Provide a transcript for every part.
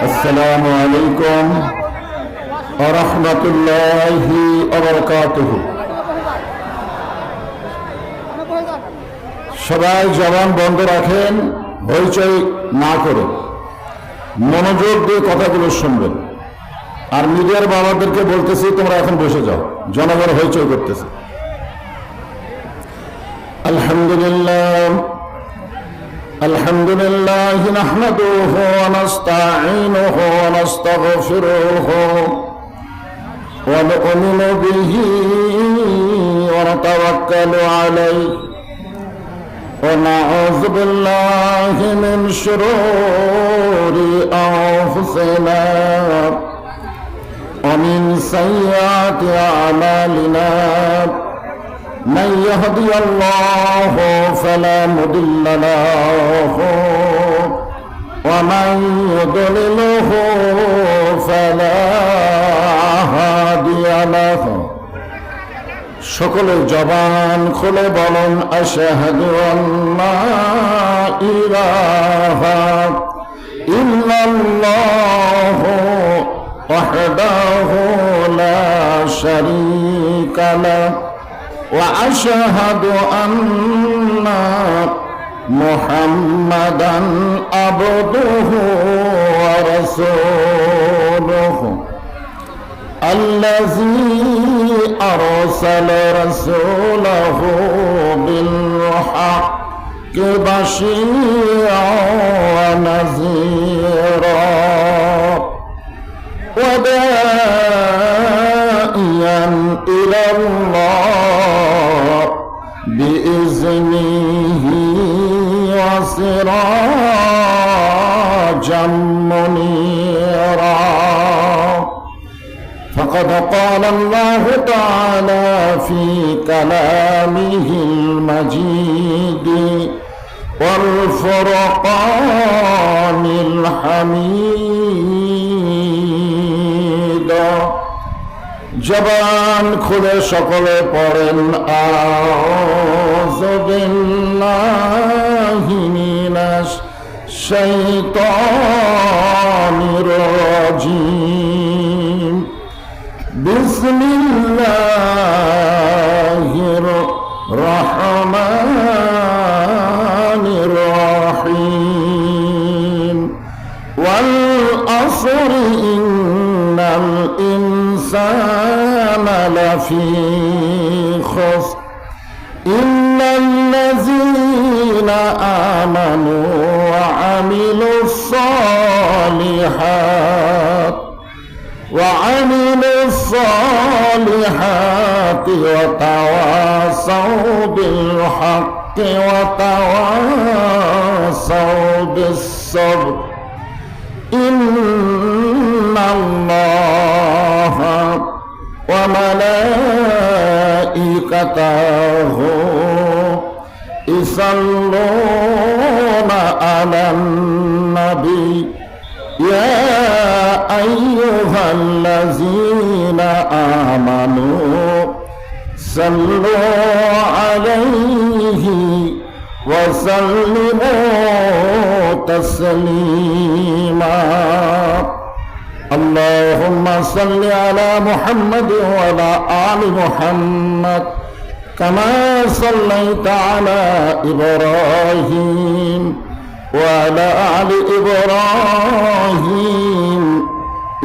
আসসালামু আলাইকুম ওয়া রাহমাতুল্লাহি ওয়া বারাকাতুহু। সবাই জবান বন্ধ রাখেন, হইচই না করে মনোযোগ দিয়ে কথাগুলো শুনবেন। আর মিডিয়ার বাবাদেরকে বলতেছি, তোমরা এখন বসে যাও, জনগণ হইচই করতেছে। আলহামদুলিল্লাহ আলহামদুলিল্লাহ নাহমাদুহু ওয়া নাস্তাঈনুহু ওয়া নাস্তাগফিরুহু ওয়া নু'মিনু বিহি ওয়া নাতাওয়াক্কালু আলাইহি ওয়া নাউযু বিল্লাহি মিন শুরুরি আনফুসিনা ওয়া মিন সাইয়্যাতি আ'মালিনা। من يهدي الله فلا مضل له ومن يضلله فلا هادي له। সকলে জবান খুলে বলুন আশহাদু আল্লা ইলাহা ইল্লাল্লাহ ওয়াহদাহু লা শারীকা লাহু وأشهد أن محمدا عبده ورسوله الذي أرسل رسوله بالحق بشيرا ونذيرا وداعيا إلى الله بإذنه وسراجا منيرا. فقد قال الله تعالى في كلامه المجيد والفرقان الحميد. জবান খুলে সকলে পড়েন আউযু বিল্লাহি মিনাশ শাইতানির রাজীম। বিসমিল্লাহির রহমানির রহিম। ওয়াল আসরি ইন্নাল الإنسان لفي خسر إلا الذين آمنوا وعملوا الصالحات وتواصوا بالحق وتواصوا بالصبر. إن الله وملائكته يصلون على النبي يا أيها الذين آمنوا صلوا عليه وسلموا تسليما. اللهم صل على محمد وعلى آل محمد كما صليت على إبراهيم وعلى آل إبراهيم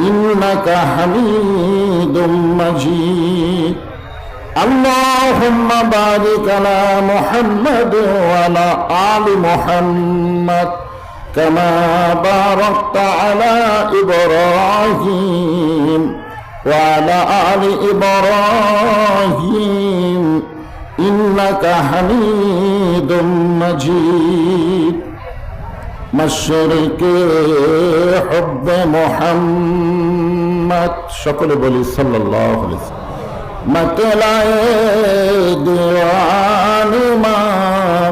إنك حميد مجيد. اللهم بارك على محمد وعلى آل محمد كما باركت على إبراهيم وعلى آل إبراهيم إنك حميد مجيد. مشرق حب محمد সকলে বলি সাল্লাল্লাহু আলাইহি ওয়াসাল্লাম। मतलाए दीवानी माँ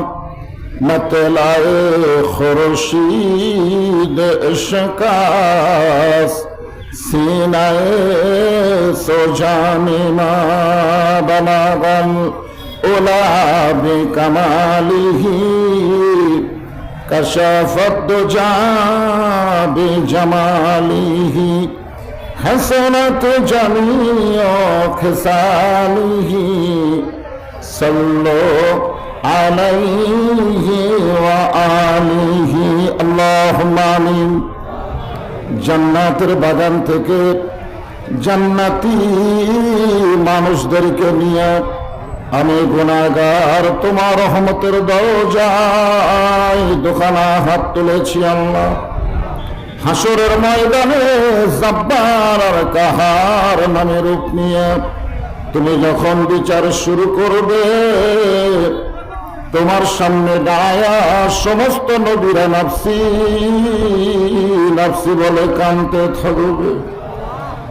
मतलाए खुर्शीद इश्कास सीनाए सोजानी माँ बनागल উলা বিকামালিহি কাশাফাত দুজা বিজামালিহি হাসানাত জামিউ খিসালিহি সাল্লু আলাইহি ওয়া আলিহি আল্লাহুম্মা আমিন। জান্নাতের বাগান থেকে জান্নাতি মানুষদেরকে নিয়ে আমি গুনাহগার তোমার রহমতের দরজায় দোকানা হাত তুলেছি আল্লাহ। হাসরের ময়দানে জব্বার আর কাহার নামে রূপ নিয়ে তুমি যখন বিচার শুরু করবে, তোমার সামনে দাঁড়ায়া সমস্ত নবীরা নাফসি নাফসি বলে কাঁদতে থাকবে।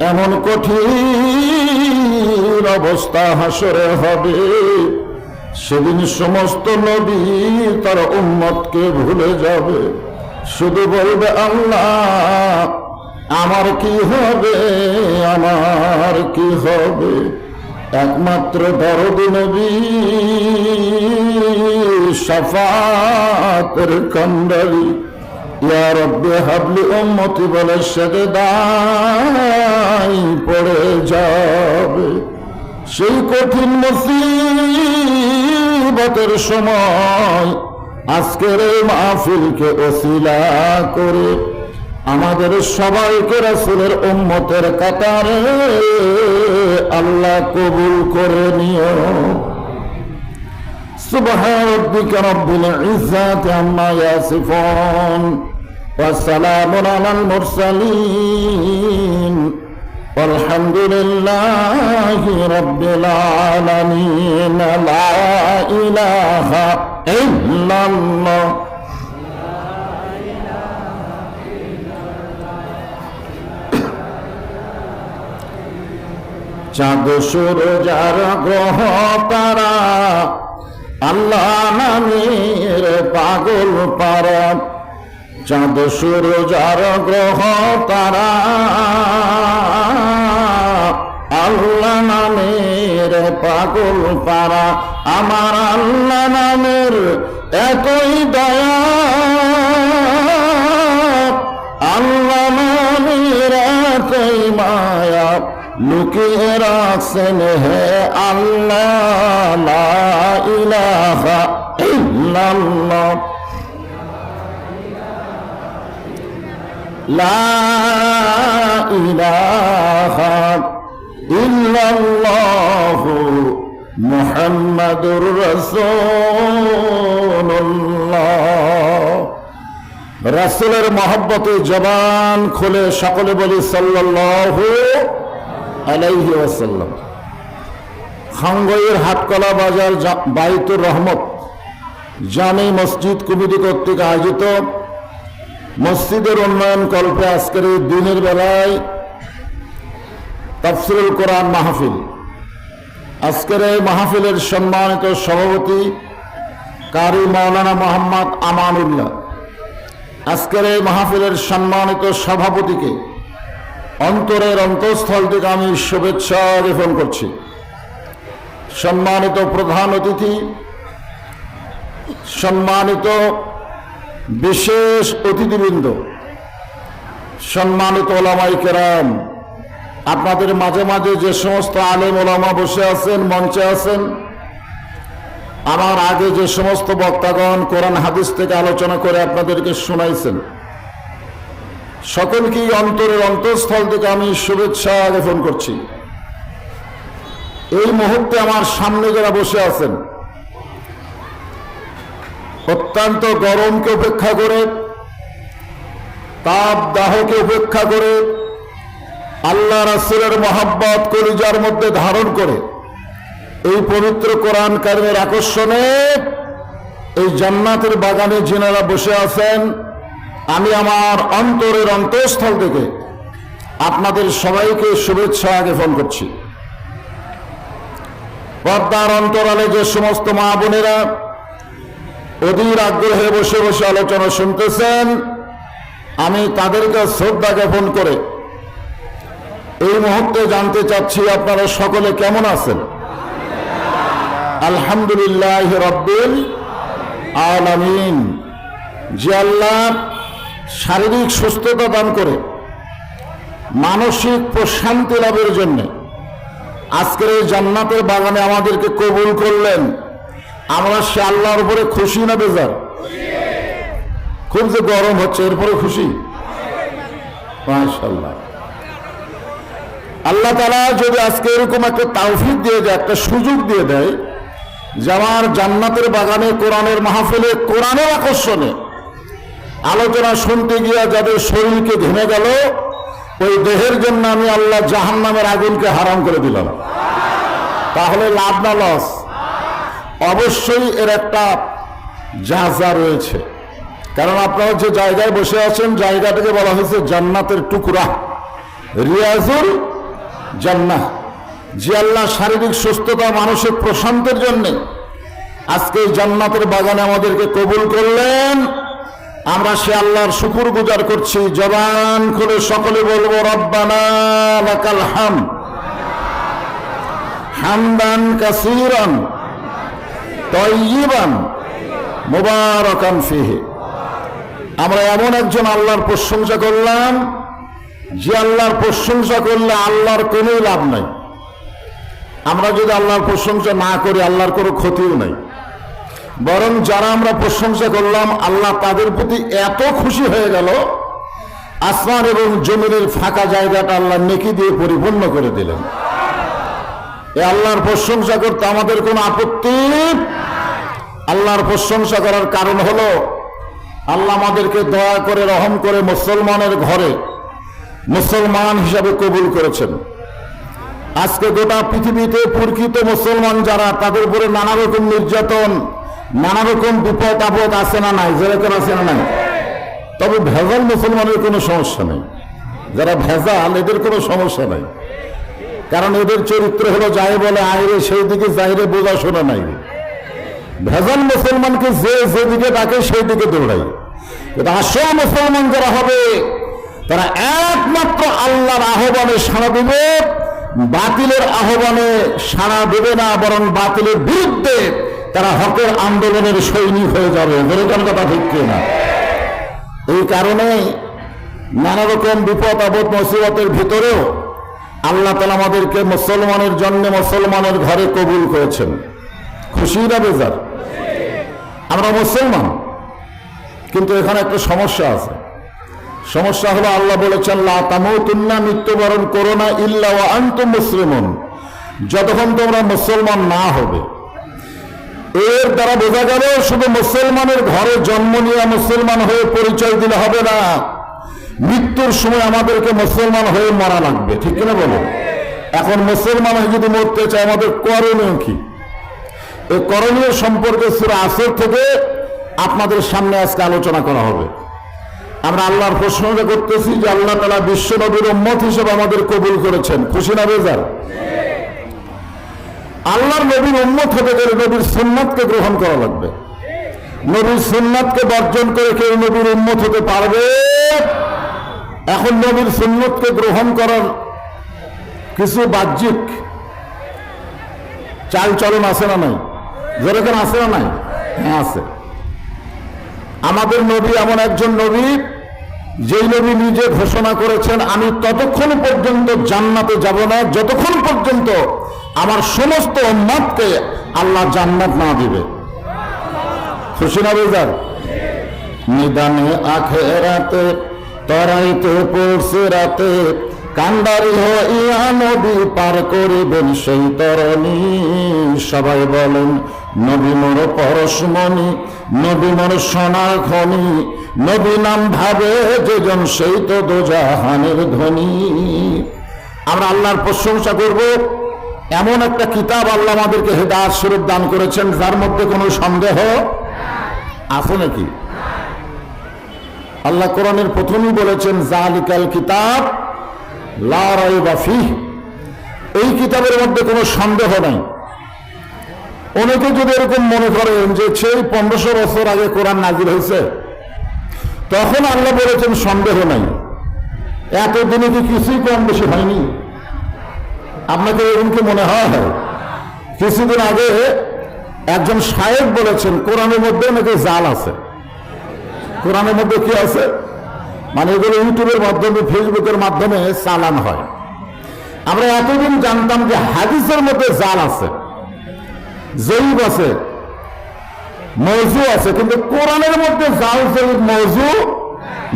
এমন কঠিন অবস্থা হাসরে হবে, সেদিন সমস্ত নবী তার উম্মতকে ভুলে যাবে, শুধু বলবে আল্লাহ আমার কি হবে, আমার কি হবে। একমাত্র দরদি নবী শাফাতের কান্ডারি ইয়া রব্বে হাবলি উম্মতি বলে সেজদায় পড়ে যাবে। সেই কঠিন মুসিবতের সময় আজকের এই মাহফিলকে ওসিলা করে আমাদের সবাইকে রাসূলের উম্মতের কাতারে আল্লাহ কবুল করে নিও। সুবহান রাব্বিকা রাব্বিল ইজ্জাতি আম্মা ইয়াসিফুন ওয়া সালামুন আলাল মুরসালিন ওয়ালহামদুলিল্লাহি রাব্বিল আলামিন। লা ইলাহা ইল্লাল্লাহ। চাঁদ সূরজ আর গ্রহ তারা আল্লাহ নামের পাগল পারা। চাঁদ সূরজ আর গ্রহ তারা আল্লাহ নামের পাগল পারা। আমার আল্লাহ নামের এতই দয়া, আল্লাহ নামের এতই মায়া, লুকিয়ে রাখছেন হে আল্লাহ। লা ইলাহা ইল্লাল্লাহ। লা ইলাহা ইল্লাল্লাহ মুহাম্মাদুর রাসূলুল্লাহ। রাসূলের মহব্বতে জবান খুলে সকলে বলি সাল্লাল্লাহু আলাইহি ওয়াসাল্লাম। খাঙ্গইয়ের হাটকলা বাজার বাইতুর রহমত জামে মসজিদ কমিটি কর্তৃক আয়োজিত মসজিদের উন্নয়ন কল্পে আজকের এই দিনের বেলায় তাফসীরুল কোরআন মাহফিল। আজকের এই মাহফিলের সম্মানিত সভাপতি কারি মাওলানা মোহাম্মদ আমানুল্লাহ, আজকের এই মাহফিলের সম্মানিত সভাপতিকে অন্তরের অন্তঃস্থল থেকে আমি শুভেচ্ছা জ্ঞাপন করছি। সম্মানিত প্রধান অতিথি, সম্মানিত বিশেষ অতিথিবৃন্দ, সম্মানিত ওলামায়ে কেরাম, আপনাদের মাঝে মাঝে যে সমস্ত আলেম ওলামা বসে আছেন, মঞ্চে আছেন, আমার আগে যে সমস্ত বক্তাগণ কোরআন হাদিস থেকে আলোচনা করে আপনাদেরকে শোনাইছেন, সকলকেই অন্তরের অন্তঃস্থল থেকে আমি শুভেচ্ছা জ্ঞাপন করছি। এই মুহূর্তে আমার সামনে যারা বসে আছেন, অত্যন্ত গরমকে উপেক্ষা করে, তাপ দাহকে উপেক্ষা করে, আল্লাহ রাসূলের মহব্বত কলিজার মধ্যে ধারণ করে এই পবিত্র কোরআন কারিমের আকর্ষণে এই জান্নাতের বাগানে যিনারা বসে আছেন, আমি আমার অন্তরের অন্তঃস্থল থেকে আপনাদের সবাইকে শুভেচ্ছা জ্ঞাপন করছি। পর্দার অন্তরালে যে সমস্ত মা বোনেরা অধীর আগ্রহে বসে বসে আলোচনা শুনতেছেন, আমি তাদেরকে শ্রদ্ধা জ্ঞাপন করে এই মুহূর্তে জানতে চাচ্ছি আপনারা সকলে কেমন আছেন। আলহামদুলিল্লাহ রাব্বিল আলামিন। যে আল্লাহ শারীরিক সুস্থতা দান করে মানসিক প্রশান্তি লাভের জন্য আজকের এই জান্নাতের বাগানে আমাদেরকে কবুল করলেন, আমরা সে আল্লাহর উপরে খুশি না বেজার? খুব যে গরম হচ্ছে এরপরে খুশি, মাশাআল্লাহ। আল্লাহ তাআলা যদি আজকে এরকম একটা তাওফিক দিয়ে দেয়, একটা সুযোগ দিয়ে দেয় যে আমার জান্নাতের বাগানে কোরআনের মাহফিলে কোরআনের আকর্ষণে আলোচনা শুনতে গিয়া যাদের শরীরকে ঘেমে গেল, ওই দেহের জন্য আমি আল্লাহ জাহান্নামের আগুনকে হারাম করে দিলাম। তাহলে লাভ না লস? অবশ্যই এর একটা জাযা রয়েছে, কারণ আপনারা যে জায়গায় বসে আছেন জায়গাটাকে বলা হয়েছে জান্নাতের টুকরা, রিয়াজুল জান্নাহ। যে আল্লাহ শারীরিক সুস্থতা মানসিক প্রশান্তির জন্য আজকে এই জান্নাতের বাগানে আমাদেরকে কবুল করলেন, আমরা সে আল্লাহর শুকর গুজার করছি। জবান খুলে সকলে বলবো রব্বানা লাকাল হামদ হামদান কাসীরান তাইয়িবান মুবারাকান ফিহি। আমরা এমন একজন আল্লাহর প্রশংসা করলাম যে আল্লাহর প্রশংসা করলে আল্লাহর কোনো লাভ নাই। আমরা যদি আল্লাহর প্রশংসা না করি আল্লাহর কোনো ক্ষতিও নাই, বরং যারা আমরা প্রশংসা করলাম আল্লাহ তাদের প্রতি এত খুশি হয়ে গেল, আসমান এবং জমিনের ফাঁকা জায়গাটা আল্লাহ নেকি দিয়ে পরিপূর্ণ করে দিলেন। এই আল্লাহর প্রশংসা করতে আমাদের কোনো আপত্তি? আল্লাহর প্রশংসা করার কারণ হলো আল্লাহ আমাদেরকে দয়া করে রহম করে মুসলমানের ঘরে মুসলমান হিসাবে কবুল করেছেন। আজকে গোটা পৃথিবীতে প্রকৃত মুসলমান যারা, তাদের উপরে নানা রকম নির্যাতন, নানা রকম বিপদ আপদ আছে না নাই? যেরকম আছে না নাই? তবে ভেজাল মুসলমানের কোনো সমস্যা নেই। যারা ভেজাল এদের কোনো সমস্যা নাই, কারণ এদের চরিত্র হলো যাই বলে আইরে সেই দিকে যাইরে বোঝা শোনা নাই। ভেজাল মুসলমানকে যে যেদিকে ডাকে সেই দিকে দৌড়াই। কিন্তু আসল মুসলমান যারা হবে তারা একমাত্র আল্লাহর আহ্বানে সাড়া দেবে, বাতিলের আহ্বানে সাড়া দেবে না, বরং বাতিলের বিরুদ্ধে তারা হকের আন্দোলনের সৈনিক হয়ে যাবে। বলেছেন কথা ঠিক কিনা? এই কারণে নানা রকম বিপদ আপদ মুসিবতের ভিতরেও আল্লাহ তাআলা আমাদেরকে মুসলমানের জন্য মুসলমানের ঘরে কবুল করেছেন। খুশি না বেজার? আমরা মুসলমান, কিন্তু এখানে একটা সমস্যা আছে। সমস্যা হলো আল্লাহ বলেছেন লা তামুতুন্না, মৃত্যুবরণ করো না, ইল্লা ওয়া আনতুম মুসলিমুন, যতক্ষণ তোমরা মুসলমান না হবে। এর দ্বারা বোঝা গেল শুধু মুসলমানের ঘরে জন্ম নিয়ে মুসলমান হয়ে পরিচয় দিলে হবে না, মৃত্যুর সময় আমাদেরকে মুসলমান হয়ে মরা লাগবে। ঠিক কিনা বলো? এখন মুসলমান হয়ে যদি মরতে চাই আমাদের করণীয় কি? এই করণীয় সম্পর্কে সূরা আসর থেকে আপনাদের সামনে আজকে আলোচনা করা হবে। আমরা আল্লাহর প্রশংসা করতেছি যে আল্লাহ তাআলা বিশ্ব নবীর উম্মত হিসেবে আমাদের কবুল করেছেন। খুশি না বেজার? আল্লাহর নবীর উম্মত হতে গেলে নবীর সুন্নাতকে গ্রহণ করা লাগবে। নবীর সুন্নাতকে বর্জন করে কেউ নবীর উম্মত হতে পারবে? এখন নবীর সুন্নাতকে গ্রহণ করার কিছু বাহ্যিক চাল চলন আছে না নাই? যেরকম আছে না নাই? হ্যাঁ আছে। আমাদের নবী এমন একজন নবী, যেই নবী নিজে ঘোষণা করেছেন আমি ততক্ষণ পর্যন্ত জান্নাতে যাব না যতক্ষণ পর্যন্ত আমার সমস্ত উম্মতকে আল্লাহ জান্নাত না দিবে। খুশি না বেজার? নিদানে আখেরাতে তরাইতে পড়ছে রাতে, কান্ডারি হইয়া নবী পার করিবেন সেই তরণী। সবাই বলেন নবী মোর পরশমণি, নবী মোর সোনার খনি, নবী নাম ভাবে যেজন সেই তো দোজাহানের ধনী। আমরা আল্লাহর প্রশংসা করব। এমন একটা কিতাব আল্লাহ আমাদেরকে হেদায়েত স্বরূপ দান করেছেন যার মধ্যে কোনো সন্দেহ আছে নাকি? আল্লাহ কোরআনের প্রথমেই বলেছেন যালিকাল কিতাব লা রাইবা ফিহি, এই কিতাবের মধ্যে কোনো সন্দেহ নাই। অনেকে যদি এরকম মনে করেন যে সেই 1500 বছর আগে কোরআন নাজিল হয়েছে, তখন আল্লাহ বলেছেন সন্দেহ নাই, এতদিনে কি কিছুই কম বেশি হয়নি? আপনাকে এরকম কি মনে হয়? কিছুদিন আগে একজন শায়েখ বলেছেন কোরআনের মধ্যে নাকি জাল আছে। কোরআনের মধ্যে কি আছে? মানে এগুলো ইউটিউবের মাধ্যমে, ফেসবুকের মাধ্যমে চালান হয়। আমরা এতদিন জানতাম যে হাদিসের মধ্যে জাল আছে, জয়ীব আছে, মওযু আছে, কিন্তু কোরআনের মধ্যে জাল জয়ীব মওযু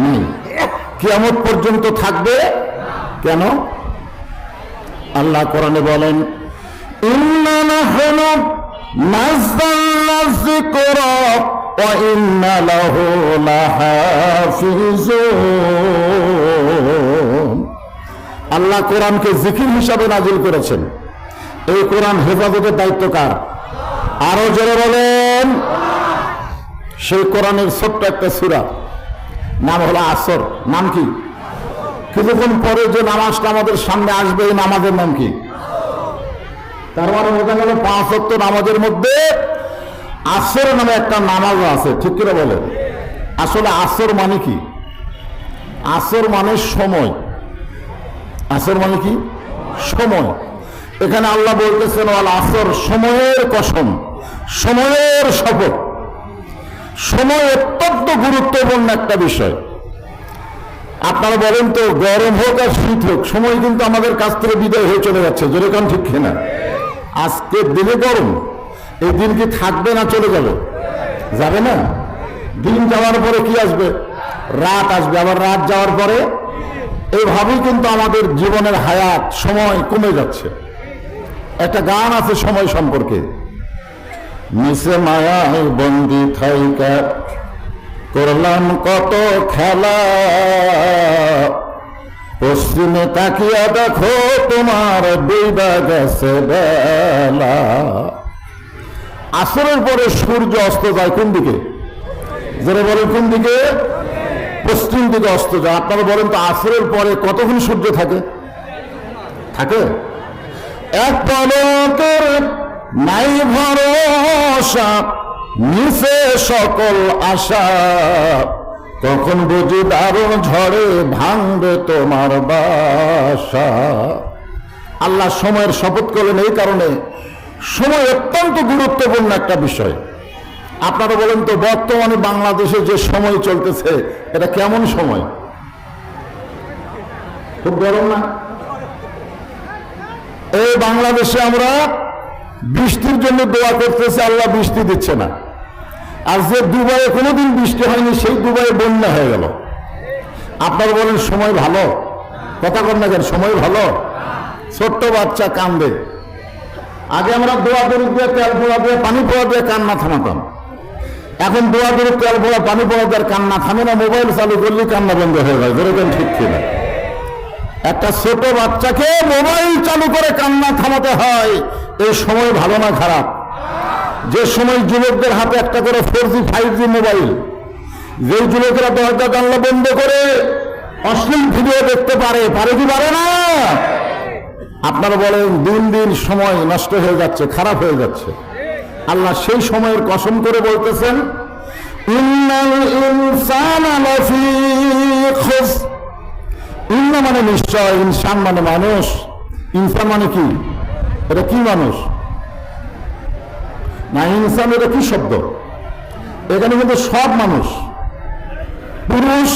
নেই। কিয়ামত পর্যন্ত থাকবে কেন? আল্লাহ কোরআনে বলেন, ইন্না নাহনু নাযালনা যিকরা ওয়া ইন্না লাহু লাহাফিজুন। আল্লাহ কোরআনকে জিকির হিসাবে নাজিল করেছেন। এই কোরআন হেফাজতের দায়িত্ব কার? আরো জোরে বলেন। সেই কোরআনের ছোট্ট একটা সূরা, নাম হলো আসর। নাম কি? কিছুক্ষণ পরে যে নামাজটা আমাদের সামনে আসবে, এই নামাজের নাম কি? তার মানে বোঝা গেল 5 ওয়াক্ত নামাজের মধ্যে আসর নামে একটা নামাজও আছে। ঠিক করে বলেন। আসলে আসর মানে কি? আসর মানে সময়। আসর মানে কি? সময়। এখানে আল্লাহ বলতেছেন ওয়াল আসর, সময়ের কসম, সময়ের শপথ। সময় অত্যন্ত গুরুত্বপূর্ণ একটা বিষয়। আপনারা বলেন তো, গরম হোক আর শীত হোক, সময় কিন্তু আমাদের কাছ থেকে বিদায় হয়ে চলে যাচ্ছে। যেরকম ঠিক কিনা? আজকে দিনে গরম, এই দিন কি থাকবে না চলে যাবে? যাবে না। দিন যাওয়ার পরে কি আসবে? রাত আসবে। আবার রাত যাওয়ার পরে এইভাবেই কিন্তু আমাদের জীবনের হায়াত, সময় কমে যাচ্ছে। একটা গান আছে সময় সম্পর্কে, নিচে মায়ায় বন্দি থাইকা করলাম কত খেলা, পশ্চিমে তাকিয়া দেখো তোমার ডুইবা গেছে বেলা। আসরের পরে সূর্য অস্ত যায় কোন দিকে? যারা বলেন কোন দিকে? পশ্চিম দিকে অস্ত যায়। আপনারা বলেন তো আসরের পরে কতক্ষণ সূর্য থাকে? থাকে এক পলকের নাই ভরসা, নিচে সকল আশা, তখন বুঝি দারুণ ঝড়ে ভাঙবে তোমার বাসা। আল্লাহ সময়ের শপথ করলেন এই কারণে, সময় অত্যন্ত গুরুত্বপূর্ণ একটা বিষয়। আপনারা বলেন তো, বর্তমানে বাংলাদেশে যে সময় চলতেছে, এটা কেমন সময়? খুব গরম না? এই বাংলাদেশে আমরা বৃষ্টির জন্য দোয়া করতেছি, আল্লাহ বৃষ্টি দিচ্ছে না। আর যে দুবাইয়ে কোনোদিন বৃষ্টি হয়নি, সেই দুবাইয়ে বন্যা হয়ে গেল। আপনারা বলেন সময় ভালো? কথা কর না কেন? সময় ভালো? ছোট্ট বাচ্চা কান্দে, আগে আমরা দোয়া দড়ি দিয়ে, তেল পোড়া দিয়ে, পানি পোড়া দিয়ে কান্না থামাতাম। এখন দোয়া দড়ি, তেল পোড়া, পানি পোড়া দিয়ে কান্না থামে না, মোবাইল চালু করলে কান্না বন্ধ হয়ে যায়। যেরকম ঠিক কিনা? একটা ছোট বাচ্চাকে মোবাইল চালু করে কান্না থামাতে হয়। এই সময় ভালো না খারাপ? যে সময় যুবকদের হাতে একটা করে 4G 5G মোবাইল, যে যুবকেরা দরজা জানলা বন্ধ করে অশ্লীল ভিডিও দেখতে পারে, পারে কি পারে না? আপনারা বলেন দিন দিন সময় নষ্ট হয়ে যাচ্ছে, খারাপ হয়ে যাচ্ছে। আল্লাহ সেই সময়ের কসম করে বলতেছেন, ইন্নাল ইনসানা লাফি খুসর। ইন্না মানে নিশ্চয়, ইনসান মানে মানুষ। ইনসান মানে কি? এটা কি মানুষ না? ইনসান এটা কি শব্দ? এখানে কিন্তু সব মানুষ, পুরুষ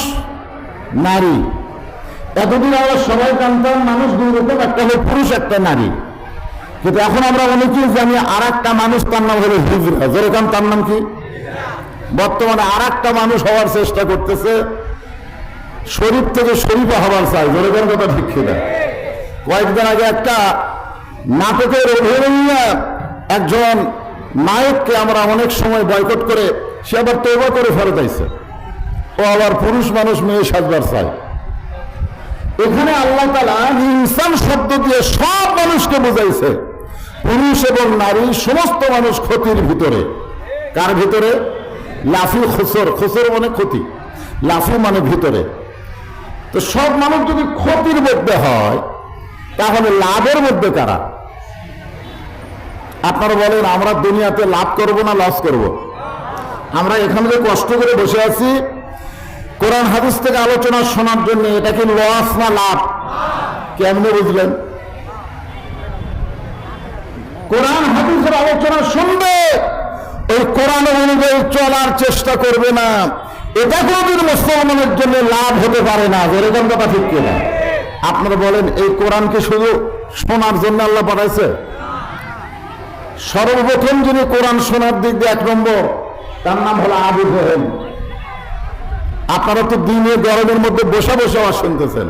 নারী। এতদিন আমরা সবাই জানতাম মানুষ দুই রকম, একটা হলো পুরুষ, একটা নারী। কিন্তু এখন আমরা অনেকেই জানি আর একটা মানুষ, তার নাম হলো হিজড়া। যেরকম তার নাম কি? বর্তমানে আর একটা মানুষ হওয়ার চেষ্টা করতেছে, শরীফ থেকে শরীফা হওয়ার চাই। যেরকম কথা ঠিক কিনা? কয়েকদিন আগে একটা নাটকের অভিনয়, একজন নায়ককে আমরা অনেক সময় বয়কট করে, সে আবার তওবা করে ফেরত আইছে। ও আবার পুরুষ মানুষ, মেয়ে সাজবার চায়। এখানে আল্লাহ তাআলা ইনসান শব্দ দিয়ে সব মানুষকে বোঝাইছে। পুরুষ এবং নারী সমস্ত মানুষ ক্ষতির ভিতরে। কার ভিতরে? লাফি খুসর। খুসর মানে ক্ষতি, লাফি মানে ভিতরে। তো সব মানুষ যদি ক্ষতির মধ্যে হয়, তাহলে লাভের মধ্যে কারা? আপনারা বলেন আমরা দুনিয়াতে লাভ করব না লস করব? আমরা এখানে যে কষ্ট করে বসে আছি কোরআন হাদিস থেকে আলোচনা শোনার জন্য, এটা কি লস না লাভ? কেমনে বুঝলেন? কোরআন হাদিসের আলোচনা শুনবে ওই কোরআন অনুযায়ী চলার চেষ্টা করবে না, এটা কোনদিন মুসলমানের জন্য লাভ হতে পারে না। এরকম কথা ঠিক কিনা? আপনারা বলেন, এই কোরআনকে শুধু শোনার জন্য আল্লাহ পাঠাইছে? সর্বপ্রথম যিনি কোরআন শোনার দিক দিয়ে 1 নম্বর, তার নাম হলো আবু জেহেল। আপনারা তো দিনে গরমের মধ্যে বসে বসে আওয়াজ শুনতেছেন,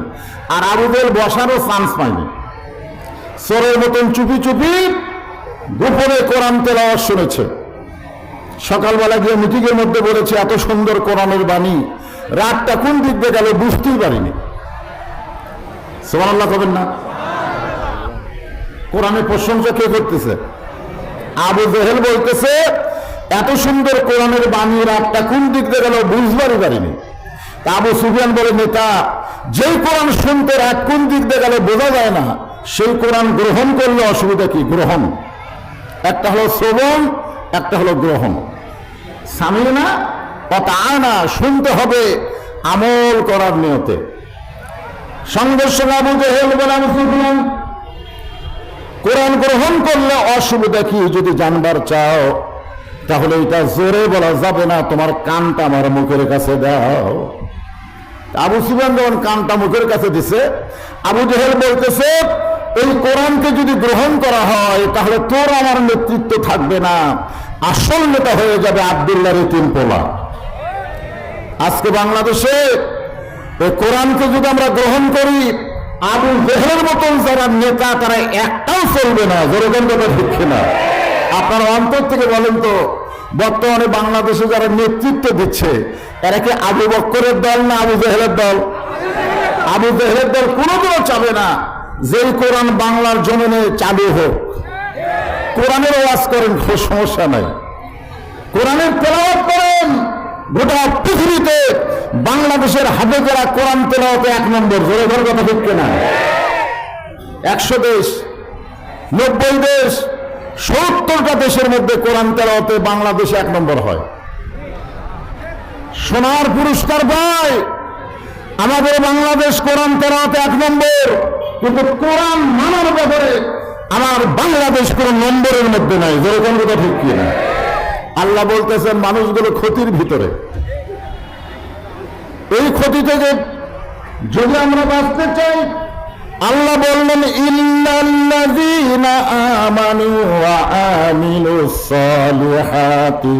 আর আবু জেহেল বসারও চান্স পায়নি। চোরের মতন চুপি চুপি গোপনে কোরআন তেলাওয়াত শুনেছে। সকালবেলা গিয়ে মিটিং এর মধ্যে বলেছে, এত সুন্দর কোরআনের বাণী, রাতটা কোন দিক দিয়ে গেল বুঝতেই পারিনি। সুবহানাল্লাহ কবেন না? কোরআনের প্রশংসা কে করতেছে? আবু জেহেল বলতেছে, এত সুন্দর কোরআনের বাণী, রাতটা কোন দিক দিয়ে গেল বুঝবারই পারিনি। আবু সুফিয়ান বলে, নেতা, যেই কোরআন শুনতে রাত কোন দিক দিয়ে গেল বোঝা যায় না, সেই কোরআন গ্রহণ করলে অসুবিধা কি? গ্রহণ একটা হলো শ্রবণ, একটা হলো গ্রহণ। সামিনা আনা, শুনতে হবে আমল করার নিয়তে। সংঘর্ষ আবু জেহেল বলে, আবু সুফিয়ান, কোরআন গ্রহণ করলে অসুবিধা কি? যদি জানবার চাও তাহলে এটা জোরে বলা যাবে না, তোমার কানটা আমার মুখের কাছে দাও। আবু সুফিয়ান যখন কানটা মুখের কাছে দিছে, আবু জেহেল বলতেছে, এই কোরআনকে যদি গ্রহণ করা হয় তাহলে তোর আমার নেতৃত্ব থাকবে না, আসল নেতা হয়ে যাবে আব্দুল্লাহর তিন পোলা। আজকে বাংলাদেশে এই কোরআনকে যদি আমরা গ্রহণ করি, আবু জেহেলের মতন যারা নেতা তারা একটাও চলবে না। যেরকম কথা ঠিক না? আপনার অন্তর থেকে বলেন তো, বর্তমানে বাংলাদেশে যারা নেতৃত্ব দিচ্ছে এরা কি আবু বকরের দল না আবু জেহেলের দল? আবু জেহেলের দল কোনোদিনও চাবে না যে কোরআন বাংলার জমিনে চালু হোক। কোরআনের ওয়াজ করেন, সমস্যা নাই, কোরআনের তেলাওয়াত করেন। গোটা পৃথিবীতে বাংলাদেশের হাতে করা কোরআন তেলাওয়াতে 1 নম্বর। জোরে কথা ঠিক না? 100 দেশ, 90 দেশ, 70টা দেশের মধ্যে কোরআন তেলাওয়াতে বাংলাদেশে 1 নম্বর হয়। সোনার পুরস্কার পায় আমাদের বাংলাদেশ কোরআন তেলাওয়াতে 1 নম্বর, কিন্তু কোরআন মানার ব্যাপারে আমার বাংলাদেশ কোন নম্বরের মধ্যে নাই। যেরকম কথা ঠিক কিনা? আল্লাহ বলতেছেন মানুষগুলো ক্ষতির ভিতরে। এই ক্ষতি থেকে যদি আমরা বাঁচতে চাই, আল্লাহ বললেন, ইল্লাল্লাযীনা আমানু ওয়া আমিলুস সালিহাতি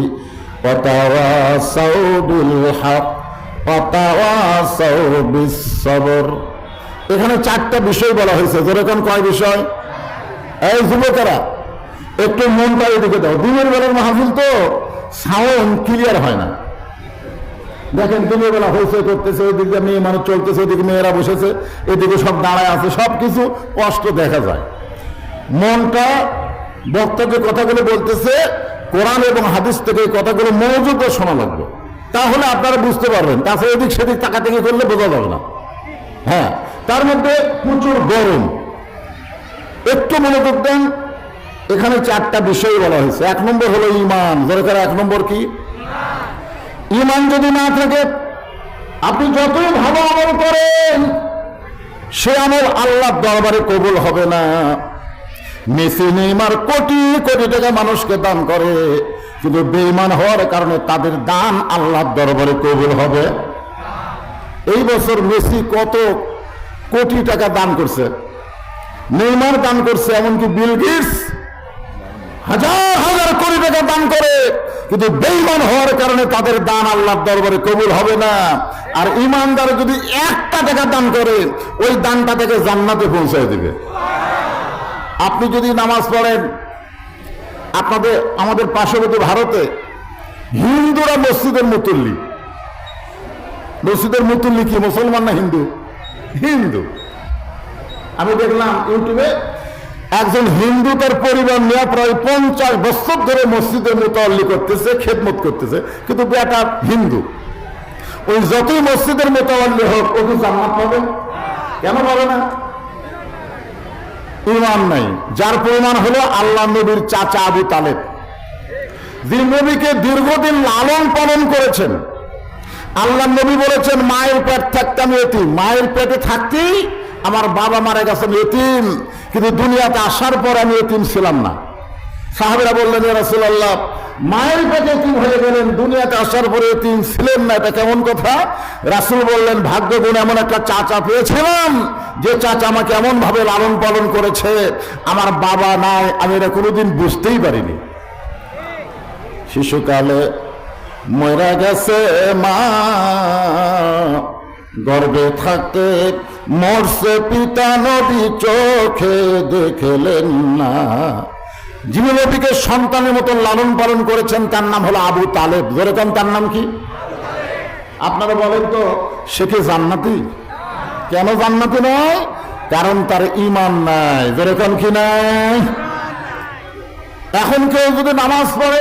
ওয়া তাওয়াসাউ বিল হক ওয়া তাওয়াসাউ বিস সবর। এখানে 4টা বিষয় বলা হয়েছে। যেরকম কয় বিষয়? এই যুবকেরা একটু মনটা এদিকে দাও। দিনের বেলার মাহফিল তো সাউন্ড ক্লিয়ার হয় না। দেখেন দিনের বেলা হইচই করতেছে, ওইদিকে মেয়ে মানুষ চলতেছে, ওইদিকে মেয়েরা বসেছে, এদিকে সব দাঁড়ায় আছে, সবকিছু কষ্ট দেখা যায়। মনটা বক্তা যে কথাগুলো বলতেছে কোরআন এবং হাদিস থেকে এই কথাগুলো মনোযোগ দিয়ে শোনা লাগবে, তাহলে আপনারা বুঝতে পারবেন। তাছাড়া এদিক সেদিক তাকাতাকি করলে বোঝা যাবে না। হ্যাঁ, তার মধ্যে প্রচুর গরম, একটু মনোযোগ দেন। এখানে 4টা বিষয় বলা হয়েছে। 1 নম্বর হলো ঈমান। দরকার 1 নম্বর কি? ঈমান যদি না থাকে, আপনি যতই ভালো আমল করেন সে আমল আল্লাহর দরবারে কবুল হবে না। মেসি নেইমার কোটি কোটি টাকা মানুষকে দান করে, কিন্তু বেঈমান হওয়ার কারণে তাদের দান আল্লাহর দরবারে কবুল হবে। এই বছর মেসি কত কোটি টাকা দান করছে, নেইমার দান করছে, এমনকি বিল গেটস হাজার হাজার কোটি টাকা দান করে, কিন্তু বেঈমান হওয়ার কারণে তাদের দান আল্লাহর দরবারে কবুল হবে না। আর ঈমানদার যদি 1টা টাকা দান করে, ওই দানটা থেকে জান্নাতে পৌঁছায় দিবে। আপনি যদি নামাজ পড়েন, আমাদের পার্শ্ববর্তী ভারতে হিন্দুরা মসজিদের মুতুল্লি। মসজিদের মুতুল্লি কি মুসলমান না হিন্দু? হিন্দু। আমি দেখলাম ইউটিউবে একজন হিন্দু তার পরিবার নিয়ে প্রায় 50 বছর ধরে মসজিদের মুতাল্লি করতেছে, খেদমত করতেছে, কিন্তু বেটা হিন্দু। ওই যতই মসজিদের মুতাল্লি হোক, ও কি জান্নাত পাবে? কেন পাবে না? ঈমান নাই। যার প্রমাণ হলো আল্লাহ নবীর চাচা আবু তালেব, যে নবীকে দীর্ঘদিন লালন পালন করেছেন। আল্লাহ নবী বলেছেন, মায়ের পেট থাকতে আমি এতিম, মায়ের পেটে থাকতেই আমার বাবা মারা গেছেন এতিম, কিন্তু দুনিয়াতে আসার পর আমি এতিম ছিলাম না। সাহাবীরা বললেন, ইয়া রাসূলুল্লাহ, মায়ের পেটে তিন হয়ে গেলেন, দুনিয়াতে আসার পরে তিন ছিলেন না, এটা কেমন কথা? রাসূল বললেন ভাগ্য গুণে এমন একটা চাচা পেয়েছিলাম যে চাচা আমাকে এমন ভাবে লালন পালন করেছে, আমার বাবা নাই, আমি এটা কোনোদিন বুঝতেই পারিনি। শিশুকালে মরা গেছে মা, গর্ভে থাকতে মরছে পিতা, নবী চোখে দেখলেন না। যিনি নবীকে সন্তানের মতো লালন পালন করেছেন তার নাম হলো আবু তালেব। যেরকম তার নাম কি? আপনারা বলেন তো, সে কি জান্নাতি? কেন জান্নাতি নয়? কারণ তার ঈমান নাই। যেরকম কি নাই? এখন কেউ যদি নামাজ পড়ে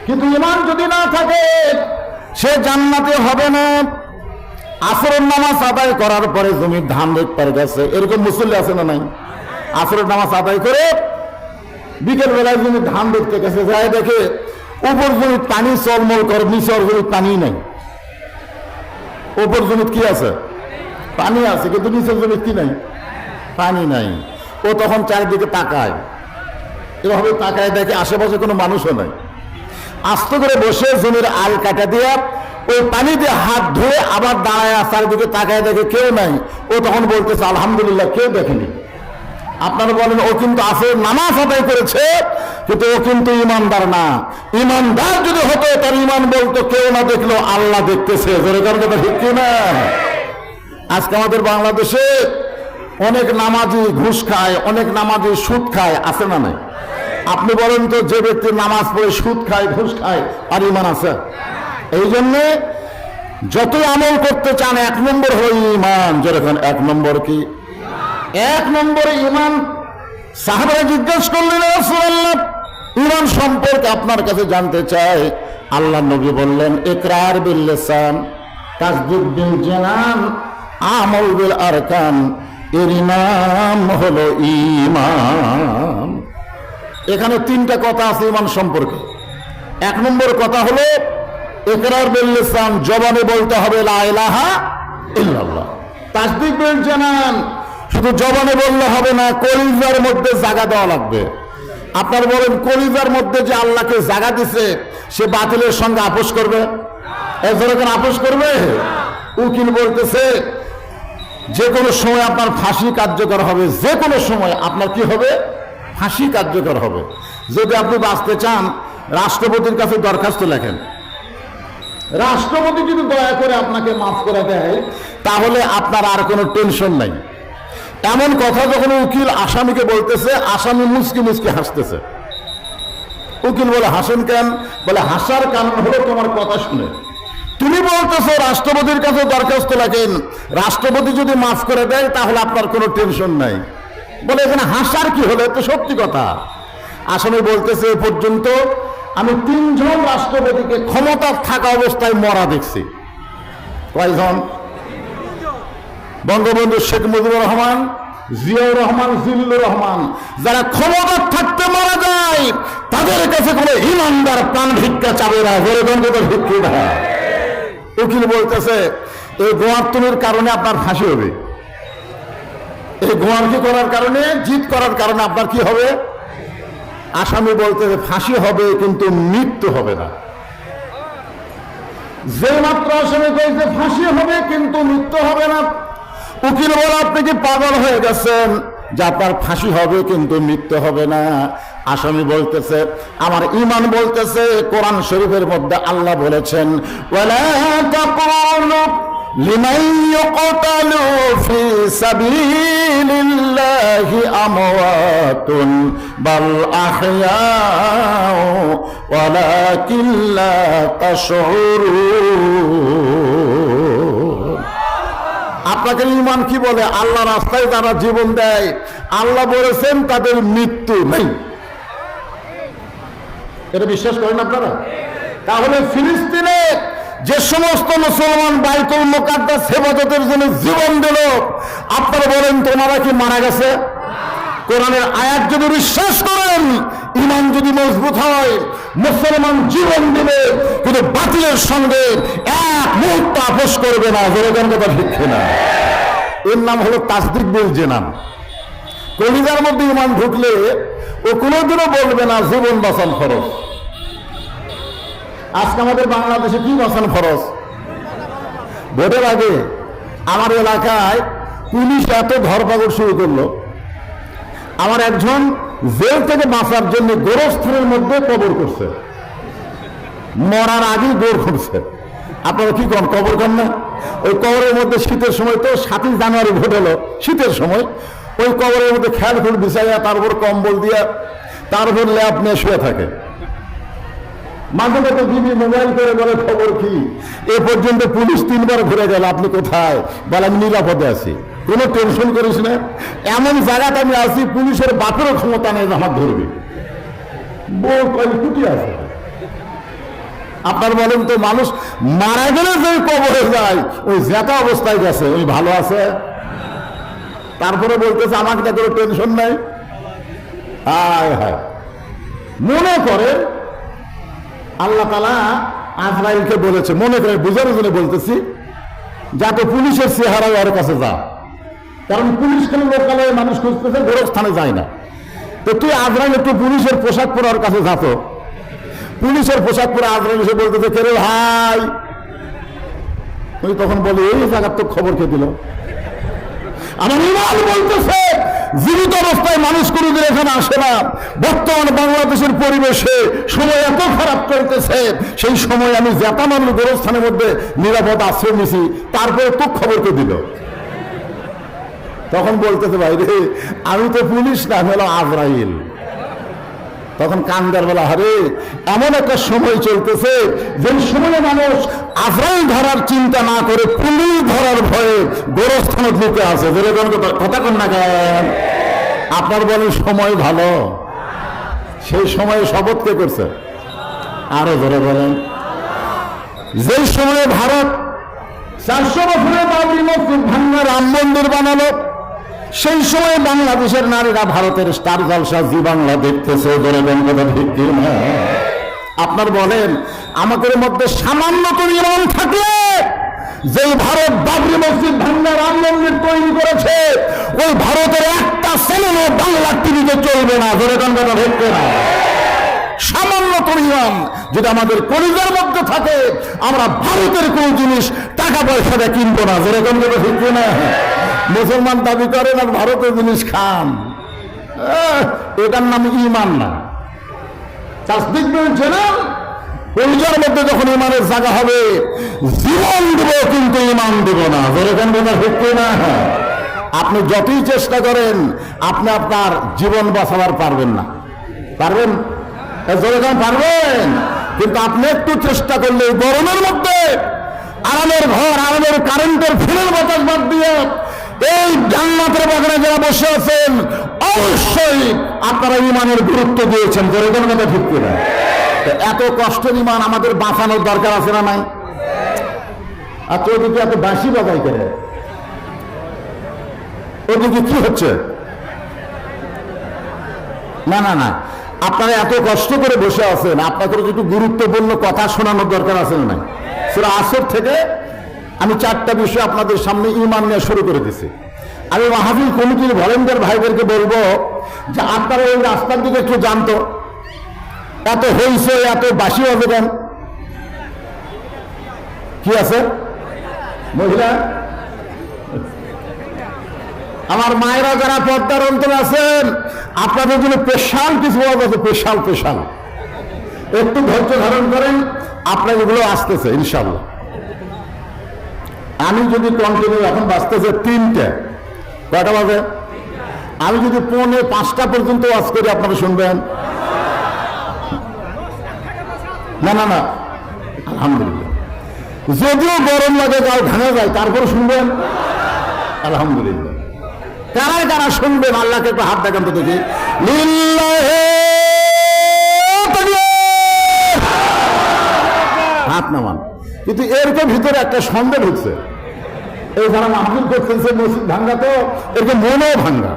কিন্তু ঈমান যদি না থাকে, সে জান্নাতি হবে না। আসরের নামাজ আদায় করার পরে জমির ধান দেখতে গেছে, এরকম মুসল্লি আছে না নাই? আসরের নামাজ আদায় করে বিকেল বেলায় জমি ধান দেখতে গেছে, যায় দেখে উপর জমির পানি চলমল করে, নিচের জমির পানি নাই। উপর জমির কি আছে? পানি আছে, কিন্তু নিচের জমির কি নাই? পানি নাই। ও তখন চারিদিকে তাকায়, এভাবে তাকায় দেখে আশেপাশে কোনো মানুষও নাই। আস্তে করে বসে জমির আল কাটা দিয়ে ওই পানি দিয়ে হাত ধুয়ে আবার দাঁড়ায় চারিদিকে তাকায় দেখে কেউ নাই। ও তখন বলতেছে আলহামদুলিল্লাহ, কেউ দেখেনি। আপনারা বলেন ও কিন্তু আসে নামাজ আদায় করেছে, কিন্তু ও কিন্তু ইমানদার না। ইমানদার যদি হতো তার ইমান বলতো কেউ না দেখলো আল্লাহ দেখতেছে। ঠিক না? আজকে আমাদের বাংলাদেশে অনেক নামাজি ঘুষ খায়, অনেক নামাজি সুদ খায়, আছে না নাই? আপনি বলেন তো, যে ব্যক্তি নামাজ পড়ে সুদ খায়, ঘুষ খায়, আর ইমান আছে? এই জন্যে যতই আমল করতে চান, 1 নম্বর হলো ইমান। যেরকম 1 নম্বর কি? 1 নম্বরে ইমান। সাহাবারা জিজ্ঞেস করলেন, রাসূলুল্লাহ ইমান সম্পর্কে আপনার কাছে জানতে চাই। আল্লাহ নবী বললেন, ইকরার বিল লিসান, তাসদীক বিল জানান, আমল বিল আরকান। এর নাম হলো ঈমান। এখানে 3টা কথা আছে ঈমান সম্পর্কে। 1 নম্বর কথা হলো ইকরার বিল লিসান, জবানে বলতে হবে লা ইলাহা ইল্লাল্লাহ। তাসদীক বিল জানান, শুধু জবানে বললে হবে না, কলিজার মধ্যে জায়গা দেওয়া লাগবে। আপনার বলেন, কলিজার মধ্যে যে আল্লাহকে জায়গা দিছে, সে বাতিলের সঙ্গে আপোষ করবে? এজন্য আপোষ করবে? উকিল বলতেছে যে কোনো সময় আপনার ফাঁসি কার্যকর হবে। যে কোনো সময় আপনার কি হবে? ফাঁসি কার্যকর হবে। যদি আপনি বাঁচতে চান, রাষ্ট্রপতির কাছে দরখাস্ত লেখেন। রাষ্ট্রপতি যদি দয়া করে আপনাকে মাফ করে দেয়, তাহলে আপনার আর কোনো টেনশন নাই। এমন কথা যখন উকিল আসামিকে বলতেছে, আসামি মুচকি মুচকি হাসতেছে। উকিল বলে, হাসেন কেন? বলে, হাসার কারণ হলো তোমার কথা শুনে। তুমি বলতেছো রাষ্ট্রপতির কাছে দরখাস্ত লেখেন, রাষ্ট্রপতি যদি মাফ করে দেয় তাহলে আপনার কোনো টেনশন নাই। বলে, এখানে হাসার কি হলো? তো সত্যি কথা। আসামি বলতেছে, এ পর্যন্ত আমি 3 জন রাষ্ট্রপতিকে ক্ষমতা থাকা অবস্থায় মরা দেখছি। কয়জন? বঙ্গবন্ধু শেখ মুজিবুর রহমান, জিয়াউর রহমান, জিল্লুর রহমান। যারা ক্ষমতা থাকতে মারা যায়, তাদের কাছে কোনো ইমানদার প্রাণ ভিক্ষা চাবে না। ভিক্ষা। উকিল বলতেছে, এই গোয়ার্তনের কারণে আপনার ফাঁসি হবে। এই গোয়ার্তি করার কারণে, জিত করার কারণে আপনার কি হবে? আসামি বলতেছে, ফাঁসি হবে কিন্তু মৃত্যু হবে না। যে মাত্র আসামি বলতে ফাঁসি হবে কিন্তু মৃত্যু হবে না। উকিল বলে, আপনি কি পাগল হয়ে গেছেন যে আপনার ফাঁসি হবে কিন্তু মৃত্যু হবে না? আসামি বলতেছে, আমার ঈমান বলতেছে, কোরআন শরীফের মধ্যে আল্লাহ বলেছেন, ওয়ালা তাকুলু লিমান ইউকতালু ফি সাবিলিল্লাহি আমওয়াতুন বাল আহইয়াউ ওয়ালাকিন লা তাশউরুন। আপনাকে ঈমান কি বলে? আল্লাহ রাস্তায় যারা জীবন দেয়, আল্লাহ বলেছেন তাদের মৃত্যু নেই। এটা বিশ্বাস করেন আপনারা? তাহলে ফিলিস্তিনে যে সমস্ত মুসলমান বাইতুল মুকাদ্দাস হেফাজতের জন্য জীবন দিল, আপনারা বলেন তোমরা কি মারা গেছে? কোরআনের আয়াত যদি বিশ্বাস করেন, ঈমান যদি মজবুত হয়, মুসলমান জীবন দিবে কিন্তু বাতিলের সঙ্গে 1 মুহূর্ত আপোষ করবে না। যেরকম কথা ঠিক না? এর নাম হলো তাসদীক বিল জানান। কলিজার মধ্যে ঈমান ঢুকলে ও কোনোদিনও বলবে না জীবন বাঁচান খরচ। আজকে আমাদের বাংলাদেশে কি বাঁচানো খরচ? ভোটের আগে আমার এলাকায় পুলিশ এত ধরপাকড় শুরু করলো, আমার একজন জেল থেকে বাঁচার জন্য গোরস্থানের মধ্যে কবর করছে, মরার আগেই দৌড় করছে। আপনারা কি করেন, কবর করেন না? ওই কবরের মধ্যে শীতের সময় তো 7ই জানুয়ারি ভোট হলো, শীতের সময় ওই কবরের মধ্যে খেয়াল ফুল বিছাইয়া তারপর কম্বল দিয়া তারপর ল্যাব নিয়ে শুয়ে থাকে। মাঝে মাঝে দিদি মোবাইল করে বলে খবর কি, এ পর্যন্ত পুলিশ 3বার ঘুরে গেল, আপনি কোথায়? বলে আমি নিরাপদে আছি, কোনো টেনশন করিস না, এমন জায়গাতে আমি আছি পুলিশের বাপেরও ক্ষমতা নেই আমার ধরবে। বউ কয় কুটি আছে। আপনার বলেন তো, মানুষ মারা গেলে যে কবরে যায় ওই জেতা অবস্থায় গেছে, ওই ভালো আছে? তারপরে বলতেছে আমাকে তো কোনো টেনশন নাই। হায় হায়, মনে করে আল্লাহ তাআলা আজরাইলকে বলেছে, মনে করে বুঝার জন্য বলতেছি, যাতে পুলিশের চেহারা ওর কাছে যা, কারণ পুলিশ কেন লোকালয়ে মানুষ খুঁজতেছে, গোরস্থানে যায় না। তো তুই আজরাইল একটু পুলিশের পোশাক পরে ওর কাছে যাতো, পুলিশের পোশাক পরে আজরাইল এসে বলতেছে কে রে ভাই? উনি তখন বলে এই জায়গার তো খবর কে দিল? আমার ইমান বলতেছে জীবিত অবস্থায় মানুষ কোনোদিন এখানে আসে না। বর্তমান বাংলাদেশের পরিবেশে সময় এত খারাপ চলতেছে, সেই সময় আমি জেতা মানুষ গোরস্থানের মধ্যে নিরাপদ আশ্রয় নিছি, তারপরে তো খবরকে দিল। তখন বলতেছে ভাই রে, আমি তো পুলিশ না, হলো আজরাইল। তখন কান্দার বেলা, আরে এমন একটা সময় চলতেছে যে সময় মানুষ আজরাইল ধরার চিন্তা না করে পুলিশ ধরার ভয়ে গোরস্থানে ঢুকে আছে। কথা কন না কেন? আপনার বলেন সময় ভালো, সেই সময়ে শপথ কে করছে? আরো ধরে বলেন, যে সময়ে ভারত 400 বছরের বাবরি মসজিদ ভাঙা রাম মন্দির বানালো, সেই সময় বাংলাদেশের নারীরা ভারতের স্টার জলসা জি বাংলা দেখতেছে। আপনার বলেন আমাদের মধ্যে সামান্য ইমান থাকলে, যে ভারত বাবরি মসজিদ ভাঙা রাম মন্দির তৈরি করেছে, ওই ভারতের একটা চ্যানেলও বাংলা টিভিতে চলবে না। কথা দেখতে না, সামান্য ইমান যদি আমাদের কলিজার মধ্যে থাকে, আমরা ভারতের কোন জিনিস টাকা পয়সা দিয়ে কিনবো না। যেরকম কথা ঠিক না? মুসলমান দাবি করেন আর ভারতের জিনিস খান, এটার নাম ইমান না। তাসদিক বলছে না, কলিজার মধ্যে যখন ইমানের জায়গা হবে, জীবন দেব কিন্তু ইমান দেব না। যেরকম কথা ঠিক না? আপনি যতই চেষ্টা করেন, আপনি আপনার জীবন বাঁচাবার পারবেন না। পারবেন? যেরকম পারবেন, কিন্তু আপনি একটু চেষ্টা করলে গরমের মধ্যে আরামের ঘর, আরামের কারেন্টের ফিরের বাতাস বাদ দিয়ে এই জান্নাতের বাগানে যারা বসে আছেন, অবশ্যই আপনারা ইমানের গুরুত্ব দিয়েছেন। যেরকম কথা ঠিক করে, এত কষ্টের ইমান আমাদের বাঁচানোর দরকার আছে না নাই? আর তো ওদিকে এত বাঁশি বাজাই করে, ওদিকে কি হচ্ছে? না না না, আপনারা এত কষ্ট করে বসে আছেন, আপনাদের একটু গুরুত্বপূর্ণ কথা শোনানোর দরকার আছে না নাই? সূরা আসর থেকে আমি 4টা বিষয় আপনাদের সামনে ইমান নিয়ে শুরু করে দিছি। আমি মাহফিল কমিটির ভলেন্টিয়ার ভাইদেরকে বলবো যে আপনারা ওই রাস্তার দিকে একটু জানতো, এত হইছে, এত বাসি হবে কেন? কি আছে মহিলা? আমার মায়েরা যারা পর্দার অন্তরে আছেন, আপনাদের জন্য স্পেশাল কিছু আছে, স্পেশাল স্পেশাল। একটু ধৈর্য ধারণ করেন, আপনার এগুলো আসতেছে ইনশাল্লাহ। আমি যদি কন্টিনিউ, এখন বাঁচতেছে 3টে, কয়টা বাজে? আমি যদি 4:45 পর্যন্ত ওয়াজ করি, আপনারা শুনবেন? না না না, আলহামদুলিল্লাহ। যদিও গরম লাগে, গাও ভাঙা যায়, তারপরে শুনবেন? আলহামদুলিল্লাহ। কারা কারা শুনবেন আল্লাহকে একটু হাত দেখান তো দেখি। হাত নামান। কিন্তু এরকে ভিতরে একটা সন্দেহ ঢুকছে, এই যারা মাহফিল করতেছে মসজিদ ভাঙ্গা, তো এরকে মনও ভাঙ্গা।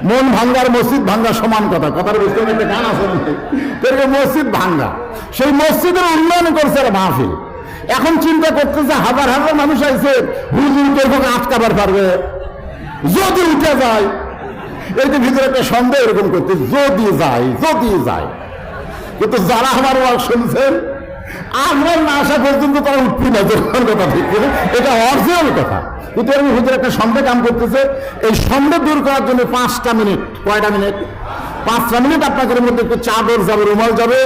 মন ভাঙ্গার মসজিদ ভাঙ্গা সমান কথা। কথার বুঝতে একটা গান আছে, এরকে মসজিদ ভাঙ্গা। সেই মসজিদের উন্নয়ন করছে মাহফিল। এখন চিন্তা করতেছে হাজার হাজার মানুষ আইছে, হুজুরকে আটকাবার পারবে যদি উঠে যায়। এই যে ভিতরে একটা সন্দেহ এরকম করতে, যদি যায়, যদি যায়। কিন্তু যারা আমার ওয়াজ শুনছেন আমরা না আসা পর্যন্ত তারা উঠবি না, যখন কথা ঠিক না, এটা অরিজিনাল কথা। কিন্তু এর ভিতরে একটা সন্দেহ কাম করতেছে, এই সন্দেহ দূর করার জন্য 5টা মিনিট, কয়টা মিনিট? 5টা মিনিট আপনাদের মধ্যে একটু চাদর যাবে, রুমাল যাবে,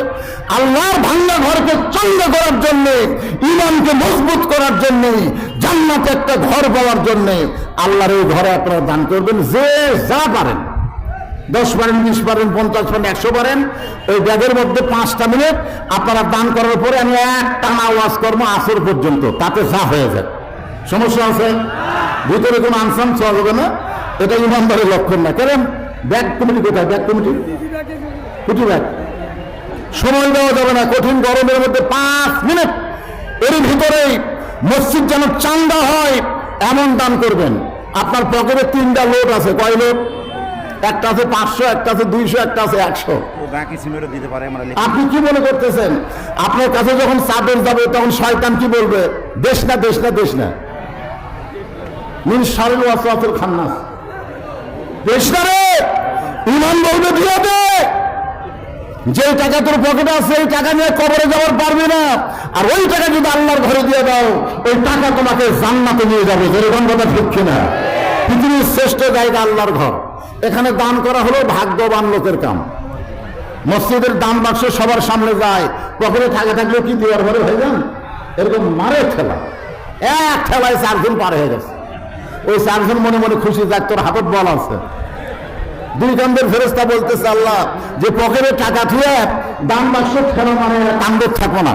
আল্লাহর ভাঙ্গা ঘরকে চন্দ্র করার জন্য, ইমানকে মজবুত করার জন্য, জান্নাতে একটা ঘর পাওয়ার জন্য আল্লাহর এই ঘরে আপনারা দান করবেন। যে যা পারেন, 10 পারেন, 20 পারেন, 50 পারেন, 100 পারেন, ওই ব্যাগের মধ্যে 5টা মিনিট আপনারা দান করার পরে আমি একটানা ওয়াজ করবো আসর পর্যন্ত, তাতে যা হয়ে যায়। সমস্যা আছে? ভিতরে কোনো আনসান ছোঁয়া যাবে না, এটা ইমানদারের লক্ষণ না। কেন? ব্যাগ কমিটি কোথায়? ব্যাগ কমিটি কুটি ব্যাগ, সময় দেওয়া যাবে না। কঠিন গরমের মধ্যে 5 মিনিট, এর ভিতরেই মসজিদ যেন চান্দা হয় এমন দান করবেন। আপনার পকেটে 3টা লোড আছে। কয় লোড? একটা আছে 500, একটা আছে 200, একটা আছে 100। আপনি কি মনে করতেছেন আপনার কাছে যখন চাদর যাবে তখন শয়তান কি বলবে? দেশ না, দেশ না, দেশ না, মিন শারিল ওয়াসওয়াসিল খান্নাস, দেশ না রে। ইমান বলবে দিয়ে দে, যে টাকা তোর পকেটে আছে এই টাকা নিয়ে কবরে যাওয়ার পারবে না, আর ওই টাকা যদি আল্লাহর ঘরে দিয়ে দাও ওই টাকা তোমাকে জান্নাতে নিয়ে যাবে। যেরকম কথা ঠিক কিনা? পৃথিবীর শ্রেষ্ঠ জায়গা আল্লাহর ঘর, এখানে দান করা হলো ভাগ্যবান লোকের কাম। মসজিদের দান বাক্স সবার সামনে যায়, পকেটে থাকলেও কি দেওয়ার ঘরে হয়ে যান? এরকম মারে ঠেলা, এক ঠেলায় 4 জন পার হয়ে গেছে। ওই 4 জন মনে মনে খুশি, যাক তোর হাতত বল আছে। 2 কান্দের ফেরেশতা বলতেছে আল্লাহ, যে পকেটে টাকা থুয়ে দান বাক্স ঠেলা মানে কান্দর থাকো না,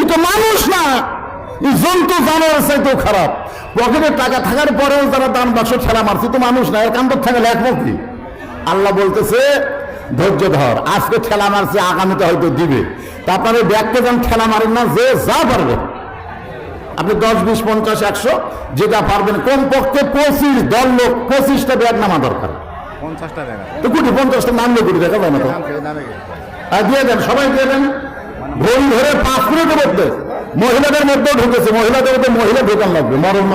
ই তো মানুষ না, ই জন্তু জানোয়ার চাইতেও খারাপ। পকেটে টাকা থাকার পরেও যারা দান বাক্স ঠেলা মারছে তো মানুষ না, এর কান্দর থাকে লেখবো কি? আল্লাহ বলতেছে ধৈর্য ধর, আজকে ঠেলা মারছে আগামীতে হয়তো দিবে। তারপরে ব্যাগকে যেন ঠেলা মারেন না, যে যা পারবেন আপনি 10, 20, 50, 100 যেটা পারবেন, কমপক্ষে 25 দল লোক 25টা ব্যাগ নামা দরকার। 50টা ব্যাগ তো কোটি 50টা নামলে কোটি দেখা যায় না তো, আর দিয়ে দেন, সবাই দিয়ে দেন। ঘড়ি ধরে 5 মিনিটের মধ্যে মহিলাদের মধ্যেও ঢুকেছে, মহিলাদের মধ্যে মহিলা দোকান লাগবে, মরণ।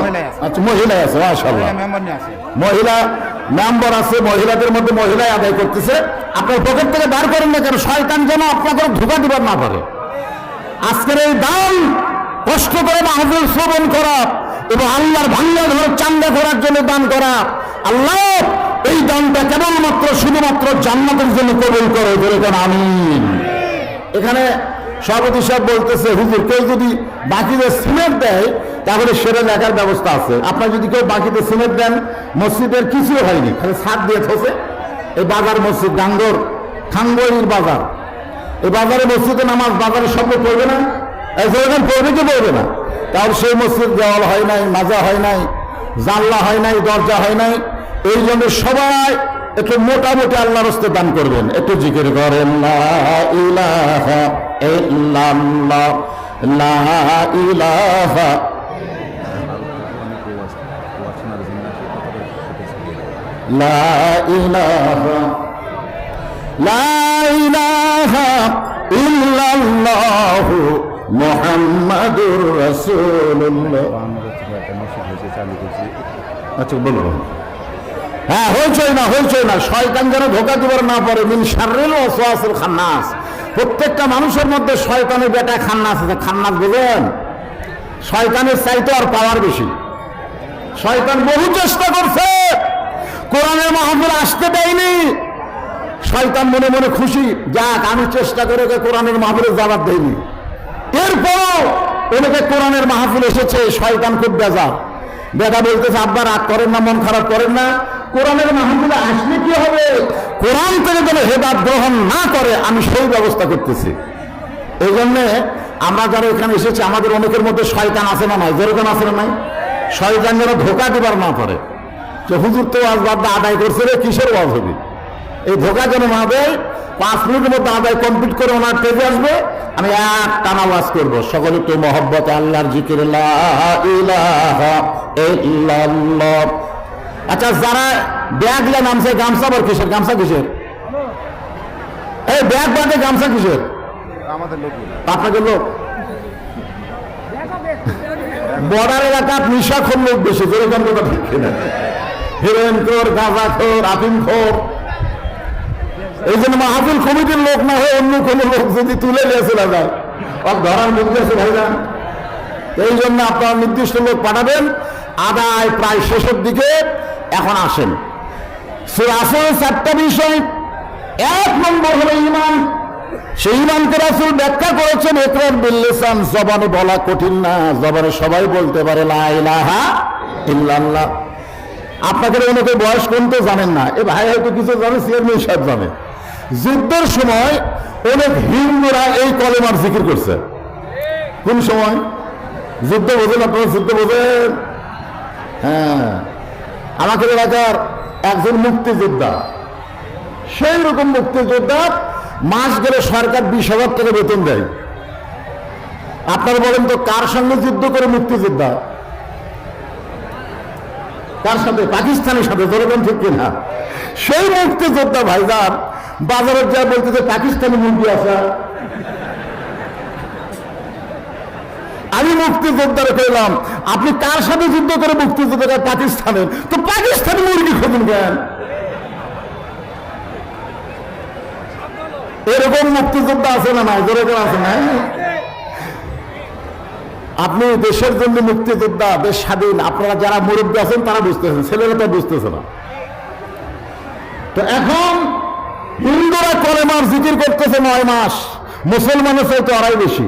আচ্ছা, মহিলা আছে, মাশাআল্লাহ, মহিলা মেম্বার আছে, মহিলাদের মধ্যে মহিলাই আদায় করতেছে। আপনার পকেট থেকে বার করেন না, কেন শয়তান যেন আপনাকে ধোঁকা দিবার না পারে। আজকের এই দান কষ্ট করে মাহফিল শ্রবণ করা এবং আল্লাহর ভাঙ্গা ঘর চান্দা করার জন্য দান করা, আল্লাহ এই দানটা কেবলমাত্র শুধুমাত্র জান্নাতের জন্য কবুল করে, বলে আমিন। এখানে সভাপতি সাহেব বলতেছে, হুজুর কেউ যদি বাকিতে সিমেন্ট দেয় তাহলে সেটা লেখার ব্যবস্থা আছে। আপনার যদি কেউ বাকিতে সিমেন্ট দেন, মসজিদের কিছু হয়নি, খালি ছাদ দিয়ে থসে। এই বাজার মসজিদ গাঙ্গর খাঙ্গইর বাজার, এই বাজারে মসজিদে নামাজ বাজারে সব পড়বে না, এখানে পড়বে কি পড়বে না? তার সেই মসজিদ দেওয়াল হয় নাই, মাজা হয় নাই, জানলা হয় নাই, দরজা হয় নাই। এই জন্য সবাই একটু মোটামুটি আল্লাহর রাস্তায় দান করবেন, একটু জিকির করেন লা ইলাহা ইল্লাল্লাহ, লা ইলাহা। লা ইলাহা, লা ইলাহা ইল্লাল্লাহু মুহাম্মাদুর রাসূলুল্লাহ। আচ্ছা বলো। হ্যাঁ, হইচই না, হইচই না, শয়তান যেন ধোঁকা দিবার না পারে। মিন শাররিল ওয়াসওয়াসিল খান্নাস, প্রত্যেকটা মানুষের মধ্যে শয়তানের বেটা খান্নাস আছে। খান্নাস বুঝেন? শয়তানের চাইতে আর পাওয়ার বেশি। শয়তান বহু চেষ্টা করছে, কোরআনের মাহফিল আসতে দেয়নি। শয়তান মনে মনে খুশি, যাক আমি চেষ্টা করে কোরআনের মাহফিলে জবাব দেয়নি। এরপরও ওনাকে কোরআনের মাহফিল এসেছে, শয়তান খুব বেজা। বেটা বলতেছে, আব্বা রাগ করেন না, মন খারাপ করেন না, কোরআনের মাহফিলে আসলে কি হবে? কোরআন থেকে যেন হেদায়েত গ্রহণ না করে আমি সেই ব্যবস্থা করতেছি। এই জন্যে আমরা যারা এখানে এসেছি আমাদের অনেকের মধ্যে শয়তান আছে না নাই? যেরকম আছে না নাই? শয়তান যেন ধোঁকা দিবার না পারে, যে হুজুর তো ওয়াজ বাদ আদায় করছে রে, কিসের ওয়াজ হবে? এই ধোঁকা যেন না দেয়। 5 মিনিটের মধ্যে আদায় কমপ্লিট করে ওনার টেজে আসবে, আমি এক টানা ওয়াজ করবো। সকলে একটু মহব্বতে আল্লাহর জিকির লা ইলাহা ইল্লাল্লাহ। আচ্ছা, যারা ব্যাগ নিয়ে নামছে, গামছা বর কিসের? গামছা কিসের? এই ব্যাগ বাদে গামছা কিসের? আমাদের লোক, আপনাদের লোক। বর্ডার এলাকার নিশাখোর লোক বেশি, যেরকম কথা ঠিক না। হিরোইন খোর, গাঁজা খোর, আফিম খোর, এই জন্য মাহফিল কমিটির লোক না হয়ে অন্য কোনো লোক যদি তুলে নিয়ে চলে যায় ধরার মধ্যে আছে ভাইজান। এই জন্য আপনারা নির্দিষ্ট লোক পাঠাবেন। আদায় প্রায় শেষের দিকে। এখন আসেন, সূরা আসরের 4টা বিষয়। 1 নম্বর হলো ঈমান। সেই ঈমানকে রাসূল ব্যাখ্যা করেছেন ইকরার বিল লিসান, জবানে বলা কঠিন না, জবানে সবাই বলতে পারে লা ইলাহা ইল্লাল্লাহ। আপনাদের অনেকে বয়স কমতে জানেন না, এ ভাই হয়তো কিছু জানে, চেয়ারম্যান সাহেব জানে। যুদ্ধের সময় অনেক হিন্দুরা এই কলেমার জিকির করছে। কোন সময়? যুদ্ধ বোঝেন আপনারা? যুদ্ধ বোঝেন? হ্যাঁ, আমাদের এলাকার একজন মুক্তিযোদ্ধা, সেই রকম মুক্তিযোদ্ধা মাস গেলে সরকার 20,000 টাকা বেতন দেয়। আপনারা বলেন তো কার সঙ্গে যুদ্ধ করে মুক্তিযোদ্ধা? কার সাথে? পাকিস্তানের সাথে। জনগণ ঠিক কিনা? সেই মুক্তিযোদ্ধা ভাইজান বাজারে যা বলতেছে পাকিস্তানি মুরগি আছে। আমি মুক্তিযোদ্ধারে কইলাম আপনি কার সাথে যুদ্ধ করে মুক্তিযোদ্ধা? পাকিস্তানের। তো পাকিস্তানি মুরগি খুঁজুন কেন? এরকম মুক্তিযোদ্ধা আছে না? নাই যেরকম আছে না? আপনি দেশের জন্য মুক্তিযোদ্ধা, দেশ স্বাধীন। আপনারা যারা মুরব্বী আছেন তারা বুঝতেছেন, ছেলেরা তো বুঝতেছে না। তো এখন হিন্দুরা কলেমার জিকির করতেছে 9 মাস, মুসলমানের চাইতে আড়াই বেশি।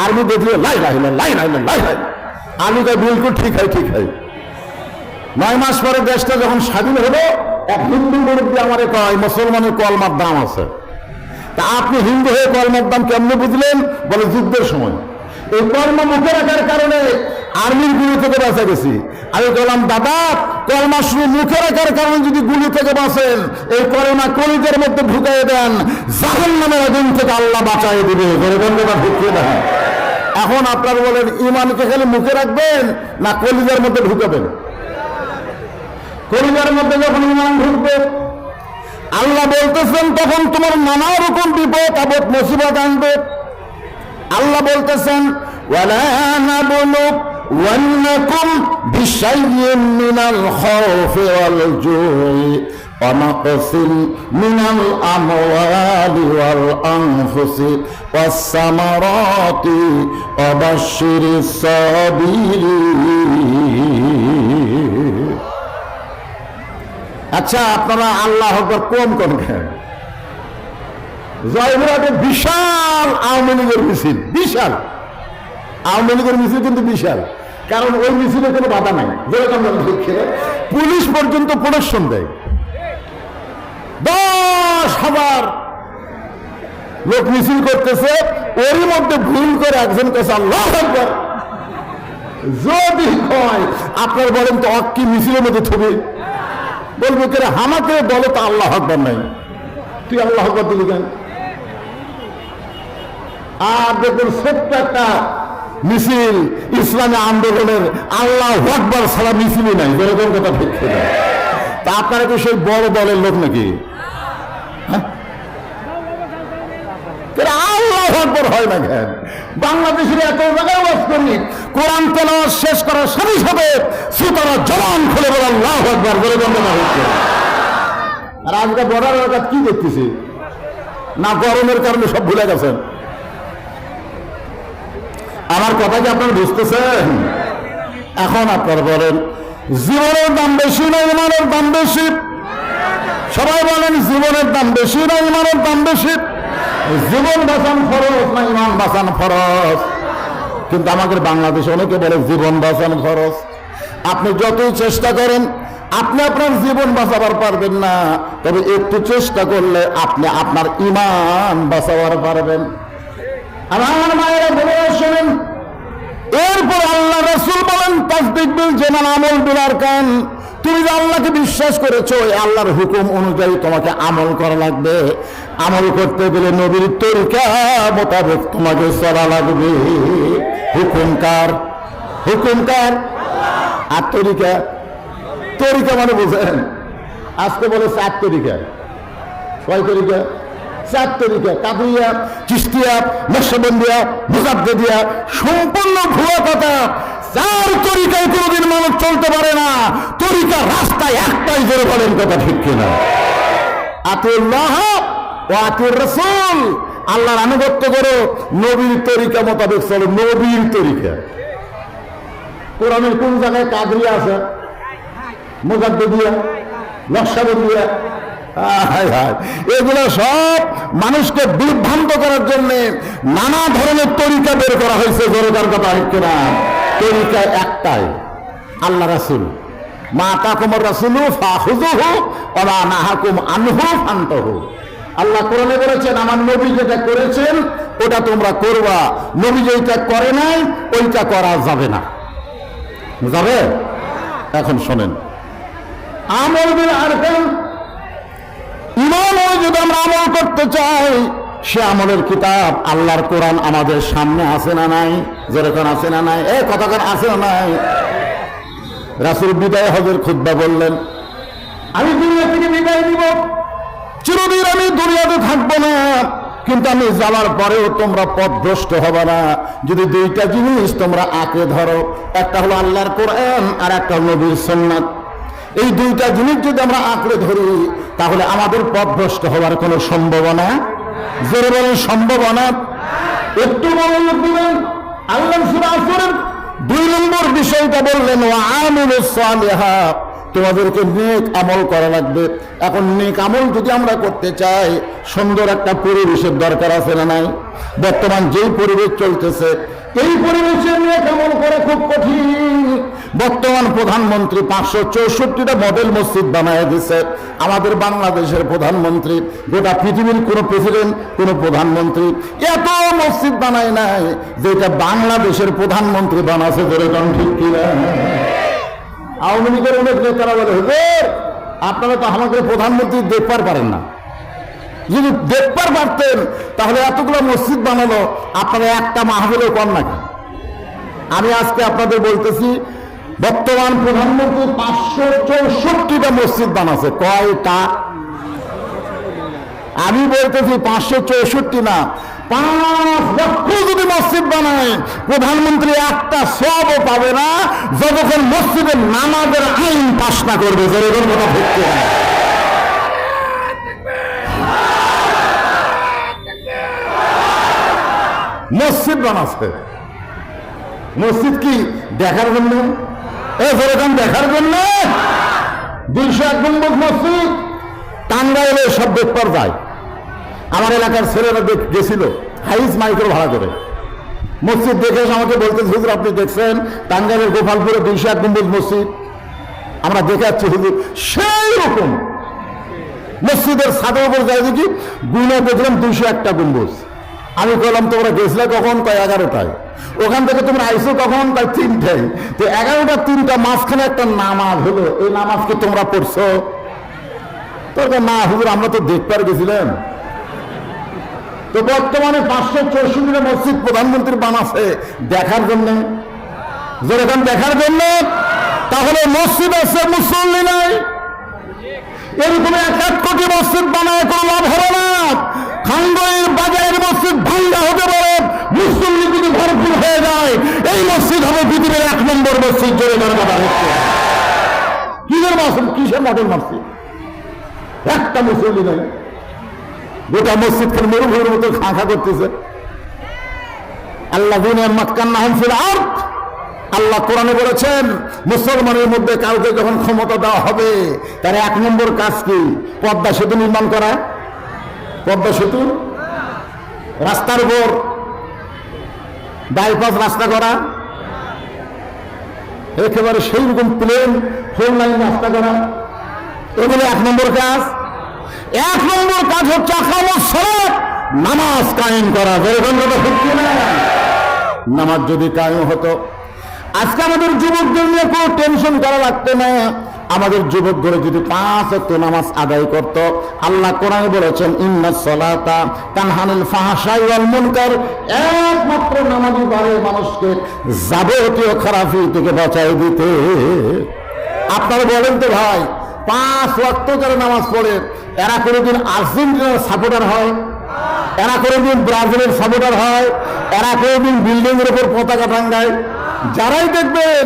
আর্মি দেখলে লাই লাই লাই লাই লাই লাই, আমি তো বিলকুল ঠিক হয় ঠিক হয়। 9 মাস পরে দেশটা যখন স্বাধীন হলো, এক হিন্দু মুরব্বী আমারে কয় মুসলমানের কলমার দাম আছে। তা আপনি হিন্দু হয়ে কলমার দাম কেমনে বুঝলেন? বলে যুদ্ধের সময় এই কলমা মুখে রাখার কারণে আর্মির গুলি থেকে বাঁচা গেছি। আমি বললাম দাদা, কলমা শুধু মুখে রাখার কারণে যদি গুলি থেকে বাঁচেন, এই কলমা কলিজের মধ্যে ঢুকাই দেন, জাহান্নামের আগুন থেকে আল্লাহ বাঁচাই দিবে। ঢুকিয়ে দেন। এখন আপনারা বলেন ঈমানকে খালি মুখে রাখবেন না কলিজের মধ্যে ঢুকাবেন? কলিজার মধ্যে যখন ঈমান ঢুকবে, আল্লাহ বলতেছেন তখন তোমার নানা রকম বিপদ আপদ মুসিবত আনবে। আল্লাহ বলতেছেন ওয়ালা নাবলুওয়ান্নাকুম বিশাইইন মিনাল খাউফি ওয়াল জুই ওয়া নাকসিন মিনাল আমওয়ালি ওয়াল আনফুসি ওয়াস সামারাতি ওয়া বাশশিরিস সাবিরিন। আচ্ছা, আপনারা আল্লাহ আকবার কম করবেন। জয়পুরহাটে বিশাল আওয়ামী লীগের মিছিল, বিশাল আওয়ামী লীগের মিছিল, কিন্তু বিশাল, কারণ ওই মিছিলে কোনো বাধা নাই। যেরকম পুলিশ পর্যন্ত প্রদর্শন দেয়। 10,000 লোক মিছিল করতেছে, ওরই মধ্যে ভুল করে একজন কাছে আল্লাহ আকবার যদি কয়, আপনার বলেন তো অক্কি মিছিলের মধ্যে থবে বলবো কে? আমাকে বলো তো আল্লাহ আকবার নাই, তুই আল্লাহ আকবার দিলি কেন? আর দেখুন ছোট্ট একটা মিছিল ইসলামী আন্দোলনের আল্লাহ আকবার ছাড়া মিছিলই নাই। যেরকম কথা ঠিক না। তা আপনারা কি সেই বড় দলের লোক নাকি? আল্লাহ আকবার হয় না কেন? বাংলাদেশের এত জায়গায় ওয়াজ করি, কোরআন তেলাওয়াত শেষ করার সাথে সাথে শ্রোতারা জবান খুলে বলে আল্লাহ আকবার। যেরকম কথা হচ্ছে। আর আজকে বর্ডার এলাকা কি দেখতেছি না, গরমের কারণে সব ভুলে গেছেন। আমার কথা কি আপনারা বুঝতেছেন? এখন আপনারা বলেন জীবনের দাম বেশি না ইমানের দাম বেশি? সবাই বলেন জীবনের দাম বেশি না ইমানের দাম বেশি? জীবন বাঁচান ফরজ না ইমান বাঁচান ফরজ? কিন্তু আমাদের বাংলাদেশে অনেকে বলে জীবন বাঁচান ফরজ। আপনি যতই চেষ্টা করেন আপনি আপনার জীবন বাঁচাবার পারবেন না, তবে একটু চেষ্টা করলে আপনি আপনার ঈমান বাঁচাবার পারবেন। আমার মায়েরা বলে শোনেন, এরপর আল্লাহ রাসূল বলেন তাসদিক বিল জানান আমল বিল আরকান। তুমি যে আল্লাহকে বিশ্বাস করেছো, এই আল্লাহর হুকুম অনুযায়ী তোমাকে আমল করা লাগবে। আমল করতে গেলে নবীর তরিকা মোতাবেক তোমাকে চলা লাগবে। হুকুম কার? হুকুম কার? আর তরিকা? তরিকা মানে বুঝেন? আজকে বলে 4 তরিকা। কয় তরিকা? 4 তরিকা। কাদরিয়া, চিশতিয়া, নকশবন্দিয়া, মুজাদ্দিদিয়া। সম্পূর্ণ ভুয়া কথা। 4 তরিকায় কোনোদিন মানুষ চলতে পারে না। তরিকা রাস্তায় একটাই, জোরে বলেন কথা ঠিক কিনা? আতিউল্লাহ ওয়া আতিউর রাসূল, আল্লাহর আনুগত্য করো, নবীর তরিকা মোতাবেক চলো, নবীর তরিকা। কোরআনের কোন জায়গায় কাদরিয়া আছে, মুজাদ্দিদিয়া, নকশবন্দিয়া? এগুলো সব মানুষকে বিভ্রান্ত করার জন্য নানা ধরনের তরিকা বের করা হয়েছে। জোরদার কথা হচ্ছে না, তরিকা একটাই, আল্লাহ রাসূল। মা তাকুমুর রাসূলু ফাখুযুহু ওয়া মা নাহাকুম আনহু ফান্তাহু। আল্লাহ কোরআনে বলেছেন, আমার নবী যেটা করেছেন ওটা তোমরা করবা, নবী যেটা করে নাই ওইটা করা যাবে না। যাবে? এখন শোনেন, আমল বিল আরকান, ইমান যদি আমরা আমল করতে চাই, সে আমলের কিতাব আল্লাহর কোরআন আমাদের সামনে আছে না নাই? যেরকম আছে না নাই? কথাকার আছে না নাই? রাসূল বিদায় হজের খুতবা বললেন, আমি দুনিয়া থেকে বিদায় নিব, চিরদিন আমি দুনিয়াতে থাকবো না, কিন্তু আমি যাওয়ার পরেও তোমরা পথভ্রষ্ট হবে না যদি দুইটা জিনিস তোমরা আঁকড়ে ধরো। একটা হলো আল্লাহর কোরআন, আর একটা নবীর সুন্নাত। এই দুইটা জিনিস যদি আমরা আঁকড়ে ধরি তাহলে আমাদের পথভ্রষ্ট হওয়ার কোনো সম্ভাবনা, জোরে বলেন সম্ভাবনা, একটু মনোযোগ দিবেন। আল্লাহ সূরা আসরের 2 নম্বর বিষয়টা বললেন, ওয়া আমিলুস সালিহাত, তোমাদেরকে নেক আমল করা লাগবে। এখন নেক আমল যদি আমরা করতে চাই, সুন্দর একটা পরিবেশের দরকার আছে না নাই? বর্তমান যেই পরিবেশ চলতেছে, এই পরিবেশে নেক আমল করা খুব কঠিন। বর্তমান প্রধানমন্ত্রী 564টা মডেল মসজিদ বানায় দিছে। আমাদের বাংলাদেশের প্রধানমন্ত্রী, গোটা পৃথিবীর কোনো প্রেসিডেন্ট, কোনো প্রধানমন্ত্রী এত মসজিদ বানায় নাই যেটা বাংলাদেশের প্রধানমন্ত্রী বানাছে। যেরকম ঠিক কিনা? আওয়ামী লীগের অনেক নেতারা বলে, হুজুর আপনারা তো আমাদের প্রধানমন্ত্রী দেখবার পারেন না। যদি দেখবার পারতেন তাহলে এতগুলো মসজিদ বানালো, আপনারা একটা মাহফিলও কম নাকি? আমি আজকে আপনাদের বলতেছি, বর্তমান প্রধানমন্ত্রী 564টা মসজিদ বানাচ্ছে। কয়টা? আমি বলতেছি 564 না, 5 লক্ষ যদি মসজিদ বানায়, প্রধানমন্ত্রী একটা সবও পাবে না যতক্ষণ মসজিদের নামাজের আইন পাস না করবে। যেরকম কথা ভুগতে মসজিদ বানাচ্ছে। মসজিদ কি দেখার জন্য? যেরকম দেখার জন্য 201 গম্বুজ মসজিদ টাঙ্গাইলে সব দেখবার যায়। আমার এলাকার ছেলেরা গেছিল হাইস মাইক্রো ভাড়া করে, মসজিদ দেখে আমাকে বলতে, হুজুর আপনি দেখছেন টাঙ্গাইলের গোপালপুরে 201 গম্বুজ মসজিদ? আমরা দেখে যাচ্ছি হুজুর, সেই রকম মসজিদের ছাদের উপর যায় দেখি, গুনে দেখলাম 201টা গম্বুজ। আমি বললাম তোমরা গেছিলে কখন? কয় 11টায়। ওখান থেকে তোমরা আইসো কখন? কয় 3টায়। তো 11টা 3টা মাঝখানে একটা নামাজ হলো, এই নামাজকে তোমরা পড়ছো? তোর না হুজুর আমরা তো দেখবার গেছিলাম। তো বর্তমানে 564টা মসজিদ প্রধানমন্ত্রী বানাচ্ছে দেখার জন্য। যেরকম দেখার জন্য, তাহলে মসজিদ আছে, মুসল্লি নাই। এরকম 1 কোটি মসজিদ বানায় কোনো লাভ হবে না। খানগঞ্জের বাজারের মসজিদ ভাঙ্গা হতে পারে, মুসল্লি যদি ভরপুর হয়ে যায়, এই মসজিদ হবে পৃথিবীর 1 নম্বর মসজিদ। জোরে কথা হচ্ছে, কিসের মসজিদ, কিসের মডেল মসজিদ? একটা মুসল্লি নাই, গোটা মসজিদ খালি মরুভূমির মতো খাঁখা করতেছে। আল্লাযীনা মাক্কান্নাহুম ফিল আরদ, আল্লাহ কোরআনে বলেছেন মুসলমানের মধ্যে কাউকে যখন ক্ষমতা দেওয়া হবে তার 1 নম্বর কাজ কি? পদ্মা সেতু নির্মাণ করা। পদ্মা সেতু, রাস্তার উপর বাইপাস রাস্তা করা, একেবারে সেই রকম প্লেন 4 লাইন রাস্তা করা, এগুলো 1 নম্বর কাজ। 1 নম্বর কাজ হচ্ছে আকামুস সালাত, নামাজ কায়েম করা। যেরকম কথা হচ্ছে না, নামাজ যদি কায়েম হতো, আজকে আমাদের যুবকদের নিয়ে কোনো টেনশন করা লাগতো না। আমাদের যুবকগুলো যদি 5 ওয়াক্ত নামাজ আদায় করত, আল্লাহ কোরআনে বলেছেন ইন্নাস সালাতা তানহা আনিল ফাহশাই ওয়াল মুনকার, একমাত্র নামাজই পারে মানুষকে যাবতীয় খারাপি থেকে বাঁচায় দিতে। আপনারা বলেন তো ভাই, 5 ওয়াক্ত যারা নামাজ পড়ে এরা কোনোদিন আর্জেন্টিনার সাপোর্টার হয়? এরা কোনোদিন ব্রাজিলের সাপোর্টার হয়? এরা কোনোদিন বিল্ডিং এর উপর পতাকা টাঙ্গায়? যারাই দেখবেন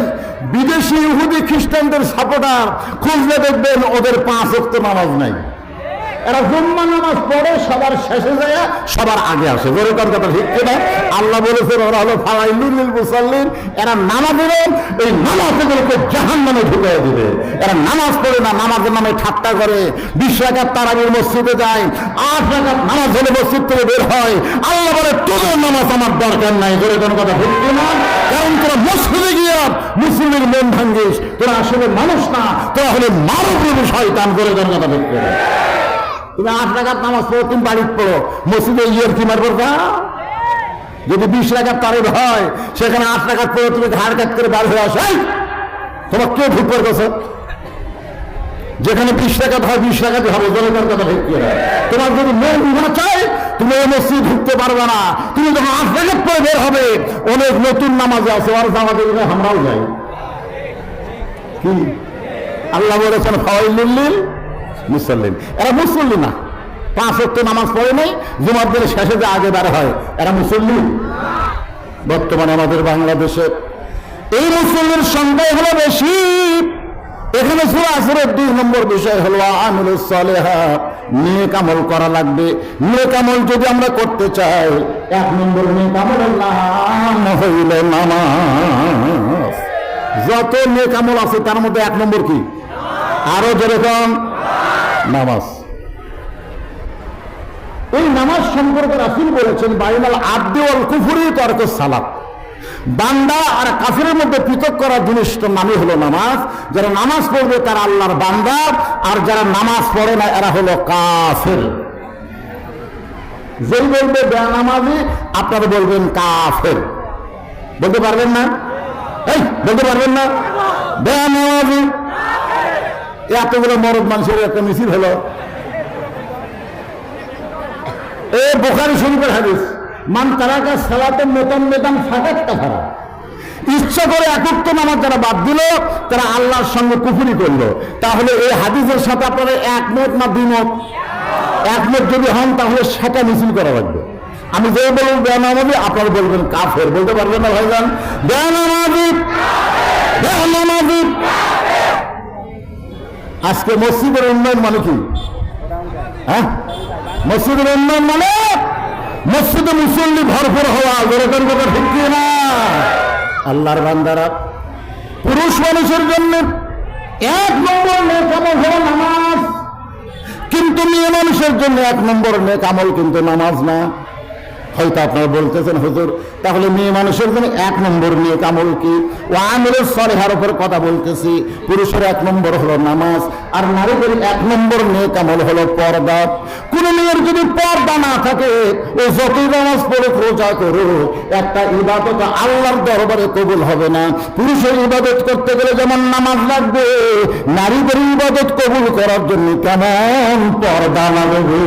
বিদেশি ইহুদি খ্রিস্টানদের সাপোর্টার, খুঁজলে দেখবেন ওদের 5 ওয়াক্ত নামাজ নাই। এরা জুম্মা নামাজ পড়ে সবার শেষে যায়, সবার আগে আসে। জোরে কথা ঠিক কিনা? আল্লাহ বলেছেন ওরা হলো ফালাইলুল লিল মুসাল্লিন, এরা নামাজের এই নামাজগুলোকে জাহান্নামে ঢুকিয়ে দিবে। এরা নামাজ পড়ে না, নামাজের নামে ঠাট্টা করে। 20 রাকাত তারাবির মসজিদে যায়, 8 রাকাত নামাজ হলে মসজিদ থেকে বের হয়। আল্লাহ বলে তোদের নামাজ আমার দরকার নাই। জোরে কথা ঠিক কিনা? কারণ তোরা মসজিদে গিয়ে মুসলিমের মন ভাঙ্গিস, তোরা আসলে মানুষ না, তোরা হলে মানবীয় শয়তান। জোরে কথা ঠিক কিনা? তুমি 8 রাকাত নামাজ পড়ো, তুমি বাড়িতে পড়ো, মসজিদে ইয়ের কি মারবো না? যদি 20 রাকাত তারাবি হয়, সেখানে 8 রাকাত পড়ো, তুমি ঘাড় কাট করে বার হয়ে আসো। তোমার কে ঢুকবার কথা? যেখানে 20 রাকাত হয় 20 রাকাত হবে। জনগণের কথা ঠিক কিনা? তোমার যদি মন বিঘা চাই, তুমি এই মসজিদ ঢুকতে পারবে না। তুমি যখন 8 রাকাত পরে বের হবে, অনেক নতুন নামাজে আছে, আর জামাতে আমরাও যাই। কি আল্লাহ বলেছেন ফাওয়াইলুল লিল মুসাল্লিন, এরা মুসল্লি না, 5 ওয়াক্ত নামাজ পড়ে নাই, জুমার দিনে শেষে যে আগে বার হয়, এরা মুসল্লি। বর্তমানে আমাদের বাংলাদেশে এই মুসল্লির সংখ্যা হলো বেশি। এখানে সূরা আসরের 2 নম্বর বিষয় হলো আমিলুস সালিহাত, নেক আমল করা লাগবে। নেক আমল যদি আমরা করতে চাই, 1 নম্বর নেক আমল নাম হইল নামাজ। যত নেক আমল আছে তার মধ্যে 1 নম্বর কি? আরো যেরকম নামাজ। এই নামাজ সম্পর্কে রাসূল বলেছেন বাইনাল আবদি ওয়াল কুফরি তারকুস সালাত, বান্দা আর কাফিরের মধ্যে পৃথক করার জিনিসটার নামই হলো নামাজ। যারা নামাজ পড়বে তারা আল্লাহর বান্দা, আর যারা নামাজ পড়ে না এরা হলো কাফির। যেই বলবে বেনামাজি, আপনারা বলবেন কাফির। বলতে পারবেন না? এই বলতে পারবেন না? বেনামাজি। এতগুলো মরদ মানুষের একটা মিছিল হলো। এই বুখারী শরীফের হাদিস, মান তারাকা সালাতান মুতাম্মিদান ফাকাত কাফারা। ইচ্ছা করে একক নামাজ যারা বাদ দিল, তারা আল্লাহর সঙ্গে কুফরি করলো। তাহলে এই হাদিসের সাথে আপনারা একমত না দ্বিমত? একমত যদি হন তাহলে সেটা মিছিল করা লাগবে। আমি যে বলবো বেনামাজি, আপনারা বলবেন কাফের। বলতে পারবেন না ভাইজান? বেনামাজি, বেনামাজি। আজকে মসজিদের উন্নয়ন মানে কি? হ্যাঁ, মসজিদের উন্নয়ন মানে মসজিদে মুসল্লি ভরপুর হওয়া। যেরকম কথা ঠিক না? আল্লাহর বান্দারা, পুরুষ মানুষের জন্য 1 নম্বর নেক আমল হলো নামাজ, কিন্তু মেয়ে মানুষের জন্য 1 নম্বর নেক আমল কিন্তু নামাজ না। হয়তো আপনারা বলতেছেন হুজুর, তাহলে মেয়ে মানুষের জন্য 1 নম্বর নেক আমল কি? ও আমিলুস সালিহার উপর কথা বলতেছি। পুরুষের 1 নম্বর হলো নামাজ, আর নারীদের 1 নম্বর নেক আমল হলো পর্দা। কোন মেয়ের যদি পর্দা না থাকে, ও যতই নামাজ পড়ে রোজা করো, একটা ইবাদত আল্লাহর দরবারে কবুল হবে না। পুরুষের ইবাদত করতে গেলে যেমন নামাজ লাগবে, নারীদের ইবাদত কবুল করার জন্য কেমন পর্দা লাগবে।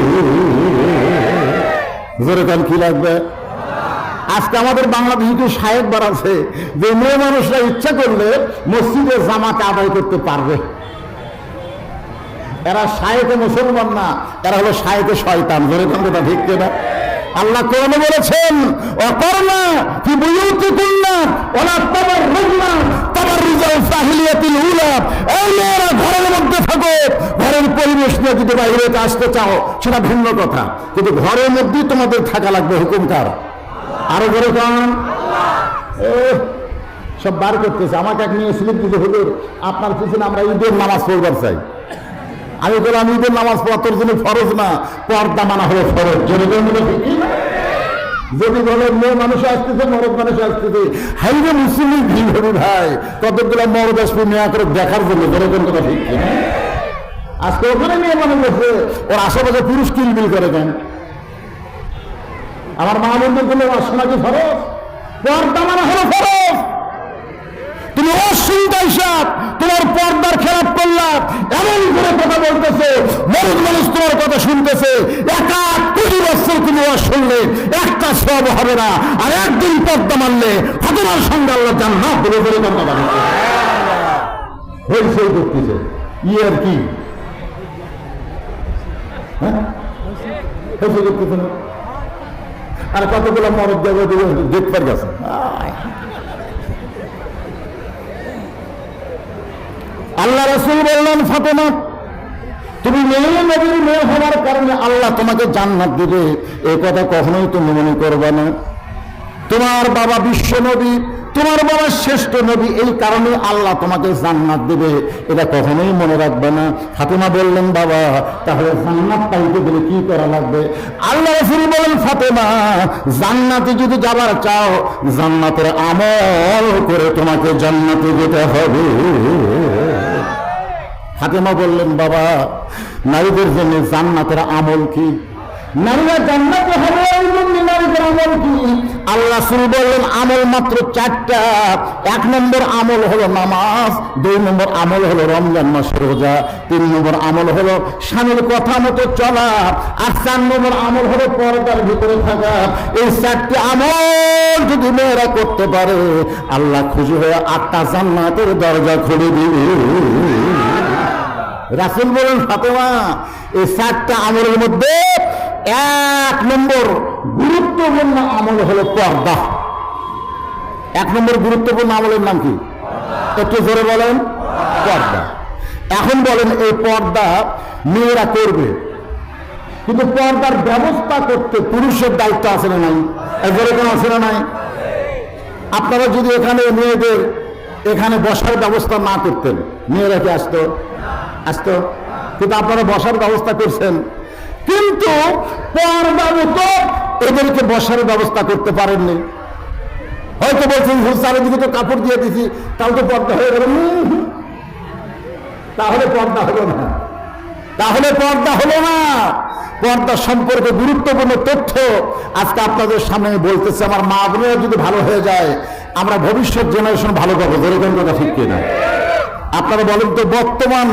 যেরকম কি লাগবে? আজকে আমাদের বাংলাদেশে কি শায়েক বাড়াচ্ছে যে মেয়ে মানুষরা ইচ্ছা করলে মসজিদে জামাতে আদায় করতে পারবে। এরা শায়েকে মুসলমান না, এরা হলো শায়েকে শয়তান। যেরকম কথা ঠিক কিনা? আল্লাহ কোরআনে বলেছেন, অকরনা ফি বুয়ুতিকুন্না ওয়ালা তাবাররুজনা তাবাররুজাল জাহিলিয়াতিল উলা। এই মেয়েরা ঘরের মধ্যে থাকো, ঘরের পরিবেশ নিয়ে যদি বাইরে আসতে চাও সেটা ভিন্ন কথা, কিন্তু ঘরের মধ্যেই তোমাদের থাকা লাগবে। হুকুমকার আরো ঘরে কারণ সব বার করতেছে। আমাকে এক মেয়ে স্লিপ দিতে, হুজুর আপনার পিছনে আমরা ঈদের নামাজ পড়বার চাই। আমি বললাম ঈদের নামাজ পড়া তোর জন্য ফরজ না, পর্দা মানা হলো ফরজ। যদি বলে মেয়ে মানুষ আসতেছে, মরদ মানুষ আসতেছে, হাইরে মুসলিম ভিড় হবে ভাই, কতগুলো মরদ আসবে মেয়া করে দেখার জন্য। যেরকম কথা ঠিক কিনা? আজকে ওখানে মেয়ে মানুষ আছে, ওর আশেপাশে পুরুষ কিলবিল করে দেন। আমার মা বন্ধুর জন্য শোনা কি ফরজ? পর্দা মানা হলো ফরজ। তুমি অশ্লীলতা হিসাব তোমার পর্দার খেলাপ করলাম, এমন করে কথা বলতেছে, মরদ মানুষ তোমার কথা শুনতেছে। 1 বছর তুমি শুনলে একটা সব হবে না, আর একদিন পর্দা মানলে ফাতেমার সঙ্গে আল্লাহ জান্নাত বলে বলে কথা বলছে। হইসই করতেছে আর কি? হ্যাঁ, হইসই করতেছে না। আর কতগুলো মরদ দেবে দেখতে গেছে। আল্লাহ রাসূল বললেন, ফাতেমা তুমি মেয়ে নবীর মেয়ে হওয়ার কারণে আল্লাহ তোমাকে জান্নাত দিবে, এই কথা কখনোই তুমি মনে করবে না। তোমার বাবা বিশ্ব নবী, তোমার বাবা শ্রেষ্ঠ নবী, এই কারণে আল্লাহ তোমাকে জান্নাত দেবে, এটা কখনোই মনে রাখবে না। ফাতেমা বললেন, বাবা তাহলে জান্নাত পাইতে গেলে কি করা লাগবে? আল্লাহ রাসূল বলেন, ফাতেমা জান্নাতে যদি যাবার চাও, জান্নাতের আমল করে তোমাকে জান্নাতে যেতে হবে। ফাতেমা বললেন, বাবা নারীদের জন্য জান্নাতের আমল কি? নারীরা জান্নাতে হবে এই জন্য নারীদের আমল কি? আল্লাহ রাসূল বললেন, আমল মাত্র 4টা। 1 নম্বর আমল হলো নামাজ, 2 নম্বর আমল হলো রমজান মাসের রোজা, 3 নম্বর আমল হলো স্বামীর কথা মতো চলা, আর 4 নম্বর আমল হলো পর্দার ভিতরে থাকা। এই 4টি আমল যদি মেয়েরা করতে পারে, আল্লাহ খুশি হয়ে 8টা জান্নাতের দরজা খুলে দিবে। রাসূল বলেন, ফাতেমা এই 4টা আমলের মধ্যে 1 নম্বর গুরুত্বপূর্ণ আমল হলো পর্দা। 1 নম্বর গুরুত্বপূর্ণ আমলের নাম কি? একটু জোরে বলেন। পর্দা। এখন বলেন, এই পর্দা মেয়েরা করবে, কিন্তু পর্দার ব্যবস্থা করতে পুরুষের দায়িত্ব আছে না নাই? এরকম আছে না নাই? আপনারা যদি এখানে মেয়েদের এখানে বসার ব্যবস্থা না করতেন, মেয়েরা কি আসতো? আসতো। কিন্তু আপনারা বসার ব্যবস্থা করছেন, কিন্তু পর্দা মতো এদেরকে বসার ব্যবস্থা করতে পারেননি। হয়তো বলছেন, চারিদিকে তো কাপড় দিয়ে দিছি, তাও তো পর্দা হয়ে গেল। তাহলে পর্দা হলো না, তাহলে পর্দা হলো না। পর্দা সম্পর্কে গুরুত্বপূর্ণ তথ্য আজকে আপনাদের সামনে বলতেছে। আমার মা বোনেরা যদি ভালো হয়ে যায়, আমরা ভবিষ্যৎ জেনারেশন ভালো পাবো। যেরকম কথা ঠিক কিনা? আপনারা বলেন তো, বর্তমান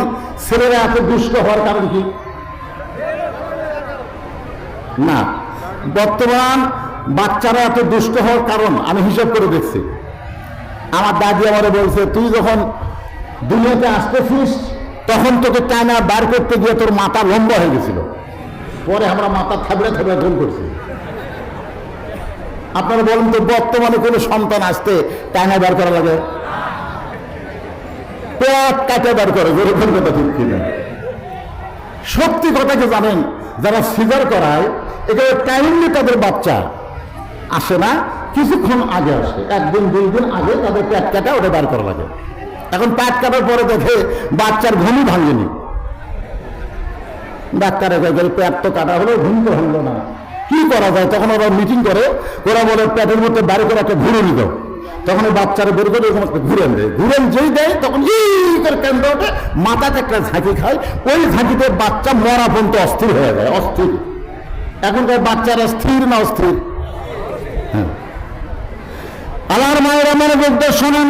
ছেলেরা এত দুষ্ট হওয়ার কারণ কি? না, বর্তমান বাচ্চারা এত দুষ্ট হওয়ার কারণ আমি হিসাব করে দেখছি। আমার দাদি আমারে বলছে, তুই যখন দুনিয়াতে আসতেছিস তখন তোকে টানা বার করতে গিয়ে তোর মাথা লম্বা হয়ে গেছিল, পরে আমরা মাথা থাবড়ে থাবড়ে ধন করছি। আপনারা বলেন তো, বর্তমানে কোনো সন্তান আসতে টানা বার করা লাগে? পেট কাটে বার করে। যেরকম কথা ঠিক কিনা? সত্যি কথাকে জানেন, যারা সিজার করায় এখানে টাইমলি তাদের বাচ্চা আসে না, কিছুক্ষণ আগে আসে, 1 দিন 2 দিন আগে তাদের পেট কাটা ওটা বার করা লাগে। এখন পেট কাটার পরে দেখে বাচ্চার ঘুমই ভাঙেনি। ডাক্তারের কাছে পেট তো কাটা হলো, ঘুম তো ভাঙলো না, কি করা যায়? তখন ওরা মিটিং করে, ওরা বলে পেটের মধ্যে বাড়ি করে একটা ঘুরে নিত। তখন ওই বাচ্চারা বের করে এরকম একটা ঘুরেন দেয়, ঘুরেন যেই দেয় তখন করে কেন্দ্র ওঠে, মাথাতে একটা ঝাঁকি খায়, ওই ঝাঁকিতে বাচ্চা মরা পর্যন্ত অস্থির হয়ে যায়। অস্থির। এখনকার বাচ্চারা স্থির না অস্থির? হ্যাঁ। আমার মায়েরা মনোযোগ দিয়ে শোনেন,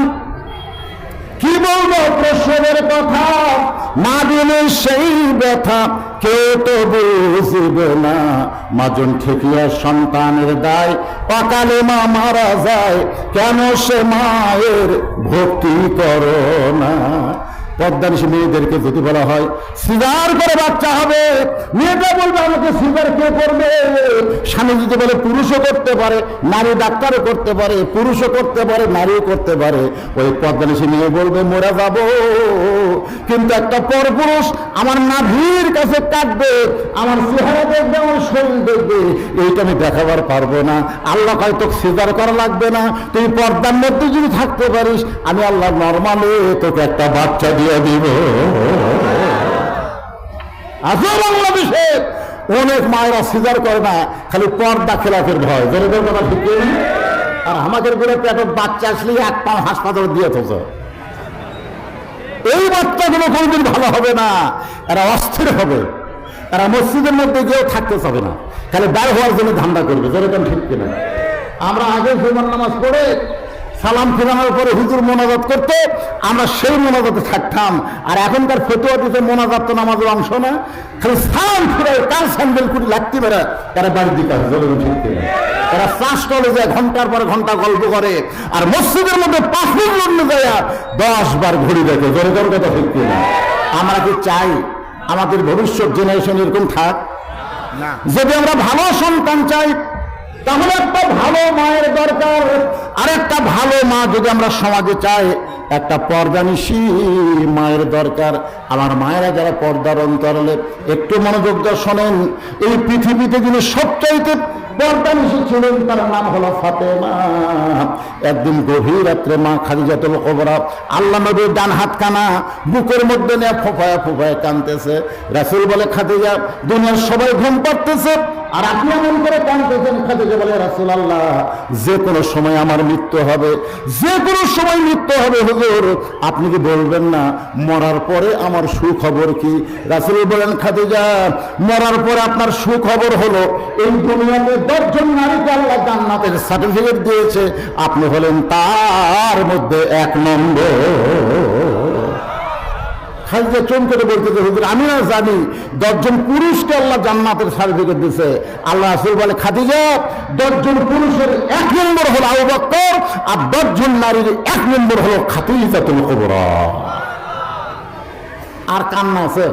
কি বলবো প্রসবের কথা, মা দিলে সেই ব্যথা কেউ তো বুঝবে না। মাজন ঠেকিয়া সন্তানের দায়, অকালে মা মারা যায়, কেন সে মায়ের ভক্তি করো না। পদ্মানিশী মেয়েদেরকে যদি বলা হয় সিজার করে বাচ্চা হবে, মেয়েটা বলবে আমাকে সিজার কে করবে? স্বামী যদি বলে পুরুষও করতে পারে, নারী ডাক্তারও করতে পারে, পুরুষও করতে পারে, নারীও করতে পারে, ওই পদ্মানিশী মেয়ে বলবে মরে যাব, কিন্তু একটা পরপুরুষ আমার নাভির কাছে কাটবে, আমার চেহারা দেখবে, আমার শরীর দেখবে, এইটা আমি দেখাবার পারবো না। আল্লাহ কয় তোকে সিজার করা লাগবে না, তুই পর্দার মধ্যে যদি থাকতে পারিস, আমি আল্লাহ নরমালে তোকে একটা বাচ্চা দিয়ে দিব। আজও বাংলাদেশে অনেক মায়েরা সিজার করে না, খালি পর্দা খেলাফের ভয়। যেরকম কথা ঠিক নেই। আর আমাদের ঘরে পেটের বাচ্চা আসলে 1 পা হাসপাতালে দিয়ে থাকছে। এই বাচ্চাগুলো কোনদিন ভালো হবে না, এরা অস্থির হবে, এরা মসজিদের মধ্যে গিয়েও থাকতে চাবে না, খালি বার হওয়ার জন্য ধান্দা করবে। যেরকম ঠিক কিনা? আমরা আগে জুমার নামাজ পড়ে সালাম ফিরানোর পরে হুজুর মোনাজাত করতে, আমরা সেই মোনাজাতে থাকতাম। আর এখনকার ফতুয়া দিতে মোনাজাত তো নামাজের অংশ না, খালি সালাম ফিরে কার স্যান্ডেল কুড়ি লাগতে পারে, এরা বাড়ির দিকে আসে। এরা ক্লাস করে যায়, ঘন্টার পর ঘন্টা গল্প করে, আর মসজিদের মধ্যে 5 মিনিট জন্য যায় 10 বার ঘুরি দেখে। জোরে কথা ঠিক কিনা? আমরা কি চাই আমাদের ভবিষ্যৎ জেনারেশন এরকম থাক? না। যদি আমরা ভালো সন্তান চাই, তাহলে একটা ভালো মায়ের দরকার। আর একটা ভালো মা যদি আমরা সমাজে চাই, একটা পর্দানিশী মায়ের দরকার। আমার মায়েরা যারা পর্দার অন্তরালে একটু মনোযোগ দিয়ে শোনেন, এই পৃথিবীতে যিনি সবচাইতে পর্দানিশী ছিলেন তার নাম হলো ফাতেমা। একদিন গভীর রাত্রে মা খাদিজাতুল কুবরা আল্লাহ নবীর ডান হাত কানা বুকের মধ্যে নিয়ে ফোফায়া ফোফায়া কাঁদতেছে। রাসূল বলে, খাদিজা, দুনিয়ার সবাই ঘুম পাড়তেছে আর আপনি এমন করে কাঁদতেছেন। খাদিজা বলে, রাসূলুল্লাহ, যে কোনো সময় আমার মৃত্যু হবে, যে কোনো সময় মৃত্যু হবে হুজুর, আপনি কি বলবেন না মরার পরে আমার সুখবর কি? রাসূল বলেন, খাদিজা, মরার পরে আপনার সুখবর হলো এই দুনিয়াতে 10 জন নারীকে আল্লাহ জান্নাতের সার্টিফিকেট দিয়েছে, আপনি হলেন তার মধ্যে 1 নম্বর। খাদিজা চমকে বলতেছে, হুজুর, আমি না জানি 10 জন পুরুষকে আল্লাহ জান্নাতের সার্টিফিকেট দিয়েছে। আল্লাহ রাসূল বলে, খাদিজা, 10 জন পুরুষের 1 নম্বর হলো আবু বকর, আর 10 জন নারীর 1 নম্বর হলো খাদিজাতুল কুবরা। আর কান্না আছে।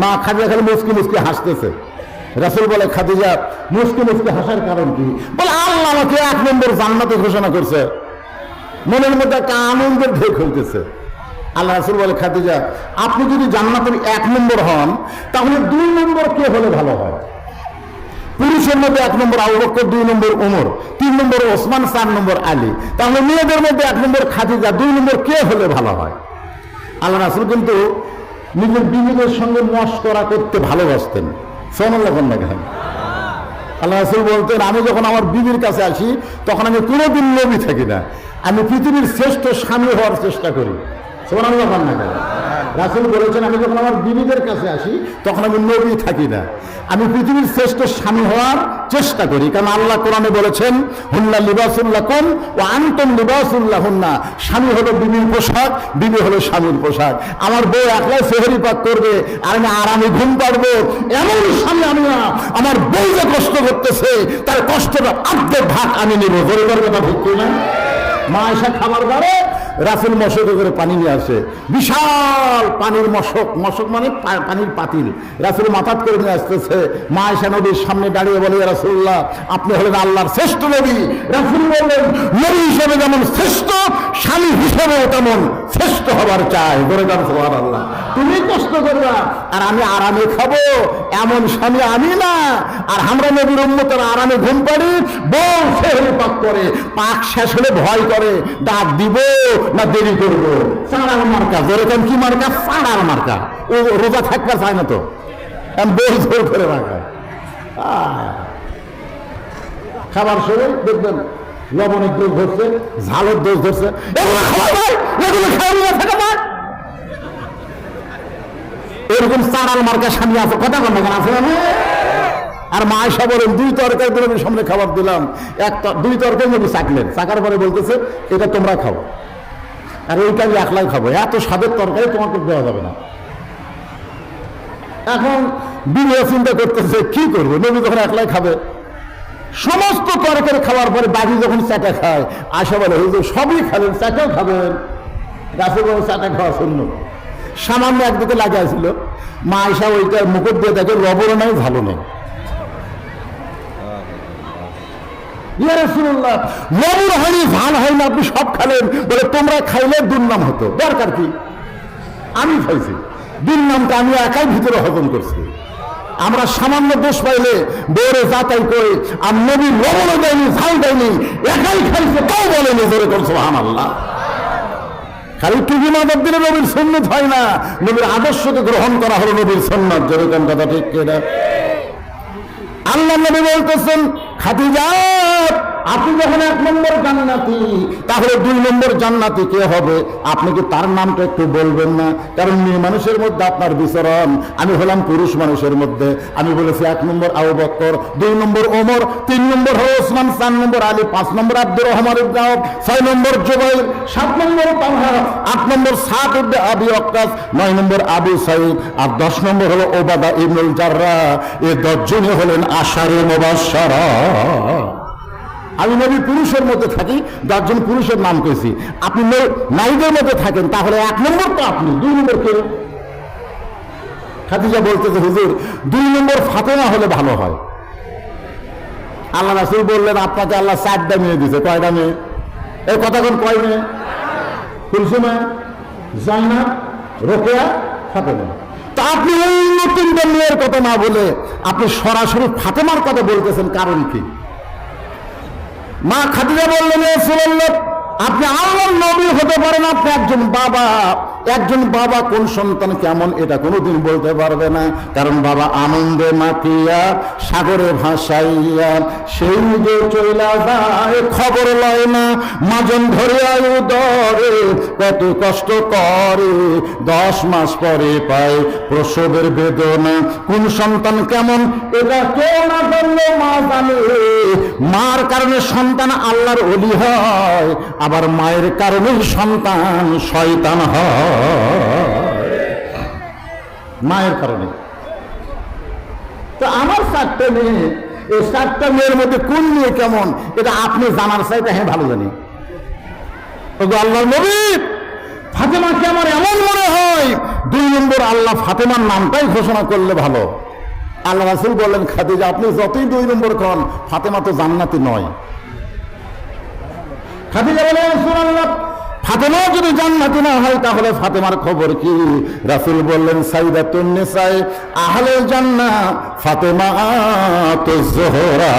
মা খাদিজা খালি মুচকি মুচকি হাসতেছে। রাসূল বলে, খাদিজা, মুচকি মুচকি হাসার কারণ কি? বলে, আল্লাহ আমাকে 1 নম্বর জান্নাতে ঘোষণা করছে। মনের মধ্যে একটা আনন্দের ঢেউ খেলতেছে। আল্লাহ রাসূল বলে, খাদিজা, আপনি যদি জান্নাতের 1 নম্বর হন, তাহলে 2 নম্বর কে হলে ভালো হয়? পুরুষের মধ্যে 1 নম্বর আবু বকর, 2 নম্বর ওমর, 3 নম্বর ওসমান, 4 নম্বর আলী। তাহলে মেয়েদের মধ্যে 1 নম্বর খাদিজা, 2 নম্বর কে হলে ভালো হয়? আল্লাহ রাসূল কিন্তু নিজের বিবিদের সঙ্গে মশকরা করতে ভালোবাসতেন। সুবহানাল্লাহ। আল্লাহ রাসূল বলতেন, আমি যখন আমার বিবির কাছে আসি তখন আমি কোনোদিন নবী থাকি না, আমি পৃথিবীর শ্রেষ্ঠ স্বামী হওয়ার চেষ্টা করি। সুবহানাল্লাহ। রাসূল বলেছেন, আমি যখন আমার বিবিদের কাছে আসি তখন আমি নবী থাকি না, আমি পৃথিবীর শ্রেষ্ঠ স্বামী হওয়ার চেষ্টা করি। কারণ আল্লাহ কোরআনে বলেছেন, হুন্না লিবাসুল লাকুম ওয়া আনতুম লিবাসুল লাহুন্না। স্বামী হলো বিবির পোশাক, বিবি হলো স্বামীর পোশাক। আমার বউ একলাই সেহরি পাক করবে আর আমি আরামে ঘুম পাড়বো, এমন স্বামী আমি না। আমার বউ যে কষ্ট করতেছে তার কষ্টটা অর্ধেক ভাগ আমি নেব। গরিবের কথা ঠিক না? মা আয়েশা খাবার বারে রাসূল মশকে করে পানি নিয়ে আসে, বিশাল পানির মশক, মশক মানে পানির পাতিল, রাসূল মাথাত করে নিয়ে আসতেছে। মা আয়েশা নবীর সামনে দাঁড়িয়ে বলে, ইয়া রাসূলুল্লাহ, আপনি হলেন আল্লাহর শ্রেষ্ঠ নবী। রাসূল বললেন, নবী হিসেবে যেমন শ্রেষ্ঠ, স্বামী হিসেবেও তেমন শ্রেষ্ঠ হবার চাই। বলে যান সুবহানাল্লাহ। তুমি কষ্ট করবা আর আমি আরামে খাবো, এমন স্বামী আমি না। আর আমরা নবীর উম্মতের আরামে ঘুম পাড়ি, বউ সেহরি পাক করে, পাক শেষ হলে ভয় করে, ডাক দিব না দেরি করবো। চাঁড়ার মার্কা, যেরকম কি মার্কা? চাঁড়ার মার্কা। ও রোজা থাকতে চায় না তো, বই জোর করে রাখা। খাবার সময় দেখবেন লবণের দোষ ধরছে, ঝালের দোষ ধরছে, এগুলো খাওয়া যায়, এগুলো খাওয়া থাকে না। এরকম চাঁড়ার মার্কা স্বামী আছে, কথা বল না, আছে না? আর মা আয়েশা বলেন, 2 তরকারি নবীর সামনে খাবার দিলাম, 2 তরকারি নবী চাকলেন, চাকার পরে বলতেছে, এটা তোমরা খাও আর এইটা আমি একলাই খাবো, এত স্বাদের তরকারি তোমাকে দেওয়া যাবে না। এখন বিবিরা চিন্তা করতেছে কি করবো, নবী যখন একলাই খাবে। সমস্ত তরকারি খাওয়ার পরে বাকি যখন চাটা খায়, আয়েশা বলে, হুজুর সবই খাবেন, চাটাও খাবেন? রাসূল বলে, চাটা খাওয়া শূন্য। সামান্য একদিকে লাগাইছিল, মা আয়েশা ওইটার মুকুট দিয়ে দেখে লবণও নাই, ঝালও নেই। ইয়া রাসূলুল্লাহ, লবণ হয়নি, ঝাল হয়নি, আপনি সব খালেন। বলে, তোমরা খাইলে দুর্নাম হতো, দরকার কি? আমি খাইছি, দুর্নামটা আমি একাই ভিতরে হজম করছি। আমরা সামান্য দোষ পাইলে বউরে যাতাই করে, আর নবী লবণও দেয়নি, ঝাল দেয়নি, একাই খাইছে, তাও বলেনি জোরে করে সুবহানাল্লাহ। খালি টুপি মাথার দিলে নবীর সুন্নাত হয় না, নবীর আদর্শকে গ্রহণ করা হলো নবীর সুন্নাত। যেরকম কথা ঠিক কিনা? আল্লাহ নবী বলতেছেন, খাদিজা, আপনি যখন 1 নম্বর জান্নাতি, তাহলে 2 নম্বর জান্নাতি কে হবে? আপনি কি তার নামটা একটু বলবেন না? কারণ মেয়ে মানুষের মধ্যে আপনার বিচরণ, আমি হলাম পুরুষ মানুষের মধ্যে। আমি বলেছি 1 নম্বর আবু বকর, 2 নম্বর ওমর, 3 নম্বর হলো ওসমান, 4 নম্বর আলী, 5 নম্বর আব্দুর রহমান ইবনে আওফ, 6 নম্বর জুবাইর, 7 নম্বর তালহা, 8 নম্বর সাদ ইবনে আবি ওয়াক্কাস, 9 নম্বর আবু সাঈদ, আর 10 নম্বর হলো ওবাদা ইবনুল জাররাহ। এই 10 জনই হলেন আশারে মুবাশশারা। আমি নবী পুরুষের মধ্যে থাকি, 10 জন পুরুষের নাম কইছি। আপনি নারীদের মধ্যে থাকেন, তাহলে 1 নম্বর তো আপনি, 2 নম্বর কে? খাদিজা বলতেছে, হুজুর 2 নম্বর ফাতেমা হলে ভালো হয়। আল্লাহ রাসূল বললেন, আপনাকে আল্লাহ 4টা মেয়ে দিয়েছে। কয়টা মেয়ে? এই কথা কোন কয় মেয়ে? কুলসুমা, জাইনাব, রোকেয়া, ফাতেমা। তা আপনি ওই তিনটা মেয়ের কথা না বলে আপনি সরাসরি ফাতেমার কথা বলতেছেন, কারণ কি? মা খাদিজা বললেন, এ রাসূলুল্লাহ, আপনি আল্লাহর নবী হতে পারেন, আপনি একজন বাবা কোন সন্তান কেমন এটা কোনোদিন বলতে পারবে না, কারণ বাবা আনন্দে মাতিয়া সাগরে ভাসাইয়া সেই যে চইলা যায় খবর লয় না, মাজন ধরিয়া উদরে কত কষ্ট করে 10 মাস পরে পায় প্রসবের বেদনা। কোন সন্তান কেমন এটা কেউ না জানলে মা জানে। মার কারণে সন্তান আল্লাহর ওলি হয়, আবার মায়ের কারণে সন্তান শয়তান হয়, মায়ের কারণে। তো আমার 4টে মেয়ে, এই 4টা মেয়ের মধ্যে কোন মেয়ে কেমন এটা আপনি জানার চাইতে হ্যাঁ ভালো জানি। আল্লাহর নবী ফাতেমা কেমন এমন মনে হয় 2 নম্বর আল্লাহ ফাতেমার নামটাই ঘোষণা করলে ভালো। আল্লাহ রাসূল বললেন, খাদিজা আপনি যতই 2 নম্বর খান, ফাতেমা তো জান্নাতি নয়। খাদিজা বলেন, রাসূলুল্লাহ ফাতেমা যদি জান্নাতি না হয় তাহলে ফাতেমার খবর কি? রাসূল বললেন, সাইয়্যিদাতুন নিসা আহলুল জান্নাহ ফাতেমাতুজ জোহরা।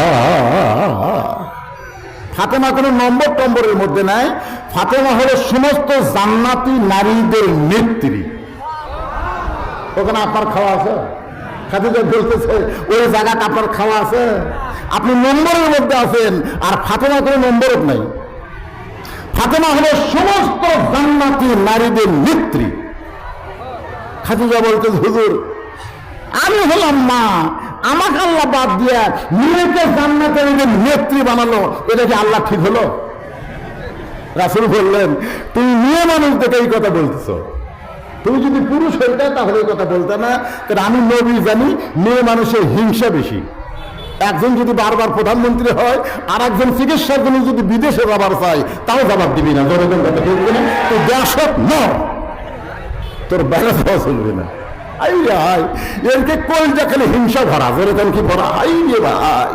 ফাতেমা কোনো নম্বরের মধ্যে নাই, ফাতেমা হলো সমস্ত জান্নাতি নারীদের নেত্রী। ওখানে আপনার খাওয়া আছে? খাদিজা বলতেছে ওই জায়গাটা আপনার খাওয়া আছে? আপনি নম্বরের মধ্যে আছেন, আর ফাতেমা কোনো নম্বর নাই। ফাতেমা হলো সমস্ত জান্নাতি নারীদের নেত্রী। খাদিজা বলতে, হুজুর আমি হলাম মা, আমাকে আল্লাহ বাদ দিয়া মেয়েকে জান্নাতের নেত্রী বানালো, এটা কি আল্লাহ ঠিক হলো? রাসূল বললেন, তুমি মেয়ে মানুষ দেখে এই কথা বলতেছো, তুমি যদি পুরুষ হইতে তাহলে এই কথা বলতে না। কারণ আমি নবী জানি মেয়ে মানুষের হিংসা বেশি। একজন যদি বারবার প্রধানমন্ত্রী হয়, আর একজন চিকিৎসার জন্য যদি বিদেশে যাবার চায়, তাও জবাব দিবি না। জনগণ কথা ঠিক না, তো দেশত ন তোর বাইরে যাওয়া চলবে না। আই রে হাই, এরকে কলজা খালি হিংসা ভরা, জনগণ কি ভরা, হাই রে ভাই।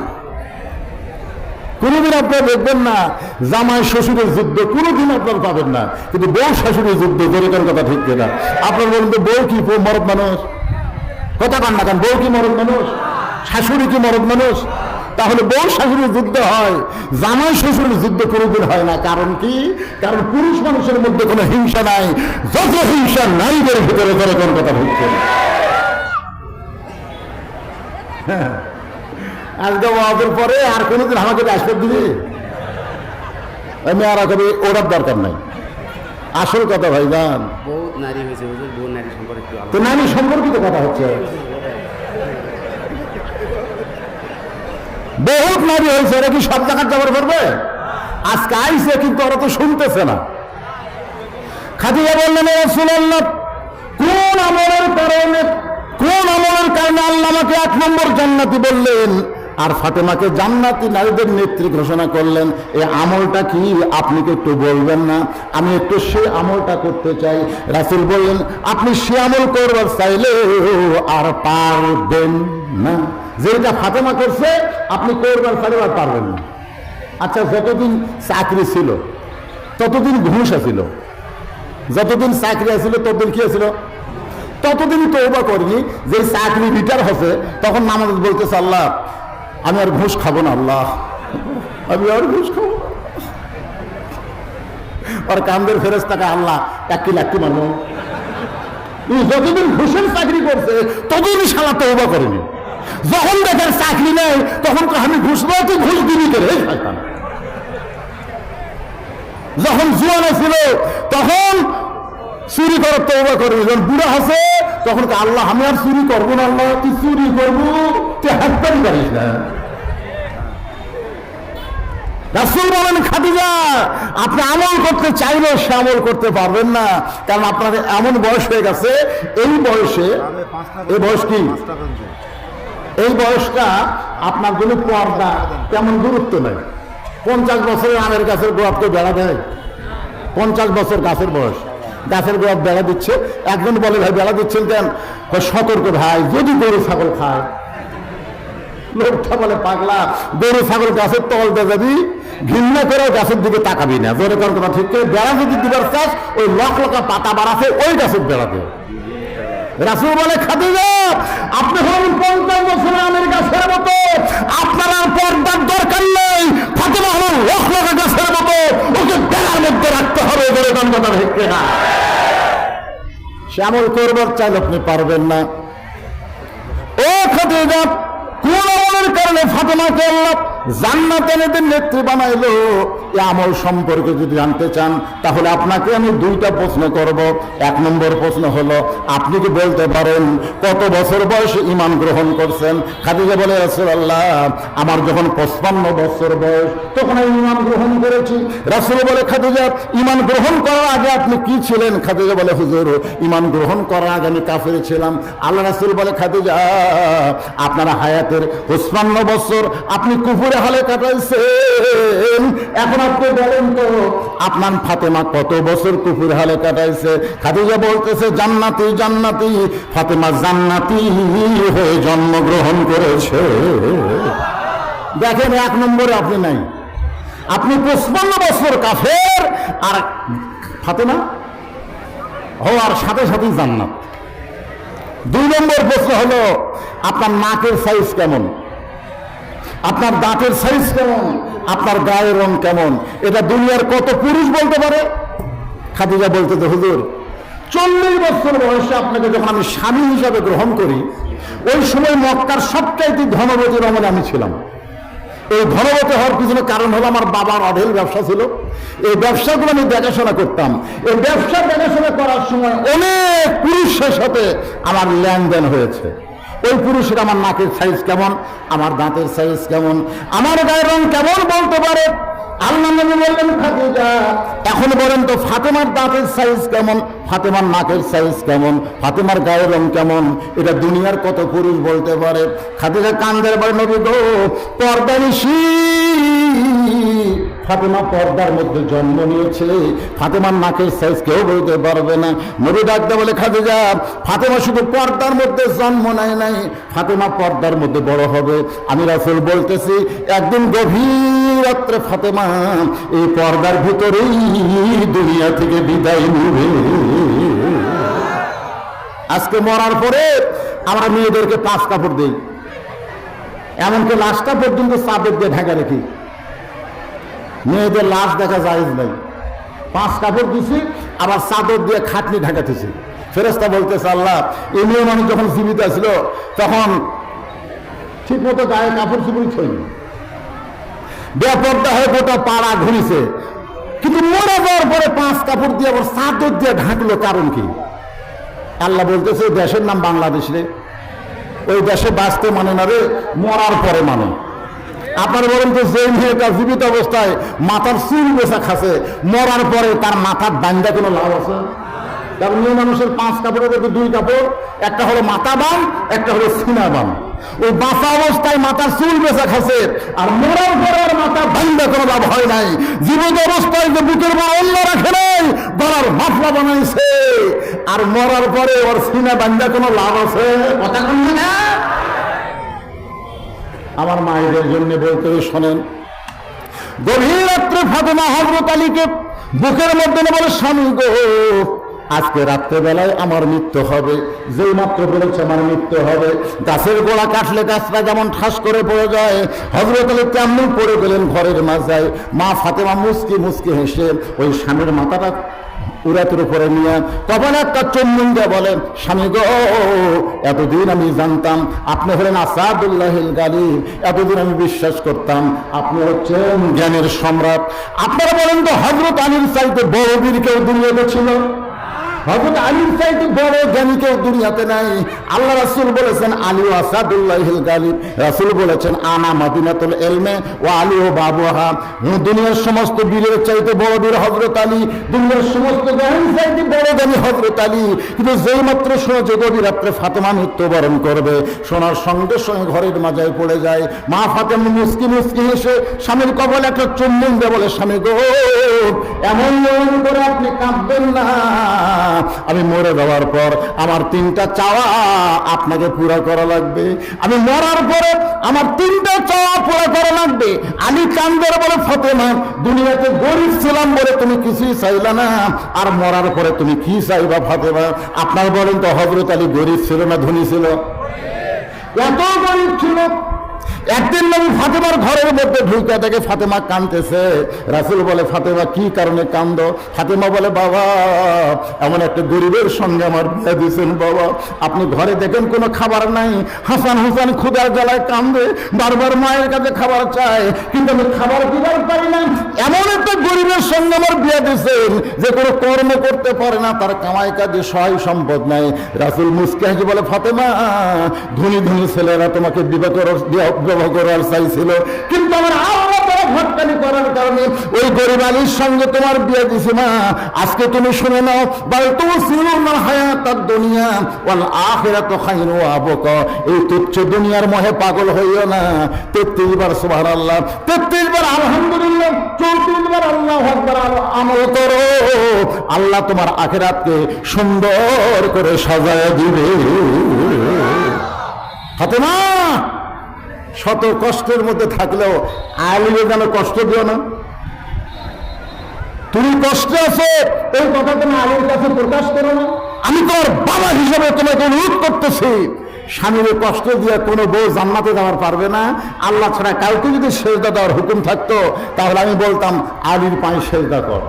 কোনোদিন আপনারা দেখবেন না জামাই শ্বশুরের যুদ্ধ, কোনোদিন আপনারা পাবেন না, কিন্তু বউ শাশুড়ির যুদ্ধ, জনগণ কথা ঠিক না। আপনার বলেন তো বউ কি মরদ মানুষ? কথা কান না কান, বউ কি মরদ মানুষ? শাশুড়ি কি মরদ মানুষ? তাহলে বউ শাশুড়ির যুদ্ধ হয়, জামাই শ্বশুরের যুদ্ধ কোনোদিন হয় না। কারণ কি? কারণ পুরুষ মানুষের মধ্যে কোনো হিংসা নাই, যত হিংসা নারীদের ভিতরে জনগণ কথা ঢুকছে। আজকে ওয়াজের পরে আর কোনোদিন আমাকে আশীর্বাদ দিবি? আমি আর কবি ওটার দরকার নাই। আসল কথা ভাইজান, বহুত নারী হয়েছে, বহু নারী সম্পর্কে তো নারী সম্পর্কিত কথা হচ্ছে, বহুত নারী হয়েছে। এরা কি সব জায়গায় যাবার করবে? আজকে আইসে, কিন্তু ওরা তো শুনতেছে না। খাদিজা বললেন, রাসূলুল্লাহ কোন আমলের কারণে আল্লাহ আমাকে 1 নম্বর জান্নাতি বললেন, আর ফাতেমাকে জান্নাতি নারীদের নেত্রী ঘোষণা করলেন? এই আমলটা কি আপনি কি একটু বলবেন না? আমি একটু সে আমলটা করতে চাই। রাসূল বললেন, আপনি সে আমল করবার চাইলে আর পারবেন না। যেটা ফাতেমা করছে আপনি করবার চাইলে আর পারবেন না। আচ্ছা, যতদিন চাকরি ছিল ততদিন ঘুষ আছিল, যতদিন চাকরি আছিল ততদিন কি আছিল? ততদিন তওবা করিনি। যে চাকরি রিটায়ার হচ্ছে তখন নামাজ বলতেছে, আল্লাহ আমি আর ঘুষ খাবো না, আল্লাহ আমি আর ঘুষ খাবো না। আর কান্দের ফেরেশতাকে আল্লাহ একটি লাঠি মারবো। যতদিন ঘুষের চাকরি করছে ততদিন শালা তওবা করেনি। যখন দেখেন চাকরি নেই তখন আমি ঘুষ দেবো, তুই ঘুষ দিবি করে। যখন জুয়ানো ছিল তখন চুরি করার তওবা করবি, যখন বুড়া আছে তখন আল্লাহ আমি আর চুরি করবো না, আল্লাহ তুই চুরি করবো, তুই হাততালি পারিস না। রাসূল বলেন, খাদিজা আপনি আমল করতে চাইলে সে আমল করতে পারবেন না, কারণ আপনার এমন বয়স হয়ে গেছে। এই বয়সে, এই বয়স কি, এই বয়সটা আপনার জন্য পর্দা তেমন গুরুত্ব নেই। 50 বছরের আমের গাছের গোড়াত তো বেড়া দেয়? 50 বছর গাছের বয়স, গাছের গোড়াত বেড়া দিচ্ছে। একজন বলে, ভাই বেড়া দিচ্ছেন কেন? সতর্ক ভাই, যদি গরু ছাগল খায়। লোকটা বলে পাগলা, গরু ছাগল গাছের তল দিয়ে যাবি, ঘৃণা করে গাছের দিকে তাকাবি না। জোরে কর কথা ঠিক করে, বেড়া যদি দিবার চাস ওই লকা পাতা বাড়াছে ওই গাছের বেড়াতে। রাসূল বলে খাদিজা আপনি হলেন 50 বছরের আমের গাছের মতো, আপনার আর পর্দার দরকার নেই। ফাতেমা হলেন লকা গাছের মতো, ওকে বেড়ার মধ্যে রাখতে হবে। জোরে কর কথা ঠিক না? সে আমল করবার চাইলে আপনি পারবেন না। ও খাদিজা, কোন আমলের কারণে ফাতেমাকে আল্লাহ জান্নাতে নেত্রী বানাইলো, এই আমল সম্পর্কে যদি জানতে চান তাহলে আপনাকে আমি 2টা প্রশ্ন করব। 1 নম্বর প্রশ্ন হলো, আপনি কি বলতে পারেন কত বছর বয়সে ঈমান গ্রহণ করছেন? খাদিজা বলে রাসূলুল্লাহ আমার যখন 55 বছর বয়স তখন আমি ঈমান গ্রহণ করেছি। রাসূল বলে খাদিজা ঈমান গ্রহণ করার আগে আপনি কি ছিলেন? খাদিজা বলে হুজুর ঈমান গ্রহণ করার আগে আমি কাফের ছিলাম। আল্লাহ রাসূল বলে খাদিজা আপনার হায়াতের 55 বছর আপনি কুফরে হালে কাটাইছেন, এখন আপনি বলেন তো আপনার ফাতেমা কত বছর কুফর হালে কাটাইছে? খাদিজা বলতেছে জান্নাতি জান্নাতি, ফাতেমা জান্নাতি হয়ে জন্মগ্রহণ করেছে। দেখেন 1 নম্বরে আপনি নাই, আপনি 55 বছর কাফের আর ফাতেমা হওয়ার সাথে সাথেই জান্নাত। 2 নম্বর প্রশ্ন হলো আপনার নাকের সাইজ কেমন, আপনার দাঁতের সাইজ কেমন, আপনার গায়ের রং কেমন? এটা দুনিয়ার কত পুরুষ বলতে পারে? খাদিজা বলতে তো হুজুর 40 বছর বয়সে আপনাকে যখন আমি স্বামী হিসাবে গ্রহণ করি ওই সময় মক্কার সবচাইতে ধনবতী রমণী আমি ছিলাম। এই ধনবতী হওয়ার পিছনে কারণ হলো আমার বাবার অঢেল ব্যবসা ছিল, এই ব্যবসাগুলো আমি দেখাশোনা করতাম। এই ব্যবসা দেখাশোনা করার সময় অনেক পুরুষের সাথে আমার লেনদেন হয়েছে। ওই পুরুষের আমার নাকের সাইজ কেমন, আমার দাঁতের সাইজ কেমন, আমার গায়ের রং কেমন বলতে পারে? আল্লাহ নবী বললেন খাদিজা এখন বলেন তো ফাতেমার দাঁতের সাইজ কেমন, ফাতেমার নাকের সাইজ কেমন, ফাতেমার গায়ের রং কেমন? এটা দুনিয়ার কত পুরুষ বলতে পারে? খাদিজা কান্দের বলে নবী গো পর্দানিশী ফাতেমা পর্দার মধ্যে জন্ম নিয়েছে, ফাতেমার নাকের সাইজ কেউ বলতে পারবে না। নবী ডাকতে বলে খাদিজা ফাতেমা শুধু পর্দার মধ্যে জন্ম নেয় নাই, ফাতেমা পর্দার মধ্যে বড় হবে। আমি রাসূল বলতেছি একদিন গভীর রাত্রে ফাতেমা এই পর্দার ভিতরেই দুনিয়া থেকে বিদায় নেবে। আজকে মরার পরে আমরা মেয়েদেরকে 5 কাপড় দিই, এমনকি লাশটা পর্যন্ত চাদর দিয়ে ঢাকা রেখি। মেয়েদের লাশ দেখা জায়েজ নাই, 5 কাপড় দিছি আবার চাদর দিয়ে খাটনি ঢাকাতেছি। ফেরেশতা বলতেছে আল্লাহ এই মেয়ে মানুষ যখন জীবিত ছিল তখন ঠিক মতো গায়ে কাপড় চুপড়ি ছইনি, বেপর্দা হয়ে গোটা পাড়া ঘুরিছে, কিন্তু মরে যাওয়ার পরে 5 কাপড় দিয়ে আবার চাদর দিয়ে ঢাকলো, কারণ কি? আল্লাহ বলতেছে দেশের নাম বাংলাদেশ রে, ওই দেশে বাঁচতে মানে না রে, মরার পরে মানে। আপনারা বলেন তো যে মেয়েটা জীবিত অবস্থায় মাথার চুল বেচা খাচ্ছে মরার পরে তার মাথার বান্ধা কোনো লাভ আছে? কারণ মেয়ে মানুষের 5 কাপড়ের মধ্যে 2 কাপড়, একটা হলো মাথা বান, একটা হলো সিনা বান। ওই বাঁচা অবস্থায় মাথার চুল বেচা খাচ্ছে, আর মরার পরে আর মাথা বান্ধা কোনো লাভ হয় নাই। জীবিত অবস্থায় যে বুকের মা অন্য রাখে নাই, গলার মাফলা বানাইছে, আর মরার পরে ওর সিনা বান্ধা কোনো লাভ আছে? কথা কন না। আমার মায়েদের জন্য বলতে শোনেন, গভীর রাত্রে ফাতেমা হযরত আলীকে বুকের মধ্যে বলে স্বামী গো আজকে রাত্রেবেলায় আমার মৃত্যু হবে। যেই মাত্র বলেছে আমার মৃত্যু হবে, গাছের গোড়া কাটলে গাছটা যেমন ঠাস করে পড়ে যায়, হযরত আলী তেমনি পড়ে গেলেন ঘরের মাঝায়। মা ফাতেমা মুচকি মুচকি হেসে ওই স্বামীর মাথাটা উরাতের উপরে নিয়ে তখন একটা চুম্বন দিয়ে বলেন স্বামী গো এতদিন আমি জানতাম আপনি হলেন আসাদুল্লাহিল গালিব, এতদিন আমি বিশ্বাস করতাম আপনি হচ্ছেন জ্ঞানের সম্রাট। আপনারা বলেন তো হযরত আলীর চাইতে বড় বীর কেউ দুনিয়াতে ছিল? হযরত আলীর চাইতে বড় জ্ঞানী কেউ দুনিয়াতে নাই। আল্লাহ রাসূল বলেছেন আলী আসাদুল্লাহিল গালিব, রাসূল বলেছেন আনা মাদিনাতুল ইলমে ওয়া আলী ও বাবুহা। দুনিয়ার সমস্ত বীরের চাইতে বড় বীর হযরত আলী, দুনিয়ার সমস্ত জ্ঞানীর চাইতে বড় জ্ঞানী হযরত আলী। কিন্তু যেই মাত্র শুনেছে গভীর রাত্রে ফাতেমা মৃত্যুবরণ করবে, শোনার সঙ্গে সঙ্গে ঘরের মাঝায় পড়ে যায়। মা ফাতেমা মুচকি মুচকি হেসে স্বামীর কপালে একটা চুম্বন দিয়ে বলে স্বামী গো এমন করে আপনি কাঁদবেন না, আমি মরে যাওয়ার পর আমার 3টা চাওয়া আপনাকে পুরা করা লাগবে। আমি মরার পরে আমার 3টা চাওয়া পুরা করা লাগবে। আলী কান্দর বলে, ফাতেমা দুনিয়াতে গরিব ছিলাম বলে তুমি কিছুই চাইলা না, আর মরার পরে তুমি কি চাইবা ফাতেমা? আপনার বলেন তো, হযরত আলী গরিব ছিল না ধনী ছিল? এত গরিব ছিল। একদিন নবী ফাতেমার ঘরের মধ্যে ঢুকে দেখে ফাতেমা কাঁদতেছে। রাসূল বলে, ফাতেমা কি কারণে কান্দো? ফাতেমা বলে, বাবা এমন একটা গরিবের সঙ্গে আমার বিয়ে দিয়েছেন বাবা, আপনি ঘরে দেখেন কোনো খাবার নাই, হাসান হুসান ক্ষুধার জ্বালায় কান্দে, বারবার মায়ের কাছে খাবার চায়, কিন্তু আমি খাবার দিবার পারি না। এমন একটা গরিবের সঙ্গে আমার বিয়ে দিয়েছেন যে কোনো কর্ম করতে পারে না, তার কামাই কাজে সহায় সম্পদ নাই। রাসূল মুস্কি হেসে বলে, ফাতেমা ধনী ধনী ছেলেরা তোমাকে বিবাহ করার চাইছিল, কিন্তু আমার আল্লাহ তারা ঘটকানি করার কারণে ওই গরিব আলীর সঙ্গে তোমার বিয়ে দিছি মা। আজকে তুমি শুনে নাও, বাল তুসিরুনা হায়াতাদ দুনিয়া ওয়াল আখিরাতু খায়রুন ওয়া আবকা। এই তুচ্ছ দুনিয়ার মোহে পাগল হইও না। 33 বার সুবহানাল্লাহ, 33 বার আলহামদুলিল্লাহ, 34 বার আল্লাহু আকবার আমল করো, আল্লাহ তোমার আখিরাতকে সুন্দর করে সাজায় দিবে। ফাতেমা শত কষ্টের মধ্যে থাকলেও আলীকে যেন কষ্ট দিও না। তুমি কষ্টে আছো, এই কথা তুমি আলীর কাছে প্রকাশ করো না। আমি তোর বাবা হিসেবে তোমাকে অনুরোধ করতেছি, স্বামীর কষ্ট দিয়ে কোনো বউ জান্নাতে যাওয়ার পারবে না। আল্লাহ ছাড়া কাউকে যদি সেজদা দেওয়ার হুকুম থাকতো, তাহলে আমি বলতাম আলীর পায়ে সেজদা কর।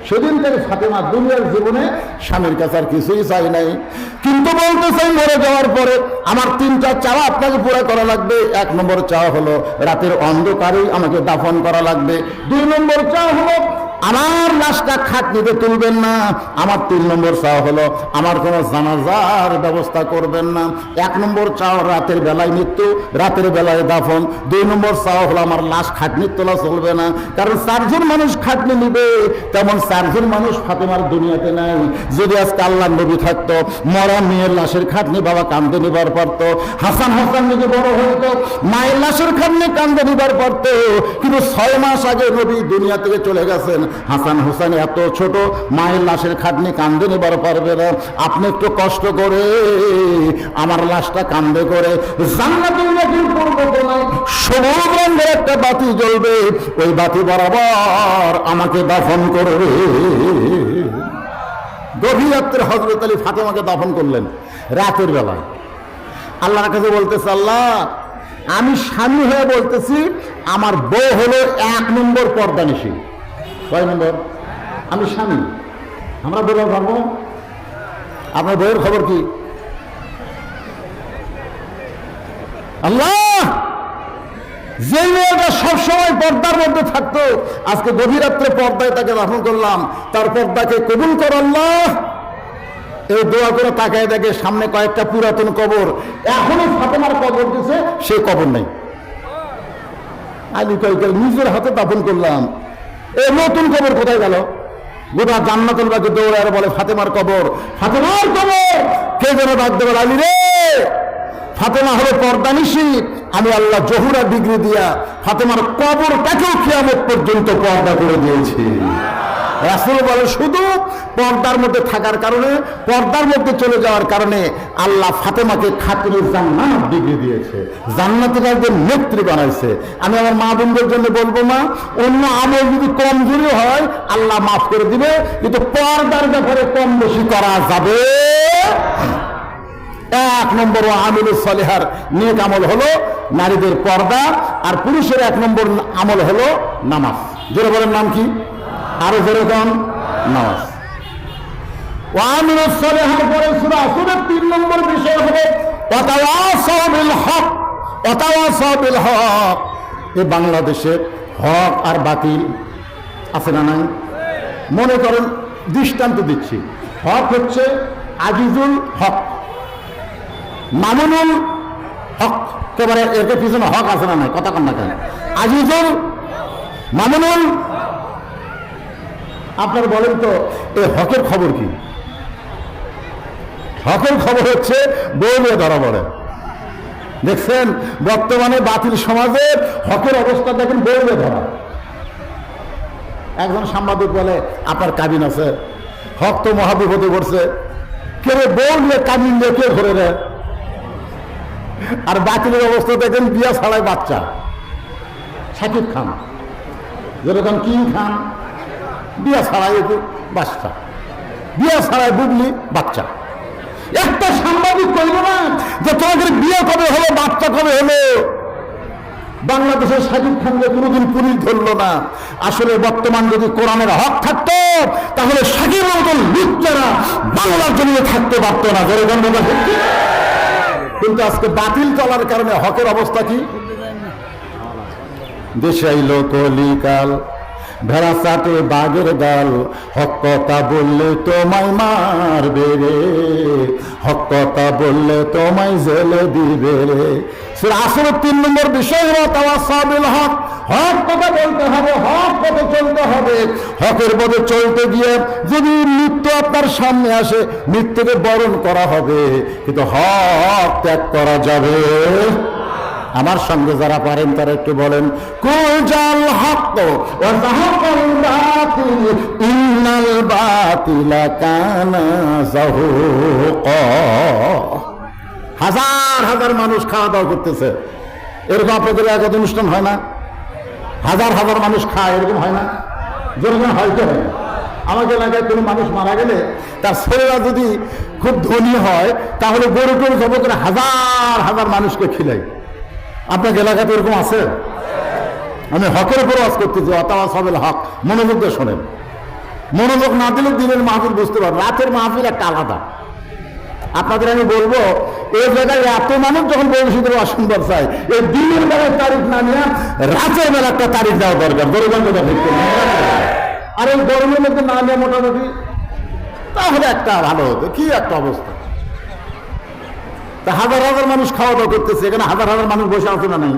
সেদিন থেকে ফাতেমা দুনিয়ার জীবনে স্বামীর কাছে আর কিছুই চাই নাই, কিন্তু বলতে চাই মরে যাওয়ার পরে আমার 3টা চাওয়া আপনাকে পুরো করা লাগবে। 1 নম্বর চাওয়া হলো রাতের অন্ধকারেই আমাকে দাফন করা লাগবে। 2 নম্বর চাওয়া হলো আমার লাশটা খাটনিতে তুলবেন না। আমার 3 নম্বর চাওয়া হলো আমার কোনো জানাজার ব্যবস্থা করবেন না। 1 নম্বর চাওয়া রাতের বেলায় মৃত্যু, রাতের বেলায় দাফন। 2 নম্বর চাওয়া হলো আমার লাশ খাটনির তোলা চলবে না, কারণ 4 জন মানুষ খাটনি নিবে, তেমন 4 জন মানুষ ফাতেমার দুনিয়াতে নাই। যদি আজকে আল্লাহর নবী থাকতো, মরা মেয়ের লাশের খাটনি বাবা কান্দে নিবার পারতো, হাসান যদি বড় হইতো মায়ের লাশের খাটনি কান্দে নিবার পারতো। কিন্তু 6 মাস আগে নবী দুনিয়া থেকে চলে গেছেন। হাসান হোসেন এত ছোট, মায়ের লাশের খাটনি কান্দে নিবার পারবে না। আপনি একটু কষ্ট করে আমার লাশটা কান্দে করে জান্নাতুল নবীর পূর্ব কোণায় সবুজ রঙের একটা বাতি জ্বলবে, ওই বাতি বরাবর আমাকে দাফন করবে। গভীর রাত্রে হযরত আলী ফাতেমাকে দাফন করলেন রাতের বেলায়। আল্লাহর কাছে বলতেছে, আল্লাহ আমি স্বামী হয়ে বলতেছি আমার বউ হলো 1 নম্বর পর্দানিশী। কয় নম্বর? আমি স্বামী। আমরা বলে পারবো আপনার বউয়ের খবর কি? আল্লাহ যে মেয়েটা সবসময় পর্দার মধ্যে থাকতো, আজকে গভীর রাত্রে পর্দায় তাকে দাফন করলাম, তার পর্দাকে কবুল কর আল্লাহ। এই দোয়া করে তাকায় দেখে সামনে কয়েকটা পুরাতন কবর, এখনো ফাতেমার কবর দিছে, সে কবর নেই। আলী কয়েকটা নিজের হাতে দাফন করলাম, এই নতুন কবর কোথায় গেল? গোটা জান্নাতুল বাকি দৌড়ে আর বলে ফাতেমার কবর, ফাতেমার কবর। কে যেন ডাক দেবে, আলী রে ফাতেমা হলো পর্দানিশী, আমি আল্লাহ জহুরা ডিগ্রি দিয়া ফাতেমার কবরটাকেও কিয়ামত পর্যন্ত পর্দা করে দিয়েছি। রাসূল বলে শুধু পর্দার মধ্যে থাকার কারণে, পর্দার মধ্যে চলে যাওয়ার কারণে আল্লাহ ফাতেমাকে খাতুনের জান্নাত ডিগ্রি দিয়েছে, জান্নাতের একজন নেত্রী বানাইছে। আমি আমার মা বোনদের জন্য বলবো, মা অন্য আমল যদি কমজোরি হয় আল্লাহ মাফ করে দিবে, কিন্তু পর্দার ব্যাপারে কম বেশি করা যাবে। 1 নম্বর আমিলুস সলিহার নেক আমল হলো নারীদের পর্দা, আর পুরুষের 1 নম্বর আমল হলো নামাজ। জোরে বলেন নাম কি? আরো জোরে কোন? নামাজ। আমিলুস সলিহার পরে সূরা আসরের 3 নম্বর বিষয় হবে ওয়াতাওয়াসাউ বিল হক। ওয়াতাওয়াসাউ বিল হক। এই বাংলাদেশে হক আর বাতিল আছে না নাই? মনে করেন দৃষ্টান্ত দিচ্ছি, হক হচ্ছে আজিজুল হক, মামুনুল হক। একেবারে এর পিছনে হক আছে না নাই? কথা কন না কেন? আজিজুল, মামুনুল। আপনার বলেন তো এই হকের খবর কি? হকের খবর হচ্ছে বউলে ধরা পড়ে। দেখছেন বর্তমানে বাতিল সমাজে হকের অবস্থা দেখেন, বউলে ধরা। একজন সাংবাদিক বলে আপনার কাবিন আছে, হক তো মহাবিপদে পড়ছে, কেউ বউ নিয়ে কামিন নিয়ে কে ঘরে রে। আর বাতিলের অবস্থা দেখেন, বিয়া ছাড়াই বাচ্চা। শাকিব খান যেরকম কিং খান, বিয়া ছাড়াই একটু বাচ্চা, বিয়া ছাড়াই বুবলি বাচ্চা। একটা সাংবাদিক কইল না যে তোমাদের বিয়ে কবে হলো, বাচ্চা কবে হলো। বাংলাদেশের শাকিব খানকে কোনোদিন পুলিশ ধরলো না। আসলে বর্তমান যদি কোরআনের হক থাকতো তাহলে শাকিবের মতন লুচ্চারা বাংলার জমিনে থাকতে পারতো না। কিন্তু আজকে বাতিল চলার কারণে হকের অবস্থা কি? দেশে আইল কলিকাল, ভেড়া চাটে বাঘের গাল, হক কথা বললে তোমায় মারবে রে, হক কথা বললে তোমায় জেলে দিবে রে। আসলে 3 নম্বর বিষয় হলো তাওয়াসসাবিল হক। হক কথা বলতে হবে, হক পথে চলতে হবে। হকের পথে চলতে গিয়ে যদি মৃত্যু আপনার সামনে আসে, মৃত্যুকে বরণ করা হবে, কিন্তু হক ত্যাগ করা যাবে। আমার সঙ্গে যারা পারেন তারা একটু বলেন, কুজাল হক ওয়া যাহাকাল বাতিল ইন্নাল বাতিলা কানা যাহুকা। হাজার হাজার মানুষ খাওয়া দাওয়া করতেছে, এরকম আপনাদের এলাকাতে অনুষ্ঠান হয় না? হাজার হাজার মানুষ খায়, এরকম হয় না? যেরকম হয়তো হয় না। আমাদের এলাকায় কোনো মানুষ মারা গেলে তার ছেলেরা যদি খুব ধনী হয় তাহলে গরু টরু জব করে হাজার হাজার মানুষকে খিলাই। আপনার এলাকাতে এরকম আছে? আমি হকের উপর ওয়াজ করতেছি, তাওয়াসসাবিল হক। মনোযোগ দিয়ে শোনেন, মনোযোগ না দিলে দিনের মাহফিল বুঝতে পারবেন। রাতের মাহফিল একটা আলাদা। আপনাদের আমি বলবো, এই জায়গায় এত মানুষ যখন বৈশিষ্ট্য ওয়াজ শুনবার চাই, এই দিনের বেলায় তারিখ না নিয়ে রাতের বেলা একটা তারিখ দেওয়া দরকার। গরুগঞ্জ ঠিক করে, আর এই গরমের মধ্যে না নিয়ে মোটামুটি তাহলে একটা ভালো হতো। কি একটা অবস্থা! তা হাজার হাজার মানুষ খাওয়া দাওয়া করতেছে, এখানে হাজার হাজার মানুষ বসে আছে না নাই?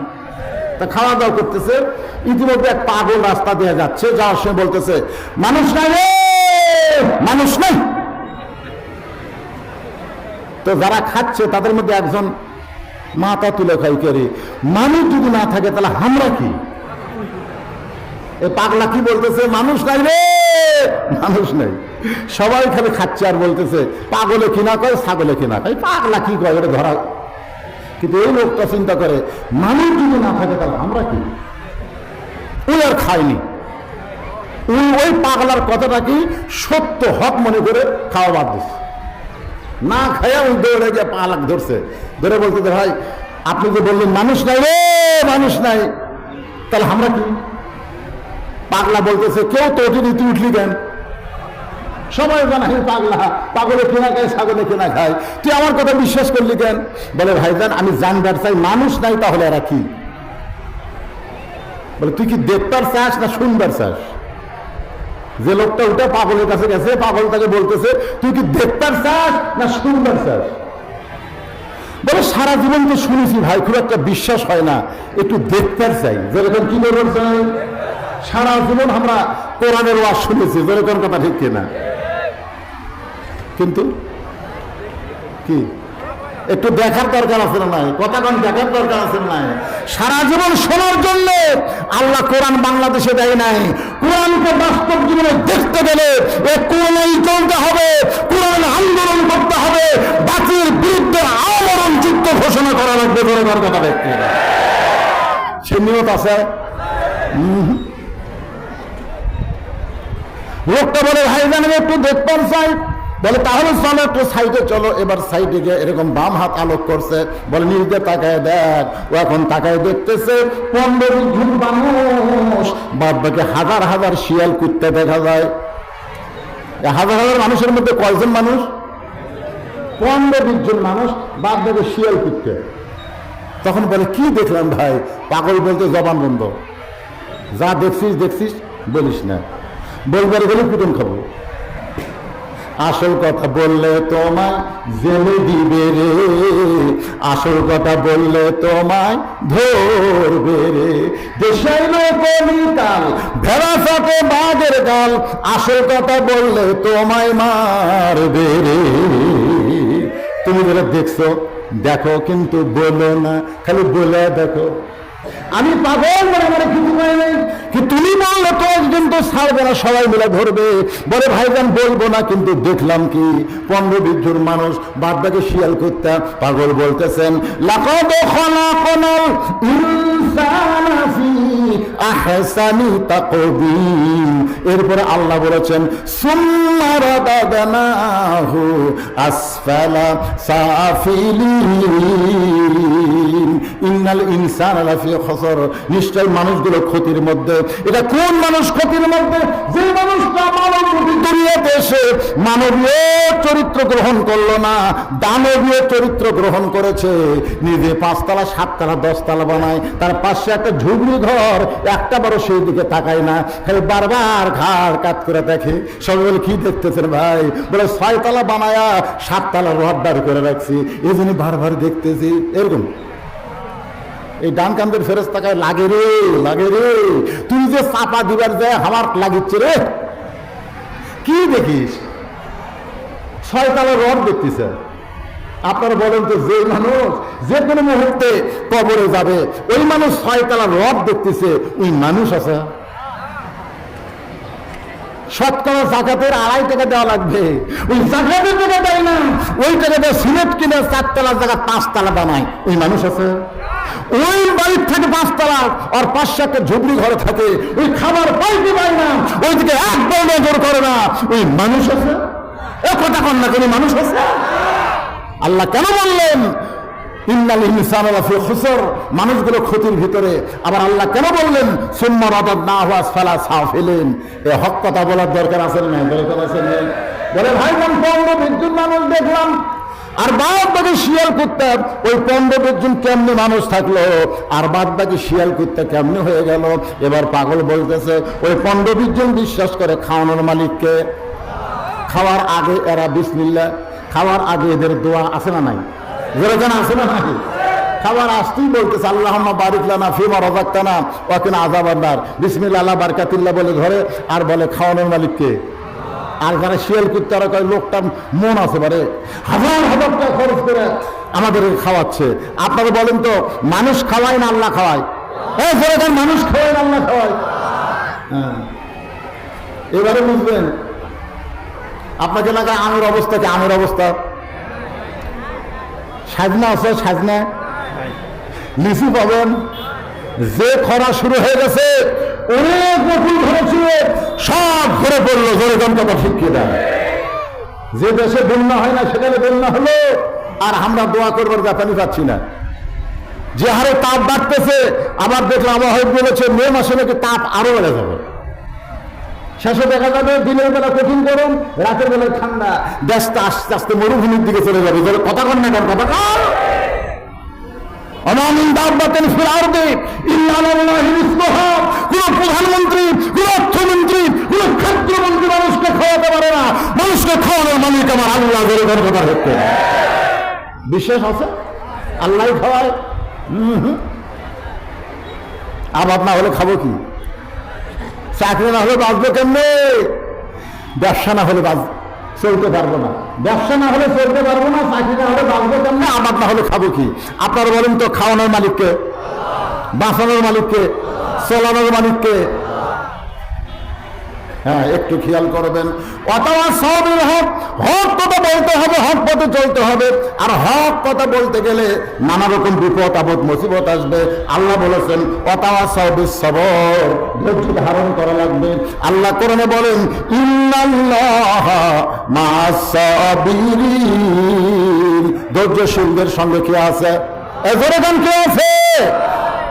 তা খাওয়া দাওয়া করতেছে। ইতিমধ্যে এক পাগল রাস্তা দিয়ে যাচ্ছে, যাওয়ার সময় বলতেছে, মানুষ নাই রে, মানুষ নাই। তো যারা খাচ্ছে তাদের মধ্যে একজন মাথা তুলে খাই করে, মানুষ যদি না থাকে তাহলে আমরা কি? এই পাগলা কি বলতেছে, মানুষ নাই রে, মানুষ নাই। সবাই খালি খাচ্ছে আর বলতেছে, পাগলে কিনা কয়, ছাগলে কিনা কয়, পাগলা কি কয় এটা ধরা। কিন্তু এই লোকটা চিন্তা করে, মানুষ যদি না থাকে তাহলে আমরা কি? ওই আর খায়নি। ওই পাগলার কথাটা কি সত্য হক মনে করে খাওয়া বাদ দিচ্ছে। না খায়া ওই দৌড়ে গিয়ে পালাক ধরছে, ধরে বলতেছে, ভাই আপনি যে বললেন মানুষ নাই রে, মানুষ নাই, তাহলে আমরা কি? পাগলা বলতেছে, কেউ তো ওঠেনি, তুই উঠলি কেন? সবাই জানাই পাগলা, পাগলে কেনা খায়, ছাগলে কেনা খায়, তুই আমার কথা বিশ্বাস করলি কেন? বলে, ভাইজান আমি জানবার চাই মানুষ নাই, তাহলে এরা কি? বলে, তুই কি দেখবার চাস না শুনবার চাস? যে লোকটা উঠে পাগলের কাছে গেছে, পাগল তাকে বলতেছে, তুই কি দেখবার চাস না শুনবার চাস? বলে, সারা জীবন তো শুনেছি ভাই, খুব একটা বিশ্বাস হয় না, একটু দেখবার চাই। যেরকম কি করবার চাই? সারা জীবন আমরা কোরআনের ওয়াজ শুনেছি, যেরকম কথা ঠিক কিনা? কিন্তু কি একটু দেখার দরকার আছে না নাই? কথা কোন দেখার দরকার আছে না নাই? সারা জীবন শোনার জন্য আল্লাহ কোরআন বাংলাদেশে দেয় নাই। কোরআনকে বাস্তব জীবনে দেখতে গেলে এ কোরআনেই চলতে হবে, কোরআন আন্দোলন করতে হবে, বাতিল বিরুদ্ধে আমরণ যুদ্ধ ঘোষণা করা লাগবে। দরকার কথা দেখতে সে নিয়ত আছে। লোকটা বলে, ভাইজান আমি একটু দেখবার চাই। বলে, তাহলে চলো একটু সাইডে চলো। এবার সাইডে গিয়ে এরকম বাম হাত আলোক করছে, বলে নিজে তাকায় দেখ। ও এখন তাকায় দেখতেছে 15-20 জন মানুষ, বাদ বাকি হাজার হাজার শিয়াল কুত্তে দেখা যায়। হাজার হাজার মানুষের মধ্যে কয়জন মানুষ? 15-20 জন মানুষ, বাদ বাকি শিয়াল কুত্তে। তখন বলে, কি দেখলাম ভাই? পাগল বলতে জবান বন্ধ। যা দেখছিস দেখছিস বলিস না, বলবার গেলে কুটুম খাবো। আসল কথা বললে তোমায় জেলে দিবে রে, আসল কথা বললে তোমায় ধরবে রে। দেশাইল কলিকাল, ভেড়া চাটে বাঘের গাল, আসল কথা বললে তোমায় মারবে রে। তুমি যেটা দেখছো দেখো, কিন্তু বলো না, খালি বলে দেখো। আমি পাগল বলে আমার কিছু হয় নাই। কি তুমি বললে তো একদিন তো ছাড়বে না, সবাই মিলে ধরবে। বলে ভাইজান বলবো না, কিন্তু দেখলাম কি 15-20 জন মানুষ বাদ বাকি শিয়াল করতে। পাগল বলতেছেন লাকাদ খালাকনাল ইনসানা ফি আহসানি তাকবীম। এরপরে আল্লাহ বলেছেন সুম্মা রাদাদনাহু আসফালা সাফিলিন ইন্নাল ইনসানা লাফি খুসর। নিশ্চয় মানুষগুলো ক্ষতির মধ্যে। এটা কোন মানুষ ক্ষতির মধ্যে? যে মানুষটা মানব রূপী দুনিয়াতে এসে মানবীয় চরিত্র গ্রহণ করলো না, দানবীয় চরিত্র গ্রহণ করেছে। নিজে 5 তলা 7 তলা 10 তলা বানায়, তার পাশে একটা ঝুগড়ি ঘর, একটা বারো সেই দিকে তাকায় না, খালি বারবার ঘাড় কাত করে দেখে। সবাই বলে কি দেখতেছেন ভাই? বলে 6 তলা বানায়া 7 তলা রডদার করে রাখছি, এই জন্য বারবার দেখতেছি। এরকম এই ডান কান্দের ফেরেশতাকে লাগে রে, লাগে রে। তুই যে চাপা দিবার যায় আমার লাগিচ্ছে রে। কি দেখিস? 6 তলা রড দেখতেছে। আপনারা বলেন তো, যে মানুষ যে কোনো মুহূর্তে কবরে যাবে, ওই মানুষ 6 তলা রড দেখতেছে, ওই মানুষ আছে? শতকরা জাকাতের 2.5 টাকা দেওয়া লাগবে, ওই জাকাতের টাকা দেয় না। ওই টাকা দিয়ে সিমেন্ট কিনে 4 তলার জায়গা 5 তলা বানায়, ওই মানুষ আছে? ওই বাড়ির থেকে 5 তলা আর 500 একটা ঝুপড়ি ঘরে থাকে, ওই খাবার পাইতে পায় না, ওইদিকে একবার নজর করে না, ওই মানুষ আছে? এ কথা কন না, কোনো মানুষ আছে? আল্লাহ কেন বললেন ইন্নাল ইনসানা লাফি খুসর? মানুষগুলো ক্ষতির ভিতরে। আবার আল্লাহ কেন বললেন সুম্মা রাদাদনাহু আসফালা সাফিলিন? এই হক কথা বলার দরকার আছে না? দরকার আছে না? বলে ভাই 15-20 জন মানুষ দেখলাম, আর বাদ বাকি শিয়াল কুত্তা। ওই 15-20 জন কেমনে মানুষ থাকলো, আর বাদ বাকি শিয়াল কুত্তা কেমনে হয়ে গেল? এবার পাগল বলতেছে ওই 15-20 জন বিশ্বাস করে খাওয়ানোর মালিককে। খাওয়ার আগে এরা বিসমিল্লাহ, খাওয়ার আগে এদের দোয়া আছে না নাই? যেরকম আছে না নাই? খাবার আসতেই বলতেছে আল্লাহুম্মা বারিক লানা ফিমা রাযাকতানা ওয়া কিনা আযাবান নার। বিসমিল্লাহ আলা বারাকাতিল্লাহ বলে ধরে, আর বলে খাওয়ানোর মালিককে। আর যারা শিয়াল কুত্তারা কয় লোকটার মন আছে, বারে হাজার হাজার টাকা খরচ করে আমাদের খাওয়াচ্ছে। আপনারা বলেন তো, মানুষ খাওয়ায় না আল্লাহ খাওয়ায়? হ্যাঁ, যেরকম মানুষ খাওয়ায় না আল্লাহ খাওয়ায়। হ্যাঁ, এবারে বুঝবেন। আপনাকে এলাকায় আমের অবস্থা কি? আমের অবস্থা সাজনা আছে, সাজনা লিচু পাবেন। যে খরা শুরু হয়ে গেছে, অনেক বকুল ঘরে ছিল, সব ঘরে পড়লো। যেরকম কথা ঠিক কি দেয়? যে দেশে বন্যা হয় না সেখানে বন্যা হলো, আর আমরা দোয়া করবার জাপানি পাচ্ছি না। যে হারে তাপ বাড়তেছে, আবার দেখলাম আবহাওয়া বলেছে মে মাসে নাকি তাপ আরো বেড়ে যাবে। শেষে দেখা যাবে দিনের বেলা কঠিন গরম, রাতের বেলায় ঠান্ডা, দেশটা আস্তে আস্তে মরুভূমির দিকে চলে যাবে। কথা কন না কেন? কথা কন। কোন প্রধানমন্ত্রী, কোন অর্থমন্ত্রী, কোন ক্ষেত্রমন্ত্রী মানুষকে খাওয়াতে পারে না। মানুষকে খাওয়ানোর মালিক আমার আল্লাহ। কথা হচ্ছে বিশ্বাস আছে? আল্লাহ খাওয়ায়। আবাদ না হলে খাবো কি? চাকরি না হলে বাঁচবো কেমনে? ব্যবসা না হলে চলতে পারবো না। ব্যবসা না হলে চলতে পারবো না, চাকরি না হলে বাঁচবো কেমনে? আবাদ না হলে খাবো কি? আপনারা বলেন তো, খাওয়ানোর মালিককে, বাঁচানোর মালিককে, চলানোর মালিককে? হ্যাঁ, একটু খেয়াল করবেন। অথবা সবের হক, হক কথা বলতে হবে, হক পথে চলতে হবে। আর হক কথা বলতে গেলে নানা রকম বিপদ আপদ মুসিবত আসবে। আল্লাহ বলেছেন অথবা সবের সবর, ধৈর্য ধারণ করা লাগবে। আল্লাহ কোরআনে বলেন ইন্নাল্লাহা মা'আস সাবিরিন। ধৈর্যশীলদের সঙ্গে কে আছে? এজরেগান কে আছে?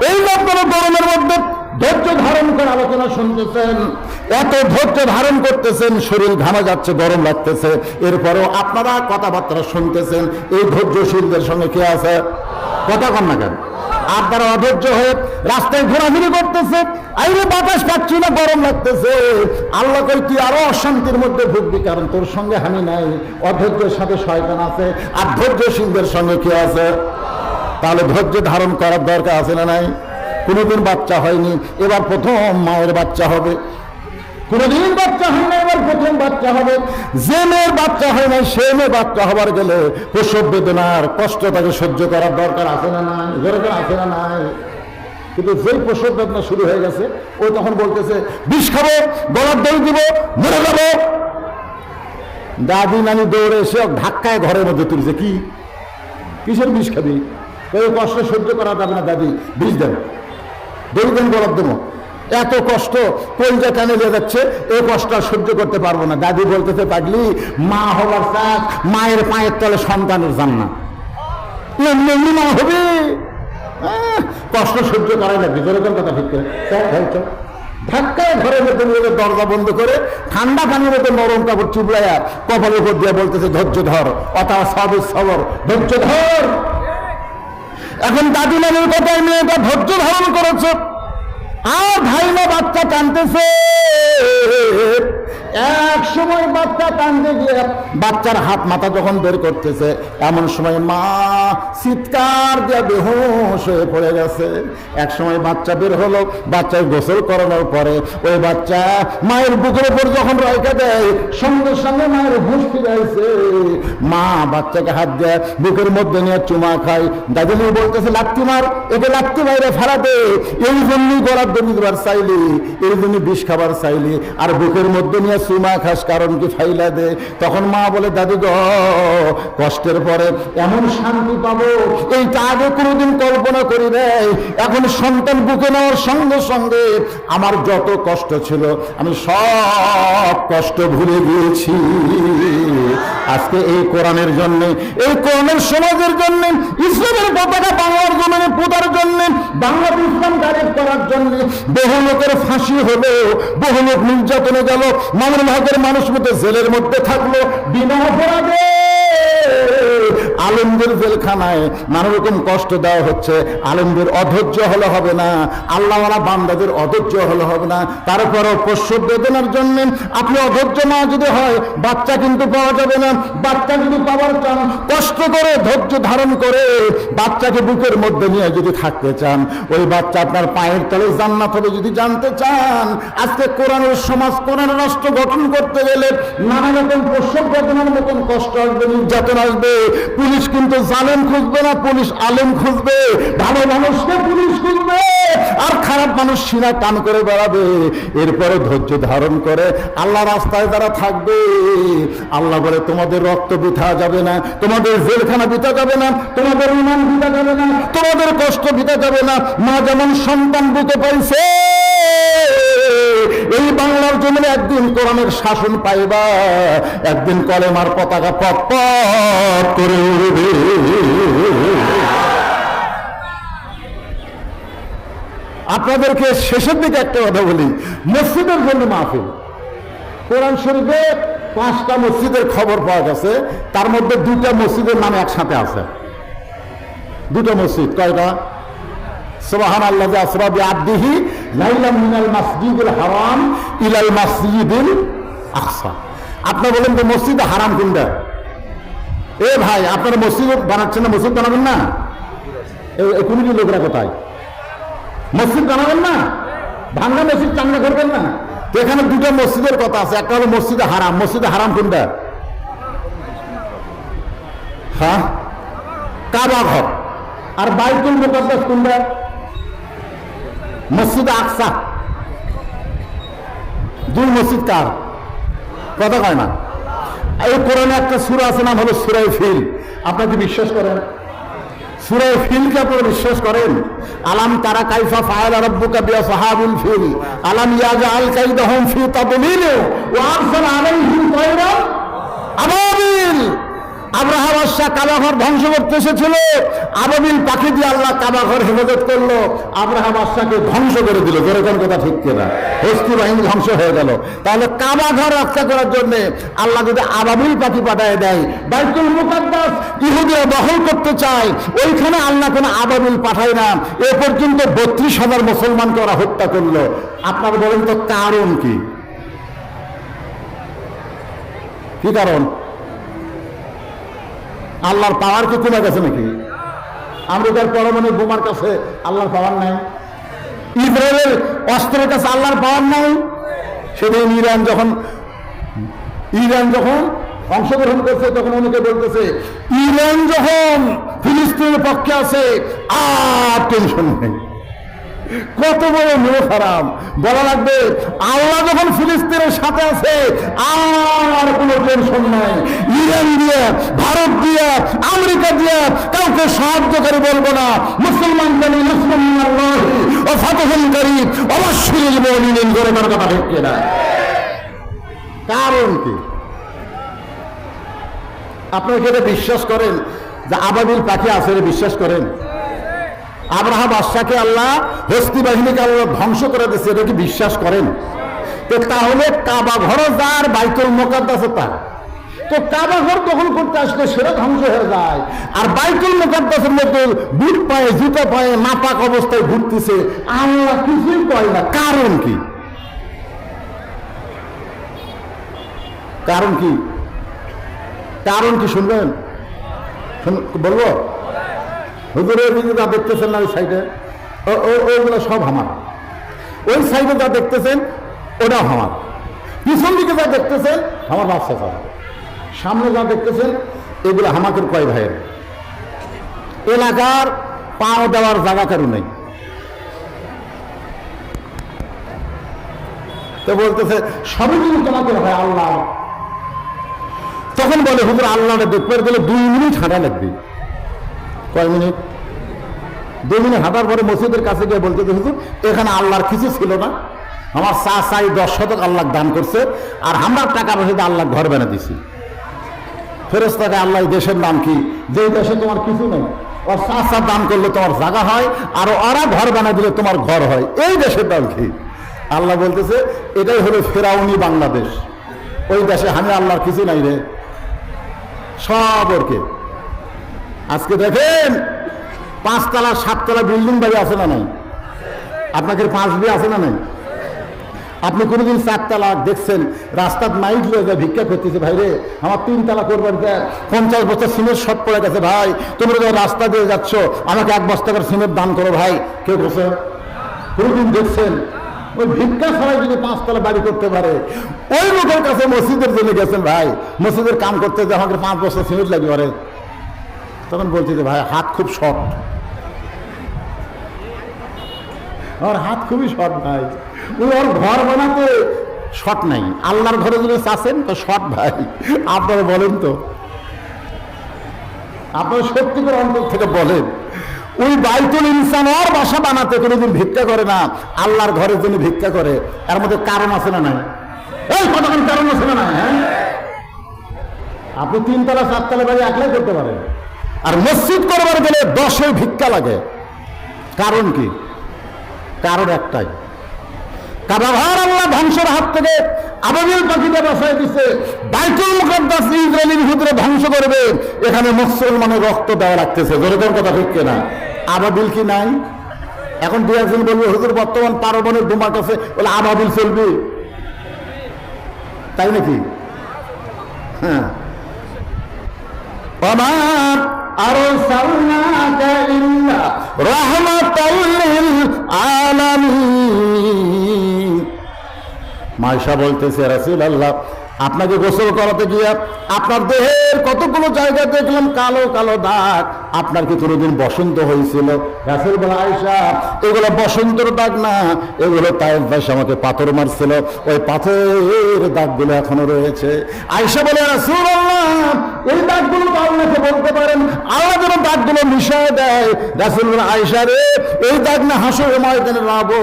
এই আপনারা গরমের মধ্যে ধৈর্য ধারণ করে আলোচনা শুনতেছেন, এত ধৈর্য ধারণ করতেছেন, শরীর ঘামা যাচ্ছে, গরম লাগতেছে, এরপরেও আপনারা কথাবার্তা শুনতেছেন। এই ধৈর্যশীলদের সঙ্গে কে আছে? কথা কন না কেন? আপনারা অধৈর্য হয়ে রাস্তায় ঘোরাঘুরি করতেছে, আইরে বাতাস পাচ্ছি না, গরম লাগতেছে। আল্লাহ কই তুই আরো অশান্তির মধ্যে ভুগবি, কারণ তোর সঙ্গে হানি নাই। অধৈর্যের সাথে শয়তান আছে, আর ধৈর্যশীলদের সঙ্গে কে আছে? তাহলে ধৈর্য ধারণ করার দরকার আছে না নাই? কোনোদিন বাচ্চা হয়নি, এবার প্রথম মায়ের বাচ্চা হবে। কোনোদিন বাচ্চা হয় না, এবার প্রথম বাচ্চা হবে। যে মেয়ের বাচ্চা হয় না, সে মেয়ে বাচ্চা হবার গেলে প্রসব বেদনার কষ্ট তাকে সহ্য করার দরকার আছে না নাই? দরকার আছে না নাই? কিন্তু যেই প্রসব বেদনা শুরু হয়ে গেছে ও তখন বলতেছে বিষ খাবো, গলার দড়ি দিব, মরে যাবো। দাদি নানি দৌড়ে এসে ধাক্কায় ঘরের মধ্যে তুলছে। কি কিসের বিষ খাবি? ওই কষ্ট সহ্য করা যাবে না দাদি, বিষ দেন, দড়ি দেন, গলার দেবো। এত কষ্ট কলজা টানে দিয়ে যাচ্ছে, এই কষ্ট আর সহ্য করতে পারবো না। দাদি বলতেছে পাগলি, মা হবার চাক, মায়ের পায়ের তলে সন্তানের জান্নাত, এমনি এমনি মা হবে। কষ্ট সহ্য করাই লাগবে, যেরকম কথা ঠিক করে ধাক্কায় ঘরের মধ্যে নিয়ে দরজা বন্ধ করে ঠান্ডা পানির মধ্যে নরম কাপড় চুবড়াইয়া কপালের উপর দিয়ে বলতেছে ধৈর্য ধর, অথবা সবের সবর, ধৈর্য ধর। এখন দাদি নামের কথায় মেয়েটা ধৈর্য ধারণ করেছে, আর ভাইমা বাচ্চা টানতেছে। এক সময় বাচ্চা টানতে গিয়ে বাচ্চার হাত মাথা যখন বের করতেছে, এমন সময় মা চিৎকার দিয়ে বেহুশ হয়ে পড়ে গেছে। এক সময় বাচ্চা বের হলো, বাচ্চার গোসল করানোর পরে ওই বাচ্চা মায়ের বুকের উপর যখন রাইখা দেয়, সঙ্গে সঙ্গে মায়ের হুঁশ ফিরে আসে। মা বাচ্চাকে হাত দিয়ে বুকের মধ্যে নিয়ে চুমা খায়। দাদিনী বলতেছে লাত্তি মার, একে লাত্তি মাইরে ফেলাতে, এই জন্যই গলার দড়ি দেবার চাইলি, এই জন্য বিষ খাবার চাইলি, আর বুকের মধ্যে নিয়ে চুমা খাস কারণ কি ফাইলা দে। তখন মা বলে দাদু গো, কষ্টের পরে এমন শান্তি পাবো এইটা আগে কোনোদিন কল্পনা করি নাই। এখন সন্তান বুকে নেওয়ার সঙ্গে সঙ্গে আমার যত কষ্ট ছিল আমি সব কষ্ট ভুলে গিয়েছি। আজকে এই কোরআনের জন্য, এই কোরআনের সমাজের জন্য, ইসলামের পতাকা বাংলার জমিনে পোতার জন্য, বাংলাদেশ ইসলাম গায়েব করার জন্য বহু লোকের ফাঁসি হলো, বহু লোক নির্যাতনে গেল, মামুন ভাগের মানুষ মতো জেলের মধ্যে থাকলো বিনা অপরাধে। আলেমদের জেলখানায় নানা রকম কষ্ট দেওয়া হচ্ছে। আলেমদের অধৈর্য হলে হবে না, আল্লাহওয়ালা বান্দাদের অধৈর্য হলে হবে না। তারপরও প্রসব বেদনার জন্য আপনি অধৈর্য না যদি হয়, বাচ্চা কিন্তু পাওয়া যাবে না। বাচ্চা যদি পাওয়ার চান, কষ্ট করে ধৈর্য ধারণ করে বাচ্চাকে বুকের মধ্যে নিয়ে যদি থাকতে চান, ওই বাচ্চা আপনার পায়ের তলে জান্নাত হবে যদি জানতে চান। আজকে কোরআনের সমাজ, কোরআন রাষ্ট্র গঠন করতে গেলে নানা রকম প্রসব বেদনার মতন কষ্ট আসবে, নির্যাতন আসবে। পুলিশ কিন্তু জালেম খুঁজবে না, পুলিশ আলেম খুঁজবে। ভালো মানুষকে পুলিশ খুঁজবে, আর খারাপ মানুষ সিনা টান করে বেড়াবে। এরপরে ধৈর্য ধারণ করে আল্লাহ রাস্তায় যারা থাকবে, আল্লাহ বলে তোমাদের রক্ত বৃথা যাবে না, তোমাদের জেলখানা বৃথা যাবে না, তোমাদের ইমান বৃথা যাবে না, তোমাদের কষ্ট বৃথা যাবে না। মা যেমন সন্তান বুকে পাইছে, এই বাংলার জমিনে একদিন কোরআনের শাসন পাইবা, একদিন কলেমার পতাকা পপ পপ করে উড়বে। আপনাদেরকে শেষের দিকে একটা কথা বলি, মসজিদের জন্য মাহফিল। কোরআন শরীফে 5টা মসজিদের খবর পাওয়া গেছে, তার মধ্যে 2টা মসজিদের নাম একসাথে আছে। 2টা মসজিদ, কয়টা? সুবহানাল্লাযী আসরা বিআবদিহি লাইলাম মিনাল মাসজিদিল হারাম ইলাল মাসজিদিল আকসা। আপনি বলেন যে মসজিদে হারাম কোনটা? এ ভাই, আপনারা মসজিদ বানাচ্ছেন না, মসজিদ বানাবেন না? এই কমিটির লোকরা কোথায়? মসজিদ বানাবেন না, ভাঙ্গা মসজিদ চাঙ্গা করবেন না। তো এখানে 2টা মসজিদের কথা আছে, একটা হলো মসজিদে হারাম। মসজিদে হারাম কোনটা? হ্যাঁ, কাবা ঘর। আর বাইতুল মুকাদ্দাস কোনটা? মসজিদে আকসা। 2 মসজিদ কার? কথা কয় না। এই কোরআনে একটা সূরা আছে, নাম হলো সূরা ফিল। আপনারা কি বিশ্বাস করেন? সূরা ফিলকে আপনারা বিশ্বাস করেন? আলাম তারা কাইফা ফাআলা রাব্বুকা বিআসহাবিল ফিল আলাম ইয়াজআল কাইদাহুম ফি তাদলিল ওয়া আরসালা আলাইহিম তায়রান আবাবিল। আব্রাহা বাদশাহ কাবাঘর ধ্বংস করতে এসেছিল, আবাবিল পাখি দিয়ে আল্লাহ কাবাঘর হেফাজত করলো, আব্রাহা বাদশাকে ধ্বংস করে দিল। যেরকম কথা ঠিক কিনা? হস্তি বাহিনী ধ্বংস হয়ে গেল। তাহলে কাবাঘর রক্ষা করার জন্য আল্লাহ যদি আবাবিল পাখি পাঠায় দেয়, বাইতুল মুকাদ্দাস ইহুদিরা দখল করতে চায়, ওইখানে আল্লাহ কোনো আবাবিল পাঠায় না। এ পর্যন্ত 32,000 মুসলমানকে ওরা হত্যা করলো। আপনারা বলেন তো কারণ কি? কি কারণ? আল্লাহর পাওয়ার কি কমে গেছে নাকি? আমেরিকার পরমাণু বোমার কাছে আল্লাহর পাওয়ার নাই? ইসরায়েলের অস্ত্রের কাছে আল্লাহর পাওয়ার নাই? সেদিন ইরান যখন অংশগ্রহণ করছে, তখন অনেকে বলতেছে ইরান যখন ফিলিস্তিনের পক্ষে আছে আর টেনশন নেই। কত বড় মুখ হারাম। বলা লাগবে আল্লাহ যখন ফিলিস্তিনের সাথে আছে আর কোনো টেনশন নাই। ইরান দিয়ে, ভারত দিয়ে, আমেরিকা দিয়ে কাউকে সাহায্যকারী বলবো না। মুসলমান জানি মুসলিম ও ফাতহুনকারী অবশ্যই মুমিনিন করে তার কথা ঠিক কিনা? কারণ কি? আপনারা কি এটা বিশ্বাস করেন যে আবাবিল পাখি আছে? বিশ্বাস করেন? আব্রাহা বাদশাকে আল্লাহ, হস্তি বাহিনীকে আল্লাহ ধ্বংস করে দিচ্ছে, এটা কি বিশ্বাস করেন? তো তাহলে কাবা ঘর যার, বাইতুল মুকাদ্দাস তার। তো কাবা ঘর দখল করতে আসলে সেটা ধ্বংস হয়ে যায়, আর বাইতুল মুকাদ্দাসের মধ্যে বুট পায়ে, জুতা পায়ে নাপাক অবস্থায় ঘুরতেছে, আল্লাহ কিছুই কয় না। কারণ কি? কারণ কি? কারণ কি শুনবেন? বলবো? হুজুরের দিকে যা দেখতেছেন না ওই সাইডে, ওইগুলো সব আমার। ওই সাইডে যা দেখতেছেন ওটাও আমার। পিছন দিকে যা দেখতেছেন আমার বাচ্চা স্যার। সামনে যা দেখতেছেন এগুলো আমাকে কয় ভাইয়ের। এলাকার পাও দেওয়ার জায়গা কারো নেই। তো বলতেছে সবই কিন্তু তোমাকে ভাই আল্লাহ। তখন বলে হুজুর আল্লাহটা দেখতে গেলে 2 মিনিট হাঁটা লাগবে। কয় মিনিট? 2 মিনিট হাঁটার পরে মসজিদের কাছে গিয়ে বলতে হুজুর এখানে আল্লাহর কিছু ছিল না, আমার চাই 10 শতক আল্লাহ দান করছে, আর আমরা টাকা পয়সা আল্লাহ ঘর বানিয়ে দিছি। ফেরেশতাকে আল্লাহ দেশের নাম কি? যে দেশে তোমার কিছু নেই, ওর চাচা দান করলে তোমার জায়গা হয়, আর ওরা ঘর বানিয়ে দিলে তোমার ঘর হয়। এই দেশের নাম কি? আল্লাহ বলতেছে এটাই হলো ফেরাউনি বাংলাদেশ। ওই দেশে আমি আল্লাহর কিছু নাই রে, সব ওরকে। আজকে দেখেন 5 তলা 7 তলা বিল্ডিং বাড়ি আছে না নাই? আপনাকে 5 বিয়ে আছে না নাই? আপনি কোনোদিন 4 তলা দেখছেন রাস্তার মাইক লয়ে যায় ভিক্ষা করতেছে, ভাই রে আমার 3 তলা করবার 50 বস্তা সিমেন্ট শর্ট পড়ে গেছে, ভাই তোমরা যখন রাস্তা দিয়ে যাচ্ছ আমাকে 1 বস্তা করে সিমেন্ট দান করো ভাই। কেউ বসে কোনোদিন দেখছেন? ওই ভিক্ষা ছাড়াই যদি 5 তলা বাড়ি করতে পারে, ওই লোকের কাছে মসজিদের জন্য গেছেন, ভাই মসজিদের কাম করতে যে আমাকে 5 বস্তা সিমেন্ট লাগবে পারে। তখন বলছি যে ভাই হাত খুব শর্ট, আমার হাত খুবই শর্ট ভাই। ওই ওর ঘর বানাতে শর্ট নাই, আল্লাহর ঘরে যদি চাচ্ছেন তো শর্ট ভাই। আপনারা বলেন তো, আপনারা সত্যি করে অন্তর থেকে বলেন, ওই বাইতুল ইনসান ওর বাসা বানাতে কোনোদিন ভিক্ষা করে না, আল্লাহর ঘরের জন্য ভিক্ষা করে। এর মধ্যে কারণ আছে না নাই? এই কতক্ষণ কারণ আছে না নাই? হ্যাঁ, আপনি 3 তলা 7 তলা বাড়ি একলাই করতে পারেন, আর মসজিদ করবার গেলে 10-এর ভিক্ষা লাগে। কারণ কি? কারণ একটাই, কাবা ঘর আল্লাহ ধ্বংসের হাত থেকে আবাবিল পাখিটা বাঁচাই দিছে। বাইতুল মুকাদ্দাস ইসরায়েলের ভিতরে ধ্বংস করবে, এখানে মুসলমানের রক্ত দেওয়া লাগতেছে। জোরের কথা ঠিক কিনা? আবাবিল কি নাই? এখন 2-1 বলবে হুজুর বর্তমান পারমাণবিক বোমার কাছে বলে আবাবিল চলবে, তাই নাকি? হ্যাঁ, আমার আরো সাল্লাকা ইল্লা রাহমাতাল লিল আলামিন। মায়েশা বলতেছে রাসূলুল্লাহ আপনাকে গোসল করাতে গিয়ে আপনার দেহের কতগুলো জায়গা দেখলাম কালো কালো দাগ, আপনার কি কোনোদিন বসন্ত হয়েছিল? রাসূল বলে আয়েশা এগুলো বসন্তের দাগ না, এগুলো তায়েফ বাসী আমাকে পাথর মারছিল, ওই পাথরের দাগগুলো এখনো রয়েছে। আয়েশা বলে রাসূলুল্লাহ এই দাগগুলো তো আল্লাহকে বলতে পারেন, আল্লাহ যেন দাগগুলো মিশিয়ে দেয়। রাসূল বলে আয়েশা রে এই দাগ না হাসরের ময়দানে লাবো,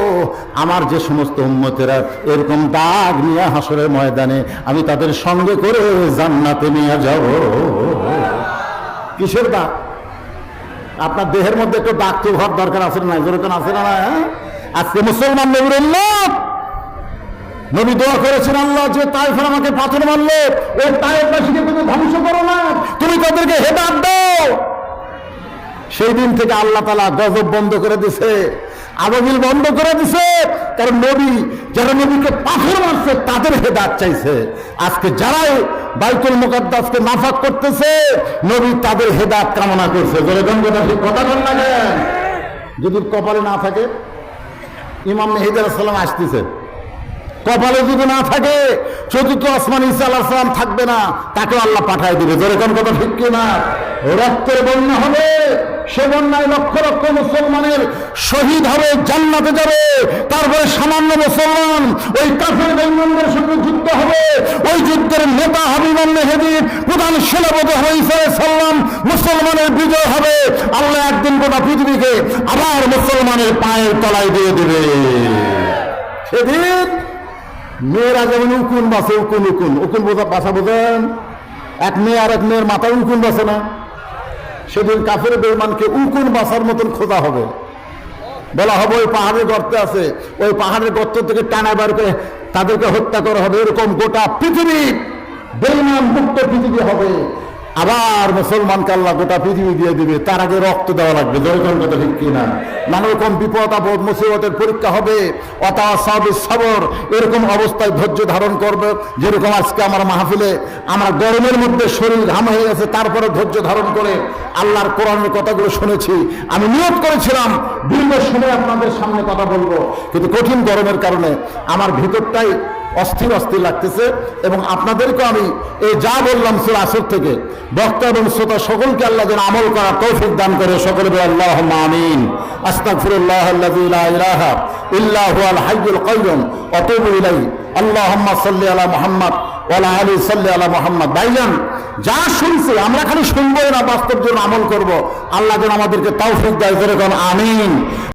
আমার যে সমস্ত উম্মতেরা এরকম দাগ নিয়ে হাসরের ময়দানে আমি তাদের সঙ্গে করে জান্নাতে নিয়ে যাব। কিসের দাগ? আপনার দেহের মধ্যে একটু দাগ তো হওয়ার দরকার আছে না? যেরকম আছে না? আজকে মুসলমান নবীর উম্মত, নবী দোয়া করেছেন আল্লাহ যে তায়েফ আমাকে পাথর মারলো, ওই তায়েফবাসীকে তুমি ধ্বংস করো না, তুমি তাদেরকে হেদায়েত দাও। সেই দিন থেকে আল্লাহ তাআলা গজব বন্ধ করে দিছে, আবাবিল বন্ধ করে দিছে। কারণ নবী যারা নবীকে পাথর মারছে তাদের হেদায়েত চাইছে। আজকে যারাই বাইতুল মুকাদ্দাসকে নাফাক করতেছে নবী তাদের হেদায়েত কামনা করছে। কথা বল না কেন? যদি কপালে না থাকে, ইমাম মেহেদী আলাইহিস সালাম আসতেছে, কপালে যদি না থাকে চতুর্থ আসমান ঈসা আলাইহিস সালাম থাকবে না, তাকে আল্লাহ পাঠায় দিবে। জোরে কোন কথা ঠিক কিনা? রক্তের বন্যা হবে, সে বন্যায় লক্ষ লক্ষ মুসলমানের শহীদ হবে, জান্নাতে যাবে। তারপরে সামান্য মুসলমান ওই কাফের বেঈমানদের সঙ্গে যুদ্ধ হবে, ওই যুদ্ধের নেতা হবে ইমাম মেহেদী, প্রধান সেনাপতি হবে ঈসা আলাইহিস সালাম, মুসলমানের বিজয় হবে। আল্লাহ একদিন গোটা পৃথিবীকে আবার মুসলমানের পায়ের তলায় দিয়ে দেবে। সেদিন মেয়েরা যেমন উকুন বাসে, উকুন উকুন উকুন বাসা বোঝেন, এক মেয়ে আর এক মেয়ের মাথায় উকুন বাসে না, সেদিন কাফের বেঈমানকে উকুন বাসার মতন খোঁজা হবে। বলা হবে ওই পাহাড়ের গর্তে আছে, ওই পাহাড়ের গর্ত থেকে টানা বার করে তাদেরকে হত্যা করা হবে। এরকম গোটা পৃথিবী বেঈমান মুক্ত পৃথিবী হবে। আবার মুসলমানকে আল্লাহ গোটা পৃথিবী দিয়ে দিবে, তার আগে রক্ত দেওয়া লাগবে। জয়করণ কথা ঠিক কিনা? নানা রকম বিপদ আপদ মুসিবতের পরীক্ষা হবে। সবর, এরকম অবস্থায় ধৈর্য ধারণ করবে। যেরকম আজকে আমার মাহফিলে আমরা গরমের মধ্যে শরীর ঘাম হয়ে গেছে, তারপরে ধৈর্য ধারণ করে আল্লাহর কোরআনের কথাগুলো শুনেছি। আমি নিয়ত করেছিলাম দীর্ঘ সময় আপনাদের সামনে কথা বলবো, কিন্তু কঠিন গরমের কারণে আমার ভিতরটাই অস্থির অস্থির লাগতেছে। এবং আপনাদেরকে আমি এই যা বললাম সূরা আসর থেকে, বক্তা এবং শ্রোতা সকলকে আল্লাহ যেন আমল করার তৌফিক দান করে। সকলে বলে আল্লাহুম্মা আমিন। আস্তাগফিরুল্লাহ আল্লাযী লা ইলাহা ইল্লা হুয়াল হাইয়ুল কাইয়্যুম ওয়া আতুবু ইলাইহি। আল্লাহুম্মা সাল্লি আলা মুহাম্মাদ ওয়া আলা আলি সাল্লি আলা মুহাম্মাদ। ভাইজান, যা শুনছি আমরা খালি শুনবো না, বাস্তব যেন আমল করব। আল্লাহ যেন আমাদেরকে তৌফিক দেয়। যেরকম আমিন।